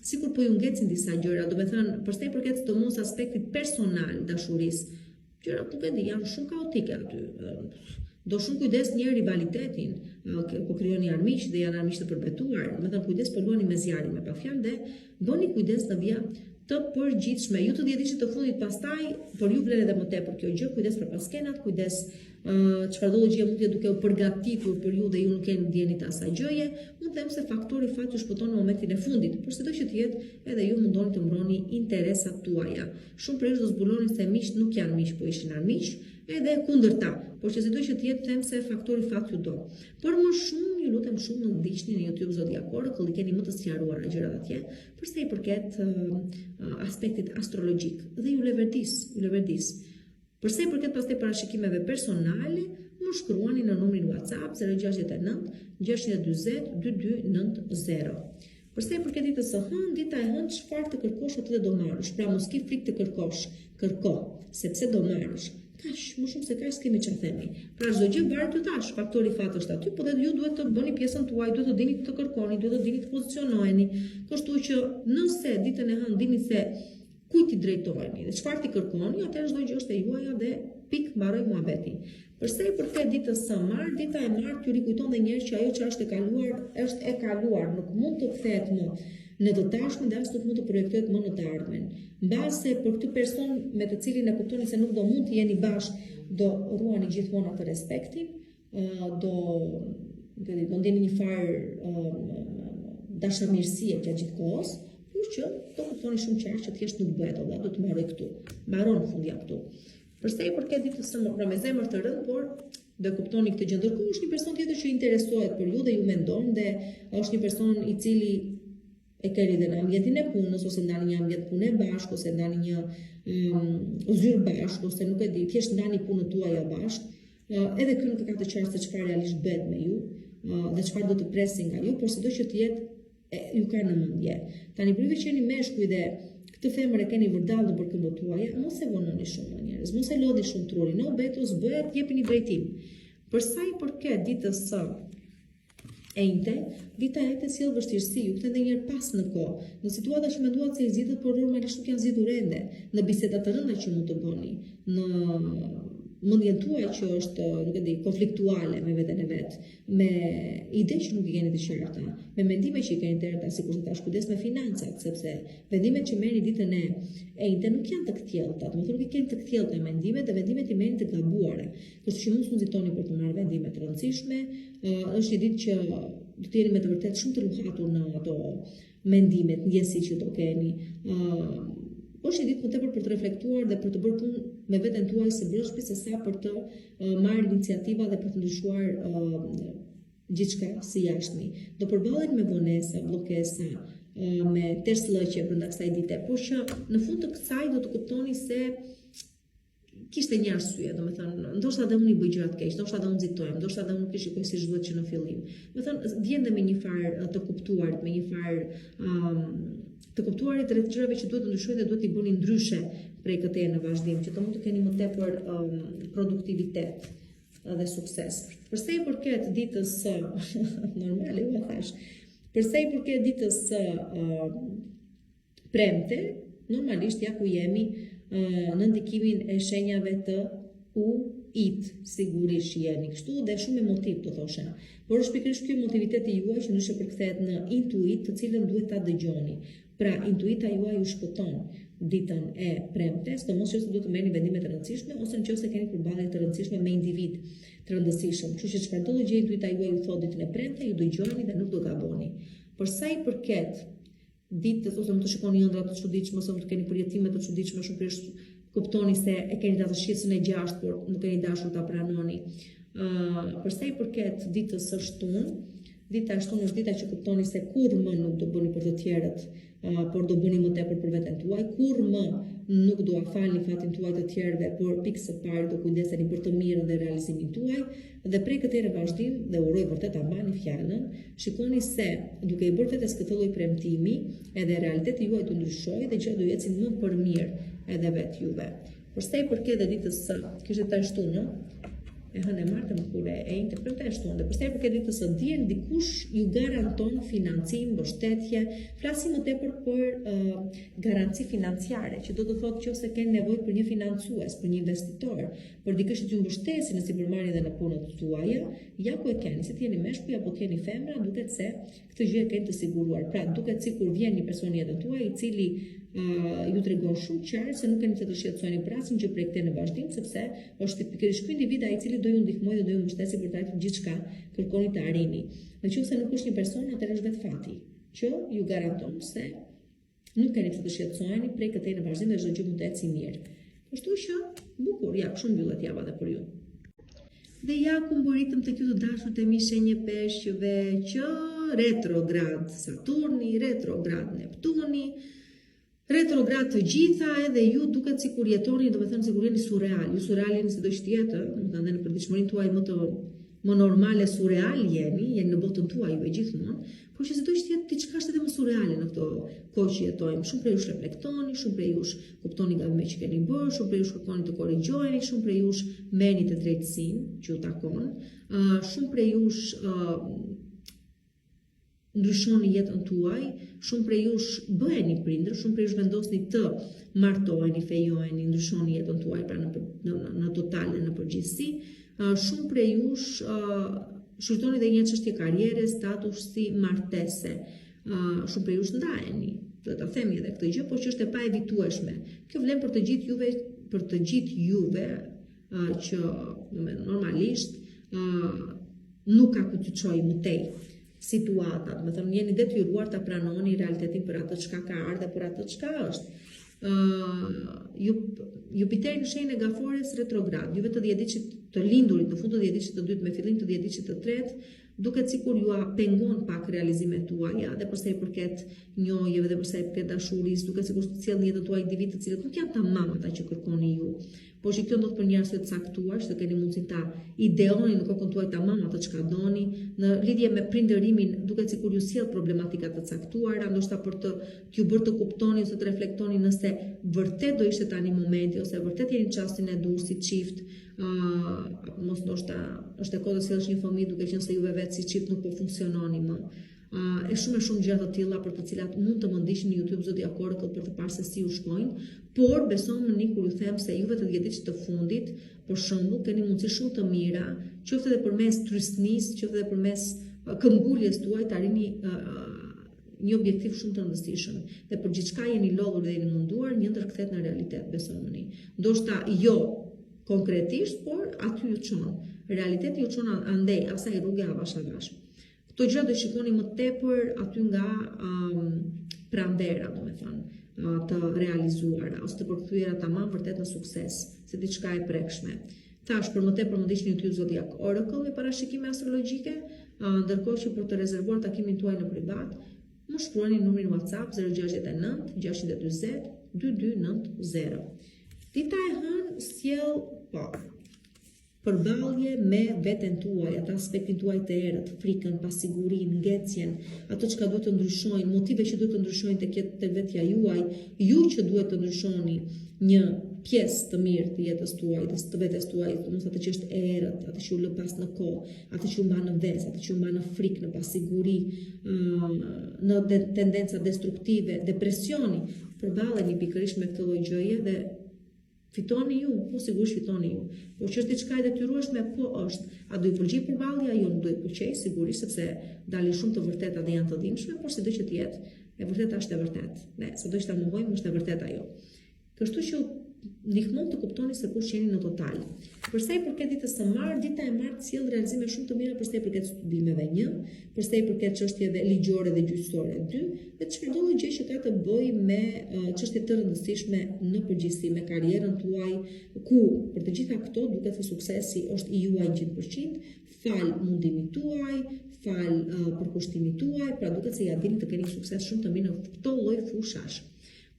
sikur po ju ngecin disa gjëra, domethënë për sa i përket sidomos aspektit personal dashurisë, gjërat nuk e di, janë shumë kaotike aty. Do shumë kujdes një rivalitetin, po krijoni armiq dhe janë armiq të përbetuar, domethënë kujdes po luani me zjarrin me pafjalë dhe bëni kujdes në vija të përgjithshme. Ju të 10-ditësit të fundit pastaj, por ju vlen edhe më tepër kjo gjë, kujdes për paskenat, kujdes çfarëdo gjë mund të duke u përgatitur për ju dhe ju nuk keni ndjenjë të asaj gjëje, mund të them se faktori fat ju shpëton në momentin e fundit, por sido që të jetë, edhe ju mundoni të mbroni interesat tuaja. Shumë prej do zbuloni se miqt nuk janë miq, po ishin armiq, edhe kundërta, por që sido që të jetë them se faktori fat ju do. Por më shumë ju lutem shumë në ndiqni në YouTube Zodiac Oracle, keni më të sqaruara gjërat atje, për sa i përket aspektit astrologjik dhe ju leverdis. Për sa i përket pastaj parashikimeve personale, më shkruani në numrin WhatsApp 069 640 2290. Për sa i përket ditës së hënë, dita e hënë çfarë të kërkosh atë do marrësh. Pra mos ke frikë të kërkosh, kërko, sepse do marrësh. Kaq, më shumë se kaq kemi çfarë themi. Pra çdo gjë varet ju tash, faktori fat është aty, por edhe ju duhet të bëni pjesën tuaj, duhet të dini të kërkoni, duhet të dini të pozicionoheni. Kështu që nëse ditën e hënë dini se kujt i drejtoheni dhe çfarë ti kërkoni, atëherë çdo gjë është e juaja dhe pik mbaroi muhabeti. Për sa i përket ditës së martë, dita e martë ju rikujton edhe një herë që ajo që është e kaluar, nuk mund të kthehet më në të tashmen dhe as nuk mund të projektohet më në të ardhmen. Mbase për këtë person me të cilin e kuptoni se nuk do mund të jeni bashkë, do ruani gjithmonë atë respektin, do ndjeni një farë dashamirësie gjatë gjithë kohës, por që do kuptoni shumë qartë që thjesht nuk bëhet olla, do të mbaroj këtu. Mbaron në fund jam këtu. Për sa i përket ditës së martë, me zemër të rëndë, por do kuptoni këtë gjë. Ndërkohë është një person tjetër që interesohet për ju dhe ju mendon dhe është një person i cili e keni dhe në ambientin e punës, ose ndani një ambient pune bashkë, ose ndani një zyrë bashkë, ose nuk e di, thjesht ndani punën tuaja bashkë. Edhe ky nuk e ka të qartë se çfarë realisht bëhet me ju dhe çfarë do të presin nga ju, por sido që të jetë ju ka në mendje. Tani për që jeni meshkuj dhe këtë femër e keni vërdallë për këmbët tuaja, mos e vononi shumë njerëz, mos e lodhi shumë trurin, no betos bëhet, jepini drejtim. Për sa i përket ditës së enjte, dita e enjte sjell vështirësi, ju kthen edhe një herë pas në kohë, në situata që menduat se i zgjidhet, por normalisht nuk janë zgjidur ende, në biseda të rënda që mund të bëni, në mendjen tuaj që është, nuk e di, konfliktuale me veten e vet, me ide që nuk i keni të qarta, me mendime që i keni të errta, sikur të tash kujdes me financat, sepse vendimet që merrni ditën e enjte nuk janë të kthiellta, domethënë nuk i keni të kthiellta mendimet dhe vendimet i merrni të gabuara. Kështu që mos nxitoni për të marrë vendime të rëndësishme, është një ditë që do të jeni me të vërtetë shumë të luhatur në ato mendimet, ndjenësi që do keni. është një ditë më tepër për të reflektuar dhe për të bërë punë me veten tuaj së brëshpi se sa për të marrë iniciativa dhe për të ndryshuar gjithçka si jashtëmi. Do përballen me vonesa, bllokesa, me tërslëqe brenda kësaj dite, por që në fund të kësaj do të kuptoni se kishte një arsye, domethënë, ndoshta dhe unë i bëj gjëra të keq, ndoshta dhe unë nxitojmë, ndoshta dhe unë nuk e shikoj siç duhet që në fillim. Domethënë, vjen dhe me një farë të kuptuarit, me një farë të kuptuarit rreth gjërave që duhet të ndryshojnë dhe duhet t'i bëni ndryshe prej këtej në vazhdim, që të mund të keni më tepër produktivitet dhe sukses. Përsa i përket ditës së normale, u thash, përsa i përket ditës së premte, normalisht ja ku jemi në ndikimin e shenjave të U-it, sigurisht jeni kështu dhe shumë emotiv të thosha. Por është pikërisht ky motiviteti juaj që ndryshe përkthehet në intuit, të cilën duhet ta dëgjoni. Pra, intuita juaj ju shpëton ditën e premte, sidomos nëse duhet të merrni vendime të rëndësishme ose nëse keni përballje të rëndësishme me individ të rëndësishëm. Kështu që çfarëdo gjë intuita juaj ju thotë ditën e premte, ju dëgjoni dhe nuk do gaboni. Por sa i përket ditës ose më të shikoni ëndra të çuditshme ose të keni përjetime të çuditshme, shumë shpesh kuptoni se e keni datë shqetësën e 6, por nuk keni dashur ta pranoni. Për sa i përket ditës së shtunë, dita e shtunë është dita që kuptoni se kurrë më nuk do bëni për të tjerët, por do bëni më tepër për veten tuaj, kurrë më nuk do afalni fatin tuaj të tjerëve, por pikë së pari do kujdeseni për të mirën dhe realizimin tuaj, dhe prej këtij vazhdim dhe uroj vërtet ta mbani fjalën, shikoni se duke i bërë vetes këtë lloj premtimi, edhe realiteti juaj do ndryshojë dhe gjërat do ecin më për mirë edhe vetë juve. Por sa i përket ditës së kishte ta shtunë, e hënë e martë më kur e interpretoj e shtunë, dhe për sa i përket ditës së diel, dikush ju garanton financim, mbështetje, flasim më tepër për garanci financiare, që do të thotë që ose keni nevojë për një financues, për një investitor, për dikush që ju mbështesi në sipërmarrje dhe në punët tuaja, ja ku e keni, se t'jeni meshkuj apo t'jeni femra, duket se këtë gjë e keni të siguruar. Pra, duket sikur vjen një person në jetën tuaj i cili ju tregon shumë qartë se nuk keni të shqetësoni për asnjë gjë prej këtij në vazhdim, sepse është pikërisht ky individ ai i cili do ju ndihmojë dhe do ju mbështesë për të arritur gjithçka kërkoni të arrini. Nëse nuk është një person, atëherë është vetë fati, që ju garanton se nuk keni të shqetësoni prej këtij në vazhdim dhe çdo gjë mund të ecë mirë. Kështu që bukur, ja, shumë mbyllet java dhe për ju. Dhe ja ku mboritëm tek ju të dashur të mi shenjë peshqve që retrograd Saturni, retrograd Neptuni, retrograd të gjitha, edhe ju duket sikur jetoni, domethënë sikur jeni surreal. Ju surreal jeni sido që tjetër, domethënë në përditshmërinë tuaj më normale surreal jeni në botën tuaj juve gjithmonë, por që sido që tjetër diçka është edhe më surreale në këto kohë që jetojmë. Shumë prej jush reflektoni, shumë prej jush kuptoni gabimet që keni bërë, shumë prej jush kërkoni të korrigjoheni, shumë prej jush merrni të drejtësinë që ju takon, shumë prej jush ndryshoni jetën tuaj, shumë prej jush bëheni prindër, shumë prej jush vendosni të martoheni, fejoheni, ndryshoni jetën tuaj pra në total dhe në përgjithësi, shumë prej jush shqyrtoni dhe një çështje karriere, statusi, martese, shumë prej jush ndaheni, do ta themi edhe këtë gjë, por që është e paevitueshme. Kjo vlen për të gjithë juve që normalisht nuk ka ku të çojë më tej situata, do të thënë jeni detyruar ta pranoni realitetin për atë çka ka ardhur dhe për atë çka është. Jupiteri në shenjën e Gafores retrograd, juve të dhjetëdiqit të lindurit, në fund të dhjetëdiqit të dytë me fillim të dhjetëdiqit të tretë, duket sikur ju pengon pak realizimet tuaja, dhe përsa i përket njohjeve dhe përsa i përket dashurisë, duket sikur të sjellni jetën tuaj individ të cilët nuk janë tamam ata që kërkoni ju. Por që kjo ndodh për një arsye të caktuar, që të keni mundësi ta ideoni në kokën tuaj tamam atë çka doni, në lidhje me prindërimin, duket sikur ju sjell problematika të caktuara, ndoshta për t'ju bërë të kuptoni ose të reflektoni nëse vërtet do ishte tani momenti ose vërtet jeni në çastin e dur si çift, mos ndoshta është e kohë të sjellësh një fëmijë duke qenë se juve vetë si çift nuk po funksiononi më. E shumë gjëra të tilla për të cilat mund të më ndiqni në YouTube Zodiac Oracle për të parë se si u shkojnë, por besoni kur ju them se juve të dhjetëdiqit të fundit, për shembull, keni mundësi shumë të mira, qoftë edhe përmes trysnisë, qoftë edhe përmes këmbguljes tuaj të arrini një objektiv shumë të rëndësishëm. Dhe për gjithçka jeni lodhur dhe jeni munduar, një ndërkthehet në realitet, besoni. Ndoshta jo konkretisht, por aty ju çon. Realiteti ju çon andej asaj rruge avash avash. Këto gjëra do shikoni më tepër aty nga prandera, domethënë. të realizuara ose të përkthyera tamam vërtet në sukses, si diçka e prekshme. Thash, për më tepër mund të ishni ty Zodiac Oracle me parashikime astrologjike, ndërkohë që për të rezervuar takimin tuaj në privat, më shkruani numrin WhatsApp 069 640 2290. Dita e hënë sjell përballje me veten tuaj, atë aspektin tuaj të errët, frikën, pasigurinë, ngecjen, ato çka duhet të ndryshojnë, motive që duhet të ndryshojnë tek vetja juaj, ju që duhet të ndryshoni një pjesë të mirë të jetës tuaj, të vetes tuaj, domethënë atë që është e errët, atë që u lë pas në kohë, atë që u mban në ves, atë që u mban në frikë, në pasiguri, në tendenca destruktive, depresioni, përballeni pikërisht me këtë lloj gjëje dhe fitoni ju, po sigurisht fitoni ju. Po që është diçka e detyrueshme, po është. A do i pëlqej përballja? Jo, nuk do i pëlqej, sigurisht, sepse dalin shumë të vërteta dhe janë të dhimbshme, por sido që të jetë, e vërteta është e vërtetë. Ne, sado që ta mohojmë, është e vërteta ajo. Kështu që ndihmon të kuptoni se kush jeni në total. Për sa i përket ditës së martë, dita e martë sjell realizime shumë të mira për sa i përket studimeve 1, për sa i përket çështjeve ligjore dhe gjyqësore 2, dhe çdo lloj gjë që ka të bëjë me çështje të rëndësishme në përgjithësi me karrierën tuaj, ku për të gjitha këto duket se suksesi është i juaj 100%, fal mundimit tuaj, fal përkushtimit tuaj, pra duket se ja dini të keni sukses shumë të mirë në këto lloj fushash.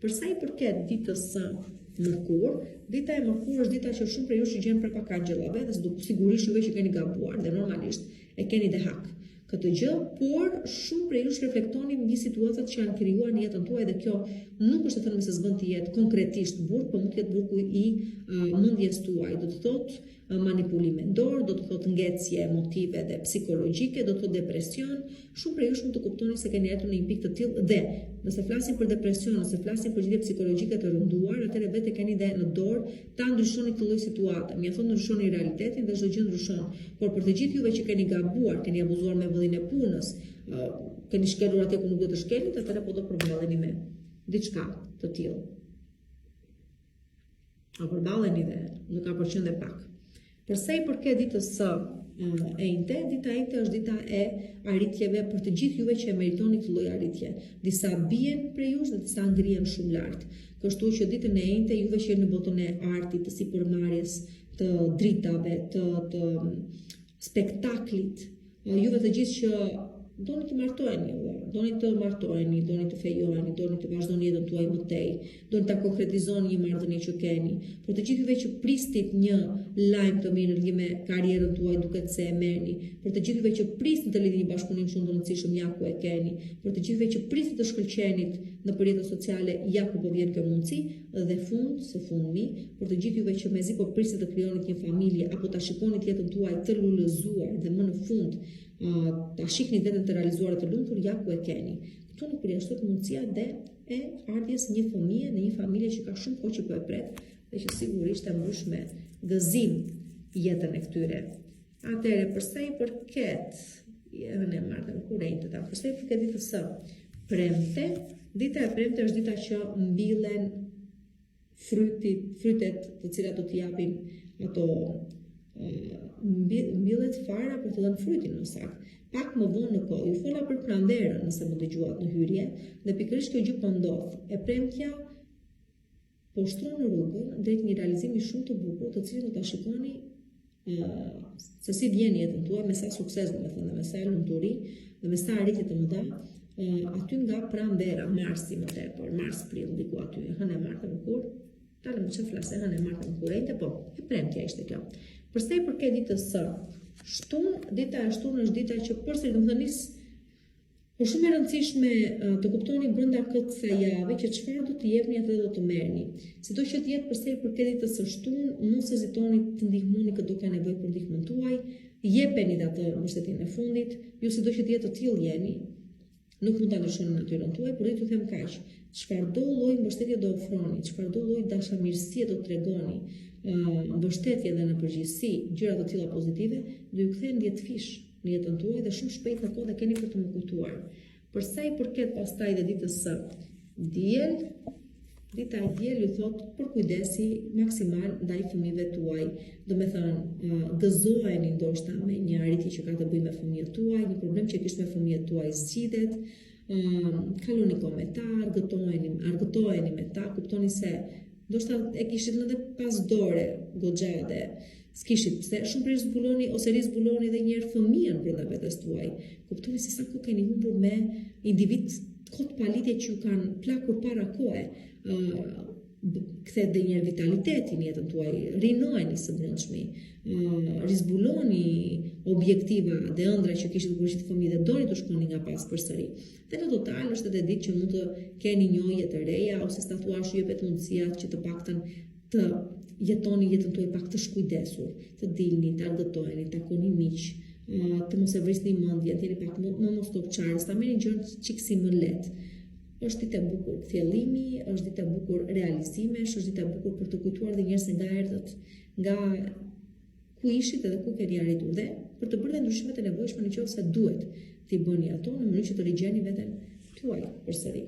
Për sa i përket ditës së Mërkur, dita e Mërkur është dita që shumë prej jush që gjenë prapa angjëllave dhe sigurisht juve që keni gabuar dhe normalisht e keni dhe hak këtë gjë, por shumë prej jush reflektoni mbi situatat që janë krijuar në jetën tuaj dhe kjo nuk është të thënë se s'bën të jetë konkretisht burg, por mund të jetë burgu i mendjes tuaj, do të thotë manipulim mendor, do të thotë ngecje emotive dhe psikologjike, do të thotë depresion. Shumë prej jush mund të kuptoni se keni ardhur në një pikë të tillë dhe nëse flasim për depresion, nëse flasim për gjendje psikologjike të rënduar, atëherë vetë keni dhe në dorë ta ndryshoni këtë lloj situate. Mjafton ndryshoni realitetin dhe çdo gjë ndryshon. Por për të gjithë juve që keni gabuar, keni abuzuar me vëllin e punës, keni shkelur atje ku nuk do të shkelit, atëherë po do përballeni me diçka të tillë. A përballeni dhe nuk ka përqen dhe pak. Për sa i përket ditës së enjte, dita e enjte është dita e arritjeve për të gjithë juve që e meritoni këtë lloj arritje. Disa bien prej jush dhe disa ngrihen shumë lart. Kështu që ditën e enjte juve që jeni në botën e artit, të sipërmarrjes, të dritave, të spektaklit, juve të gjithë që doni të martoheni, doni të fejoheni, doni të vazhdoni jetën tuaj më tej, doni ta konkretizoni një marrëdhënie që keni. Për të gjithë juve që pristit një lajm të mirë në lidhje me karrierën tuaj duket se e merrni, për të gjithë juve që pristit të lidhni një bashkëpunim shumë të rëndësishëm, ja ku e keni, për të gjithë juve që pristit të shkëlqenit në përjetën sociale, ja ku po vjen kjo mundësi, dhe fundmi, për të gjithë juve që mezi po pristit të krijonit një familje apo ta shikonit jetën tuaj të lulëzuar dhe më në fund ta shihni veten të realizuar të lumtur, ja ku e keni. Këtu nuk përjashtohet mundësia dhe e ardhjes një fëmije në një familje që ka shumë kohë që po e pret dhe që sigurisht e mbush me gëzim jetën e këtyre. Atëherë, për sa i përket për sa i përket ditës së premte, dita e premte është dita që mbillen frytet të cilat do t'i japin ato mbillet fara për të dhënë frytin në sakt. Pak më vonë në kohë, ju fola për pranderën nëse më dëgjuat në hyrje, dhe pikërisht kjo gjë po ndodh. E premtja po shtron në rrugën drejt një realizimi shumë të bukur, të cilin do ta shikoni se si vjen jetën tuaj, me sa sukses, domethënë, me sa lumturi dhe me sa arritje të mëdha, aty nga prandera, marsi më tepër, mars-prill diku aty, hënë e martë Mërkur, talë më që flasë, hënë e martë Mërkurejte, po, e premtja ishte kjo. Për sa i përket ditës së shtunë, dita e shtunë është dita që përsëri domethënë është shumë e rëndësishme të kuptoni brenda kësaj jave që çfarë do të jepni atë do të merrni. Sido që të jetë për sa i përket ditës së shtunë, mos hezitoni të ndihmoni këtë ka nevojë për ndihmën tuaj, jepeni atë mbështetjen e fundit, ju sido që të jetë të tillë jeni, nuk mund ta ndryshoni natyrën tuaj, por ju them kaq, çfarëdo lloj mbështetje do ofroni, çfarëdo lloj dashamirësie do tregoni, mbështetje dhe në përgjithësi gjëra të tilla pozitive, do ju kthehen 10 fish në jetën tuaj dhe shumë shpejt në kohë dhe keni për të më kujtuar. Për sa i përket pastaj dhe ditës së diel, dita e diel ju thot për kujdesi maksimal ndaj fëmijëve tuaj. Do me thënë, gëzoheni ndoshta me një arritje që ka të bëjë me fëmijët tuaj, një problem që kishte me fëmijët tuaj zgjidhet, kaloni kohë me ta, argëtojeni me ta, kuptoni se ndoshta e kishit edhe pas dore goxha dhe s'kishit pse, shumë prej zbuloni ose rizbuloni edhe njëherë fëmijën brenda vetes tuaj. Kuptoni se sa kohë keni humbur me individ kot palidhje që ju kanë plakur para kohe. Kthet dhe njërë vitalitetin jetën tuaj, rinojni së brendshmi, rizbuloni objektiva dhe ëndra që kishit kur ishit fëmijë dhe doni të shkoni nga pas përsëri. Dhe në total është edhe ditë që mund të keni njohje të reja ose sta thuash ju jepet mundësia që të paktën të jetoni jetën tuaj pak të shkujdesur, të dilni, të argëtojeni, të takoni miq, të mos e vrisni mendjen, të jeni pak më mos tokçarës, ta merrni gjërat çiksi më lehtë. Është ditë e bukur thjellimi, është ditë e bukur realizimesh, është ditë e bukur për të kujtuar dhe njerëz se nga erdhët, nga ku ishit edhe ku keni arritur dhe për të bërë dhe ndryshimet e nevojshme nëse duhet t'i bëni ato në mënyrë që të rigjeni veten tuaj përsëri.